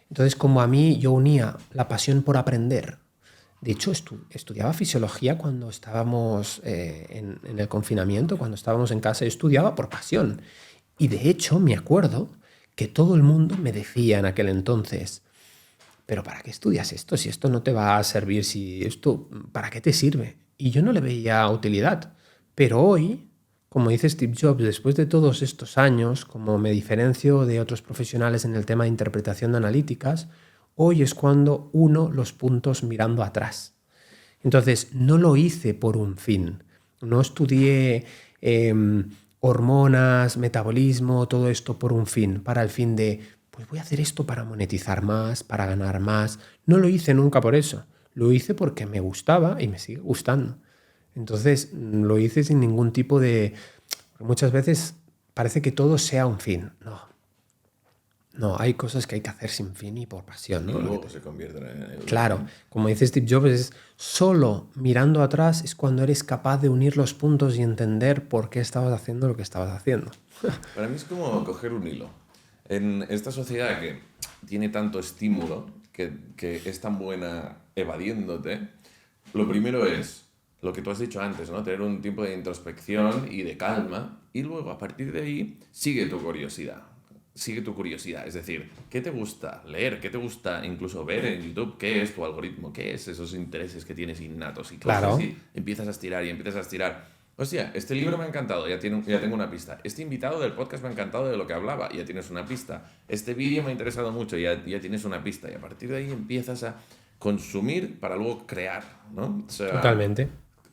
Entonces, como a mí yo unía la pasión por aprender. De hecho, estudiaba fisiología cuando estábamos en el confinamiento, cuando estábamos en casa, yo estudiaba por pasión. Y de hecho, me acuerdo que todo el mundo me decía en aquel entonces, ¿pero para qué estudias esto? Si esto no te va a servir, si esto, ¿para qué te sirve? Y yo no le veía utilidad. Pero hoy, como dice Steve Jobs, después de todos estos años, como me diferencio de otros profesionales en el tema de interpretación de analíticas, hoy es cuando uno los puntos mirando atrás. Entonces, no lo hice por un fin. No estudié hormonas, metabolismo, todo esto por un fin, para el fin de, pues voy a hacer esto para monetizar más, para ganar más. No lo hice nunca por eso. Lo hice porque me gustaba y me sigue gustando. Entonces, lo hice sin ningún tipo de... Muchas veces parece que todo sea un fin. No, hay cosas que hay que hacer sin fin y por pasión, ¿no? Y luego se convierten en el... Claro, como dice Steve Jobs, es solo mirando atrás es cuando eres capaz de unir los puntos y entender por qué estabas haciendo lo que estabas haciendo. Para mí es como coger un hilo. En esta sociedad que tiene tanto estímulo, que es tan buena evadiéndote, lo primero es lo que tú has dicho antes, ¿no? Tener un tiempo de introspección y de calma, y luego a partir de ahí sigue tu curiosidad. Sigue tu curiosidad, es decir, ¿qué te gusta leer? ¿Qué te gusta incluso ver en YouTube? ¿Qué es tu algoritmo? ¿Qué es esos intereses que tienes innatos? Y claro. Y empiezas a estirar y empiezas a estirar. Hostia, este libro me ha encantado, ya tengo una pista. Este invitado del podcast me ha encantado de lo que hablaba, ya tienes una pista. Este vídeo me ha interesado mucho, ya tienes una pista. Y a partir de ahí empiezas a consumir para luego crear, ¿no? O sea, totalmente.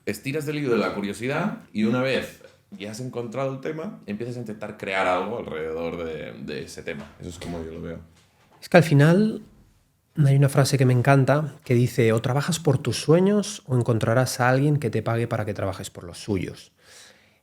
Estiras del hilo de la curiosidad y una vez ya has encontrado el tema, empiezas a intentar crear algo alrededor de ese tema. Eso es como yo lo veo. Es que al final hay una frase que me encanta que dice, o trabajas por tus sueños o encontrarás a alguien que te pague para que trabajes por los suyos.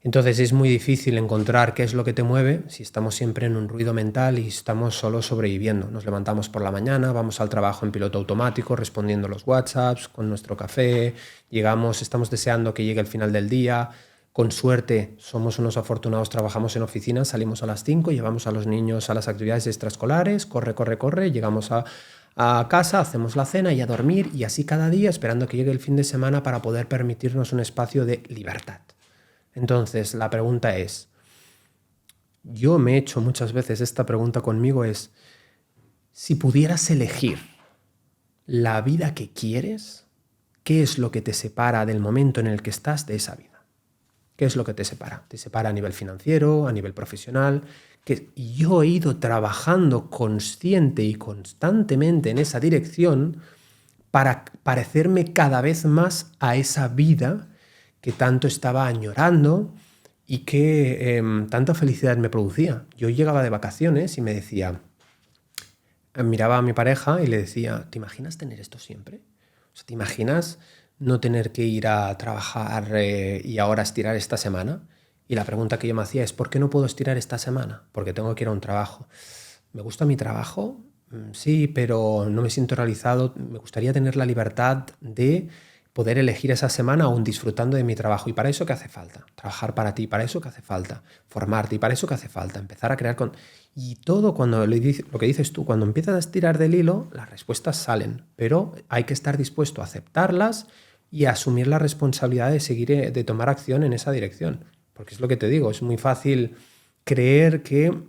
Entonces es muy difícil encontrar qué es lo que te mueve si estamos siempre en un ruido mental y estamos solo sobreviviendo. Nos levantamos por la mañana, vamos al trabajo en piloto automático, respondiendo los WhatsApps, con nuestro café, llegamos, estamos deseando que llegue el final del día. Con suerte, somos unos afortunados, trabajamos en oficinas, salimos a las 5, llevamos a los niños a las actividades extraescolares, corre, llegamos a casa, hacemos la cena y a dormir, y así cada día esperando que llegue el fin de semana para poder permitirnos un espacio de libertad. Entonces, la pregunta es, yo me he hecho muchas veces esta pregunta conmigo, es, si pudieras elegir la vida que quieres, ¿qué es lo que te separa del momento en el que estás de esa vida? ¿Qué es lo que te separa? Te separa a nivel financiero, a nivel profesional. Y yo he ido trabajando consciente y constantemente en esa dirección para parecerme cada vez más a esa vida que tanto estaba añorando y que tanta felicidad me producía. Yo llegaba de vacaciones y me decía, miraba a mi pareja y le decía, ¿te imaginas tener esto siempre? O sea, ¿te imaginas no tener que ir a trabajar y ahora estirar esta semana? Y la pregunta que yo me hacía es, ¿por qué no puedo estirar esta semana? Porque tengo que ir a un trabajo. ¿Me gusta mi trabajo? Sí, pero no me siento realizado. Me gustaría tener la libertad de poder elegir esa semana aún disfrutando de mi trabajo. ¿Y para eso qué hace falta? Trabajar para ti. ¿Para eso qué hace falta? Formarte. ¿Y para eso qué hace falta? Empezar a crear... Y todo cuando lo que dices tú, cuando empiezas a estirar del hilo, las respuestas salen. Pero hay que estar dispuesto a aceptarlas y a asumir la responsabilidad de seguir, de tomar acción en esa dirección. Porque es lo que te digo, es muy fácil creer que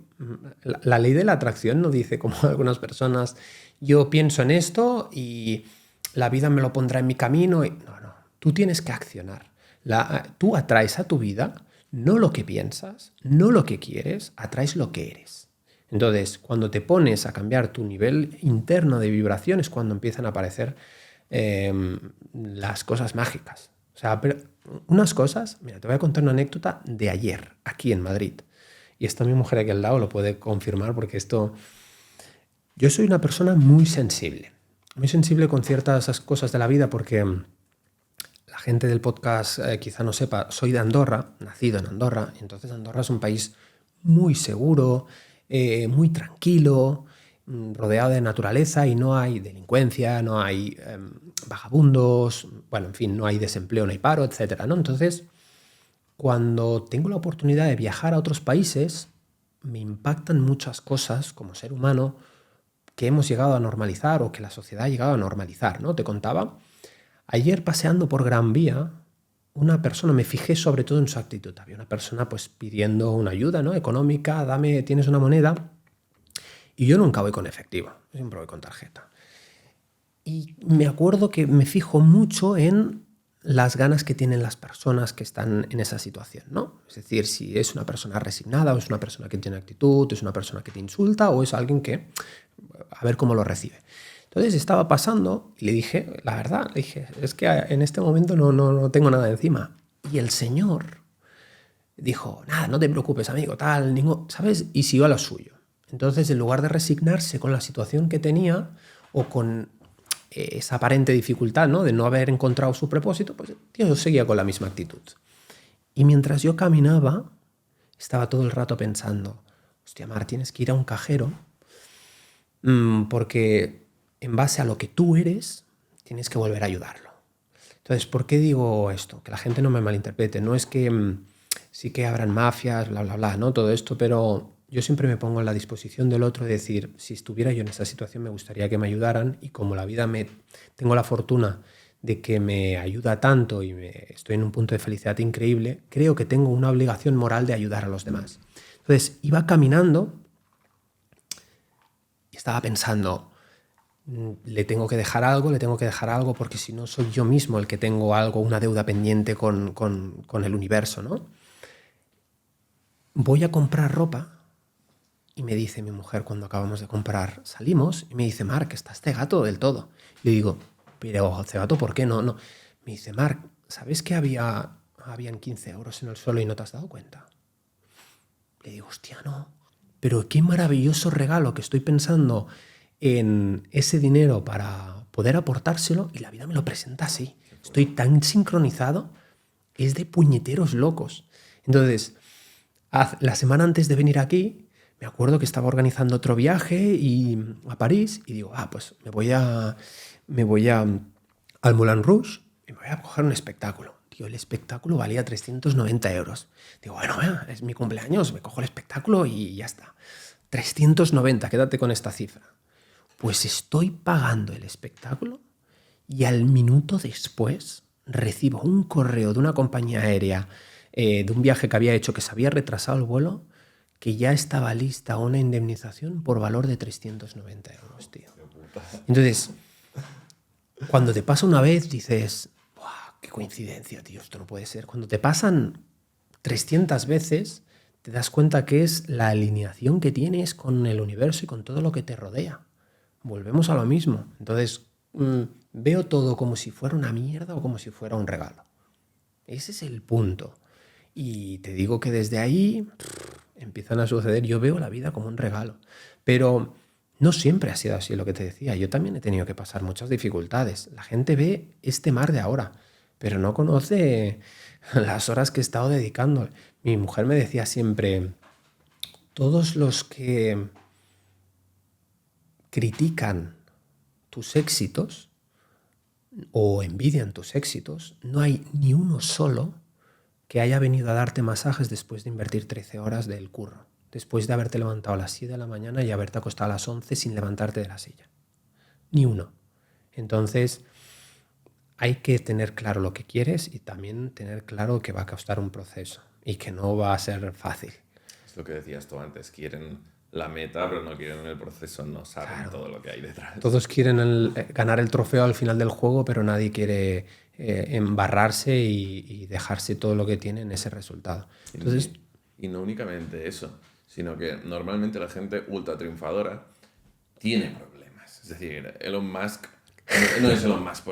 la ley de la atracción no dice, como algunas personas, yo pienso en esto y la vida me lo pondrá en mi camino. No, tú tienes que accionar. Tú atraes a tu vida no lo que piensas, no lo que quieres, atraes lo que eres. Entonces, cuando te pones a cambiar tu nivel interno de vibración es cuando empiezan a aparecer las cosas mágicas. O sea, pero unas cosas, mira, te voy a contar una anécdota de ayer, aquí en Madrid. Y esta mi mujer aquí al lado lo puede confirmar porque esto... Yo soy una persona muy sensible con ciertas cosas de la vida porque la gente del podcast quizá no sepa, soy de Andorra, nacido en Andorra, y entonces Andorra es un país muy seguro, muy tranquilo, rodeado de naturaleza y no hay delincuencia, no hay vagabundos, bueno, en fin, no hay desempleo, no hay paro, etcétera, ¿no? Entonces, cuando tengo la oportunidad de viajar a otros países, me impactan muchas cosas como ser humano que hemos llegado a normalizar o que la sociedad ha llegado a normalizar, ¿no? Te contaba, ayer paseando por Gran Vía, una persona, me fijé sobre todo en su actitud. Había una persona pues pidiendo una ayuda, ¿no? Económica, tienes una moneda. Y yo nunca voy con efectivo, siempre voy con tarjeta. Y me acuerdo que me fijo mucho en las ganas que tienen las personas que están en esa situación, ¿no? Es decir, si es una persona resignada o es una persona que tiene actitud, es una persona que te insulta o es alguien que, a ver cómo lo recibe. Entonces estaba pasando y le dije, la verdad, le dije, es que en este momento no tengo nada encima. Y el señor dijo, nada, no te preocupes, amigo, tal, ¿sabes? Y siguió a lo suyo. Entonces, en lugar de resignarse con la situación que tenía o con esa aparente dificultad, ¿no? De no haber encontrado su propósito, pues tío, seguía con la misma actitud. Y mientras yo caminaba, estaba todo el rato pensando, hostia, Mar, tienes que ir a un cajero porque en base a lo que tú eres, tienes que volver a ayudarlo. Entonces, ¿por qué digo esto? Que la gente no me malinterprete. No es que sí que habrán mafias, bla, bla, bla, ¿no? Todo esto, pero yo siempre me pongo en la disposición del otro de decir, si estuviera yo en esa situación me gustaría que me ayudaran y como la vida tengo la fortuna de que me ayuda tanto y estoy en un punto de felicidad increíble, creo que tengo una obligación moral de ayudar a los demás. Entonces, iba caminando y estaba pensando, le tengo que dejar algo porque si no soy yo mismo el que tengo algo, una deuda pendiente con el universo, ¿no? Voy a comprar ropa y me dice mi mujer cuando acabamos de comprar, salimos y me dice, Marc, estás cegato del todo. Le digo, pero cegato, ¿por qué no? Me dice, Marc, ¿sabes que habían 15 euros en el suelo y no te has dado cuenta? Le digo, hostia, no. Pero qué maravilloso regalo que estoy pensando en ese dinero para poder aportárselo y la vida me lo presenta así. Estoy tan sincronizado, es de puñeteros locos. Entonces, la semana antes de venir aquí, me acuerdo que estaba organizando otro viaje a París y digo, pues me voy al Moulin Rouge y me voy a coger un espectáculo. Tío, el espectáculo valía 390 euros. Digo, bueno, es mi cumpleaños, me cojo el espectáculo y ya está. 390, quédate con esta cifra. Pues estoy pagando el espectáculo y al minuto después recibo un correo de una compañía aérea de un viaje que había hecho que se había retrasado el vuelo, que ya estaba lista una indemnización por valor de 390 euros, tío. Entonces, Cuando te pasa una vez dices, ¡buah, qué coincidencia, tío! Esto no puede ser. Cuando te pasan 300 veces, te das cuenta que es la alineación que tienes con el universo y con todo lo que te rodea. Volvemos a lo mismo. Entonces, veo todo como si fuera una mierda o como si fuera un regalo. Ese es el punto. Y te digo que desde ahí empiezan a suceder. Yo veo la vida como un regalo. Pero no siempre ha sido así, lo que te decía. Yo también he tenido que pasar muchas dificultades. La gente ve este mar de ahora, pero no conoce las horas que he estado dedicando. Mi mujer me decía siempre, todos los que critican tus éxitos o envidian tus éxitos, no hay ni uno solo que haya venido a darte masajes después de invertir 13 horas del curro, después de haberte levantado a las 7 de la mañana y haberte acostado a las 11 sin levantarte de la silla. Ni uno. Entonces, hay que tener claro lo que quieres y también tener claro que va a costar un proceso y que no va a ser fácil. Es lo que decías tú antes, quieren la meta, pero no quieren el proceso, no saben todo lo que hay detrás. Todos quieren ganar el trofeo al final del juego, pero nadie quiere embarrarse y dejarse todo lo que tiene en ese resultado. Entonces, y no únicamente eso, sino que normalmente la gente ultra triunfadora tiene problemas. Es decir, Elon Musk no es Elon Musk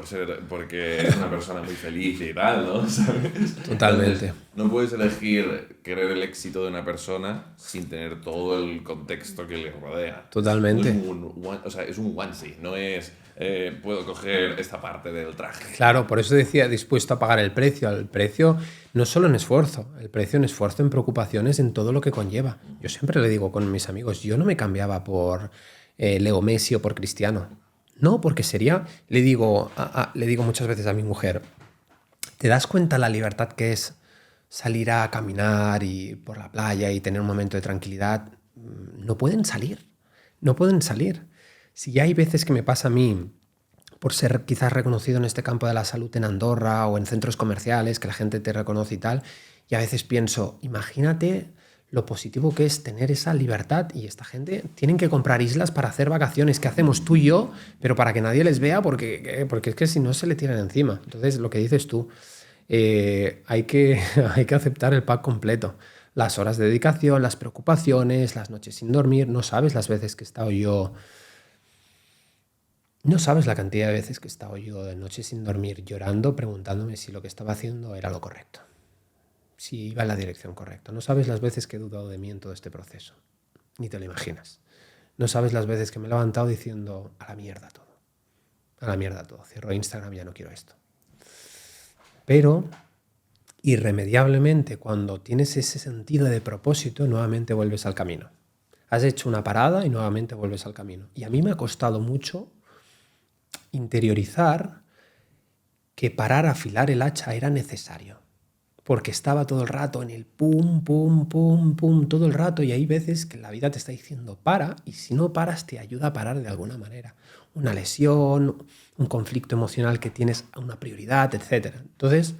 porque es una persona muy feliz y tal, ¿no? ¿Sabes? Totalmente. Entonces, no puedes elegir querer el éxito de una persona sin tener todo el contexto que le rodea. Totalmente. No es un onesie, no es puedo coger esta parte del traje. Claro, por eso decía dispuesto a pagar el precio. El precio no solo en esfuerzo, el precio en esfuerzo, en preocupaciones, en todo lo que conlleva. Yo siempre le digo con mis amigos, yo no me cambiaba por Leo Messi o por Cristiano. No, porque sería, le digo muchas veces a mi mujer, ¿te das cuenta la libertad que es salir a caminar y por la playa y tener un momento de tranquilidad? No pueden salir, no pueden salir. Si ya hay veces que me pasa a mí, por ser quizás reconocido en este campo de la salud en Andorra o en centros comerciales, que la gente te reconoce y tal, y a veces pienso, imagínate lo positivo que es tener esa libertad y esta gente tienen que comprar islas para hacer vacaciones que hacemos tú y yo, pero para que nadie les vea porque es que si no se le tiran encima. Entonces, lo que dices tú, hay que aceptar el pack completo. Las horas de dedicación, las preocupaciones, las noches sin dormir. No sabes las veces que he estado yo... No sabes la cantidad de veces que he estado yo de noches sin dormir llorando, preguntándome si lo que estaba haciendo era lo correcto, si iba en la dirección correcta. No sabes las veces que he dudado de mí en todo este proceso. Ni te lo imaginas. No sabes las veces que me he levantado diciendo a la mierda todo. A la mierda todo. Cierro Instagram, ya no quiero esto. Pero irremediablemente, cuando tienes ese sentido de propósito, nuevamente vuelves al camino. Has hecho una parada y nuevamente vuelves al camino. Y a mí me ha costado mucho interiorizar que parar a afilar el hacha era necesario. Porque estaba todo el rato en el pum, pum, pum, pum, todo el rato, y hay veces que la vida te está diciendo para, y si no paras te ayuda a parar de alguna manera. Una lesión, un conflicto emocional que tienes a una prioridad, etc. Entonces,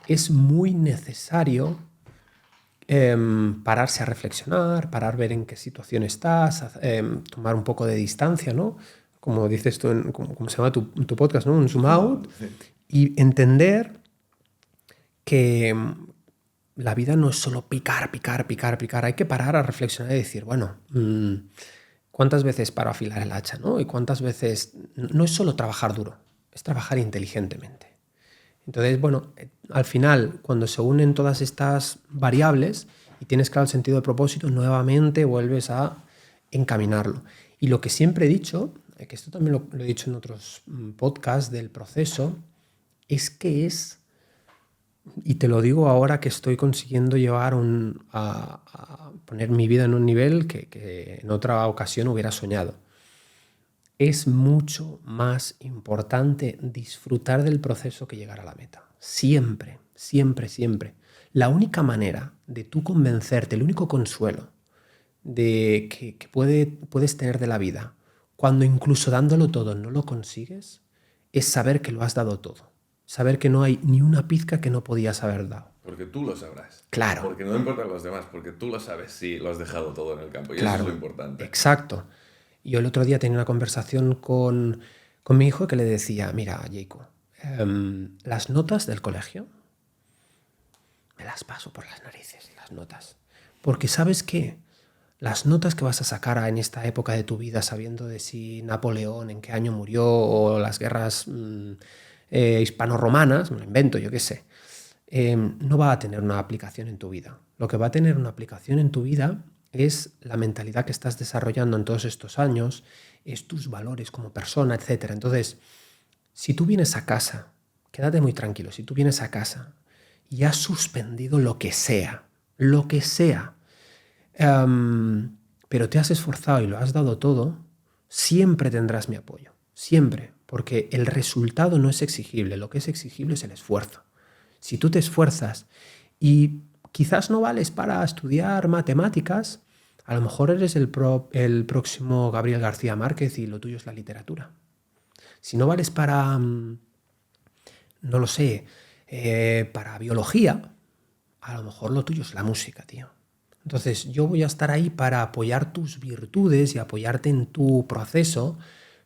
es muy necesario pararse a reflexionar, parar a ver en qué situación estás, tomar un poco de distancia, ¿no? Como dices tú, como se llama tu podcast, ¿no? Un zoom out, y entender que la vida no es solo picar. Hay que parar a reflexionar y decir, bueno, ¿cuántas veces paro a afilar el hacha, ¿no? Y cuántas veces... No es solo trabajar duro, es trabajar inteligentemente. Entonces, bueno, al final, cuando se unen todas estas variables y tienes claro el sentido de propósito, nuevamente vuelves a encaminarlo. Y lo que siempre he dicho, que esto también lo he dicho en otros podcasts del proceso, es que es... Y te lo digo ahora que estoy consiguiendo llevar a poner mi vida en un nivel que en otra ocasión hubiera soñado. Es mucho más importante disfrutar del proceso que llegar a la meta. Siempre, siempre, siempre. La única manera de tú convencerte, el único consuelo de que puedes tener de la vida, cuando incluso dándolo todo no lo consigues, es saber que lo has dado todo. Saber que no hay ni una pizca que no podías haber dado. Porque tú lo sabrás. Claro. Porque no importan los demás, porque tú lo sabes si lo has dejado todo en el campo. Y claro, eso es lo importante. Exacto. Yo el otro día tenía una conversación con con mi hijo que le decía, mira, Jacob, las notas del colegio me las paso por las narices, las notas. Porque ¿sabes qué? Las notas que vas a sacar en esta época de tu vida, sabiendo de si Napoleón, en qué año murió, o las guerras hispano-romanas, me lo invento, yo qué sé, no va a tener una aplicación en tu vida. Lo que va a tener una aplicación en tu vida es la mentalidad que estás desarrollando en todos estos años, es tus valores como persona, etc. Entonces, si tú vienes a casa, quédate muy tranquilo, si tú vienes a casa y has suspendido lo que sea, pero te has esforzado y lo has dado todo, siempre tendrás mi apoyo, siempre, porque el resultado no es exigible, lo que es exigible es el esfuerzo. Si tú te esfuerzas y quizás no vales para estudiar matemáticas, a lo mejor eres el próximo Gabriel García Márquez y lo tuyo es la literatura. Si no vales para, no lo sé, para biología, a lo mejor lo tuyo es la música, tío. Entonces yo voy a estar ahí para apoyar tus virtudes y apoyarte en tu proceso,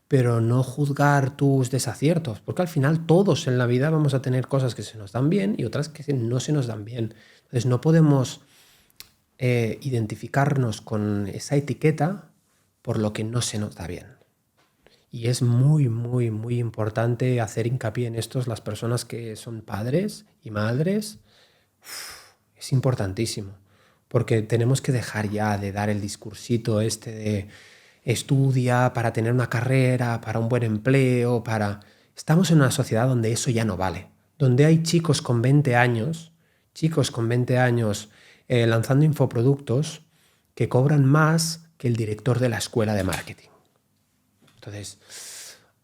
pero no juzgar tus desaciertos, porque al final todos en la vida vamos a tener cosas que se nos dan bien y otras que no se nos dan bien. Entonces no podemos identificarnos con esa etiqueta por lo que no se nos da bien. Y es muy, muy, muy importante hacer hincapié en esto, las personas que son padres y madres. Es importantísimo, porque tenemos que dejar ya de dar el discursito este de estudia para tener una carrera, para un buen empleo, para... Estamos en una sociedad donde eso ya no vale, donde hay chicos con 20 años, lanzando infoproductos que cobran más que el director de la escuela de marketing. Entonces,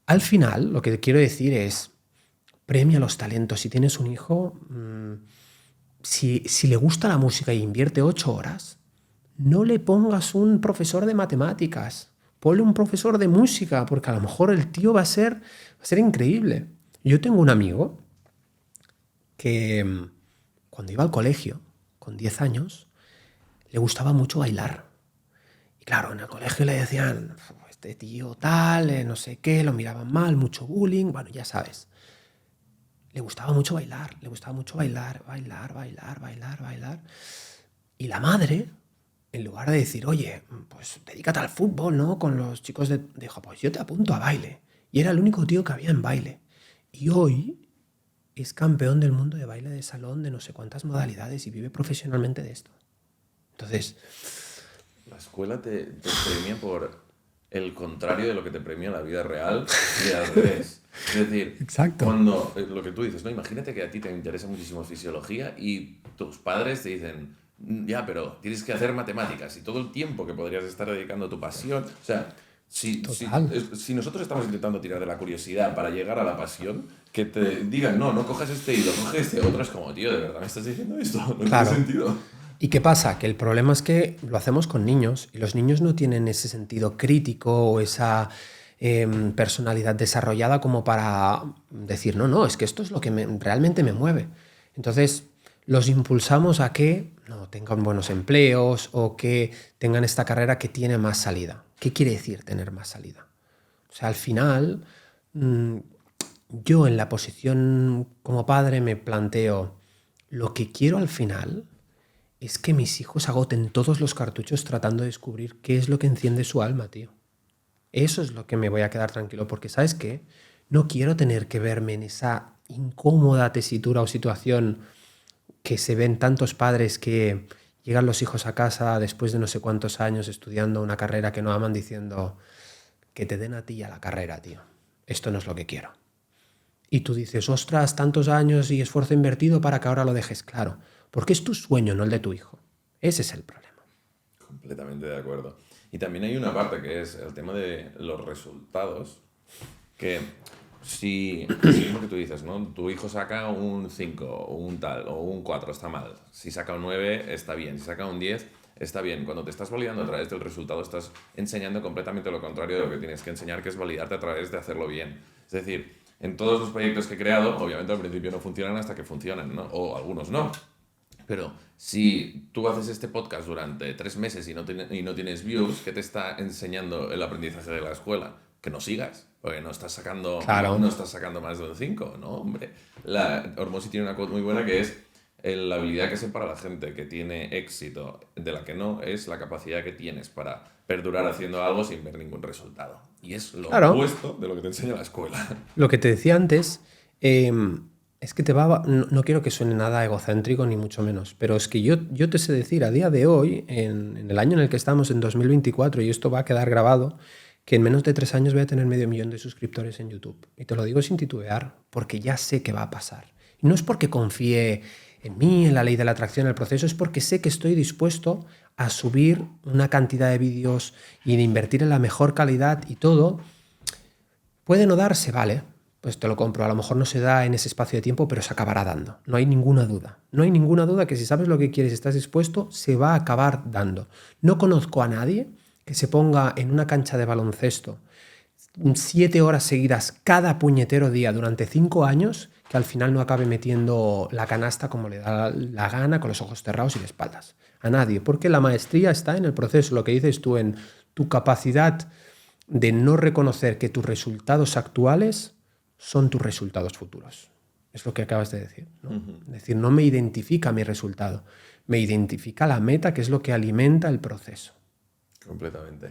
al final, lo que quiero decir es, premia los talentos. Si tienes un hijo, si le gusta la música y invierte 8 horas, no le pongas un profesor de matemáticas, ponle un profesor de música, porque a lo mejor el tío va a ser increíble. Yo tengo un amigo que cuando iba al colegio, con 10 años, le gustaba mucho bailar. Y claro, en el colegio le decían, este tío tal, no sé qué, lo miraban mal, mucho bullying, bueno, ya sabes. Le gustaba mucho bailar. Y la madre, en lugar de decir, oye, pues dedícate al fútbol, ¿no? Con los chicos dijo, pues yo te apunto a baile. Y era el único tío que había en baile. Y hoy es campeón del mundo de baile de salón de no sé cuántas modalidades y vive profesionalmente de esto. Entonces... La escuela te premia por el contrario de lo que te premia la vida real y al revés. Es decir, exacto. Cuando lo que tú dices, ¿no? Imagínate que a ti te interesa muchísimo fisiología y tus padres te dicen, ya, pero tienes que hacer matemáticas y todo el tiempo que podrías estar dedicando a tu pasión. O sea, si nosotros estamos intentando tirar de la curiosidad para llegar a la pasión, que te digan, no cojas este hilo, coge este otro, es como, tío, ¿de verdad me estás diciendo esto? No tiene sentido. ¿Y qué pasa? Que el problema es que lo hacemos con niños y los niños no tienen ese sentido crítico o esa personalidad desarrollada como para decir, no, es que esto es lo que realmente me mueve. Entonces los impulsamos a que no tengan buenos empleos o que tengan esta carrera que tiene más salida. ¿Qué quiere decir tener más salida? O sea, al final, yo en la posición como padre me planteo, lo que quiero al final es que mis hijos agoten todos los cartuchos tratando de descubrir qué es lo que enciende su alma, tío. Eso es lo que me voy a quedar tranquilo, porque ¿sabes qué? No quiero tener que verme en esa incómoda tesitura o situación que se ven tantos padres que llegan los hijos a casa después de no sé cuántos años estudiando una carrera que no aman diciendo que te den a ti a la carrera, tío. Esto no es lo que quiero. Y tú dices, ostras, tantos años y esfuerzo invertido para que ahora lo dejes claro. Porque es tu sueño, no el de tu hijo. Ese es el problema. Completamente de acuerdo. Y también hay una parte que es el tema de los resultados, que si es lo que tú dices, ¿no? Tu hijo saca un 5 o un tal, o un 4, está mal. Si saca un 9, está bien. Si saca un 10, está bien. Cuando te estás validando a través del resultado, estás enseñando completamente lo contrario de lo que tienes que enseñar, que es validarte a través de hacerlo bien. Es decir, en todos los proyectos que he creado, obviamente al principio no funcionan hasta que funcionan, ¿no? O algunos no. Pero si tú haces este podcast durante 3 meses y no tienes views, ¿qué te está enseñando el aprendizaje de la escuela? que no sigas, porque no estás sacando, Claro. no estás sacando más de un 5, ¿no, hombre? Hormozi tiene una quote muy buena que es la habilidad que separa a la gente que tiene éxito de la que no es la capacidad que tienes para perdurar haciendo algo sin ver ningún resultado. Y es lo Claro. opuesto de lo que te enseña la escuela. Lo que te decía antes, es que no quiero que suene nada egocéntrico ni mucho menos, pero es que yo te sé decir a día de hoy, en el año en el que estamos, en 2024, y esto va a quedar grabado, que en menos de 3 años voy a tener 500.000 de suscriptores en YouTube. Y te lo digo sin titubear, porque ya sé que va a pasar. Y no es porque confíe en mí, en la ley de la atracción, en el proceso, es porque sé que estoy dispuesto a subir una cantidad de vídeos y de invertir en la mejor calidad y todo. Puede no darse, vale, pues te lo compro. A lo mejor no se da en ese espacio de tiempo, pero se acabará dando. No hay ninguna duda. No hay ninguna duda que si sabes lo que quieres y estás dispuesto, se va a acabar dando. No conozco a nadie que se ponga en una cancha de baloncesto 7 horas seguidas cada puñetero día durante 5 años que al final no acabe metiendo la canasta como le da la gana, con los ojos cerrados y de espaldas. A nadie, porque la maestría está en el proceso, lo que dices tú, en tu capacidad de no reconocer que tus resultados actuales son tus resultados futuros. Es lo que acabas de decir, ¿no? Es decir, no me identifica mi resultado, me identifica la meta, que es lo que alimenta el proceso. Completamente.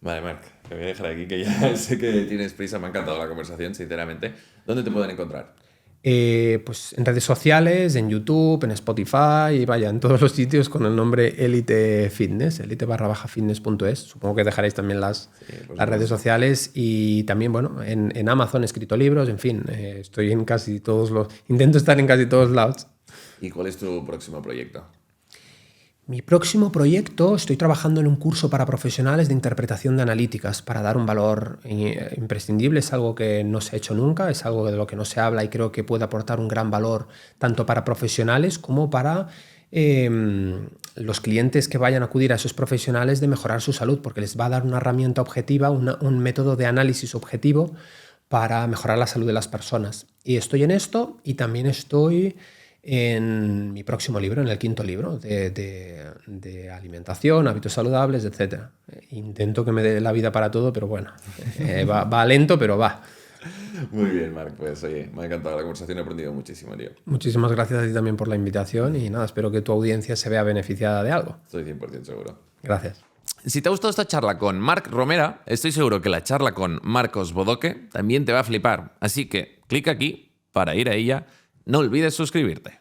Vale, Marc, te voy a dejar aquí, que ya sé que tienes prisa. Me ha encantado la conversación, sinceramente. ¿Dónde te pueden encontrar? Pues en redes sociales, en YouTube, en Spotify, y vaya, en todos los sitios con el nombre Elite Fitness, elite_fitness.es. Supongo que dejaréis también las redes sociales, y también, bueno, en Amazon he escrito libros, en fin, estoy en casi todos intento estar en casi todos lados. ¿Y cuál es tu próximo proyecto? Mi próximo proyecto, estoy trabajando en un curso para profesionales de interpretación de analíticas para dar un valor imprescindible. Es algo que no se ha hecho nunca, es algo de lo que no se habla y creo que puede aportar un gran valor tanto para profesionales como para los clientes que vayan a acudir a esos profesionales, de mejorar su salud, porque les va a dar una herramienta objetiva, un método de análisis objetivo para mejorar la salud de las personas. Y estoy en esto, y también estoy en mi próximo libro, en el 5.º libro de alimentación, hábitos saludables, etc. Intento que me dé la vida para todo, pero bueno, va lento, pero va. Muy bien, Marc, pues oye, me ha encantado la conversación, he aprendido muchísimo, tío. Muchísimas gracias a ti también por la invitación, y nada, espero que tu audiencia se vea beneficiada de algo. Estoy 100% seguro. Gracias. Si te ha gustado esta charla con Marc Romera, estoy seguro que la charla con Marcos Bodoque también te va a flipar. Así que clic aquí para ir a ella. No olvides suscribirte.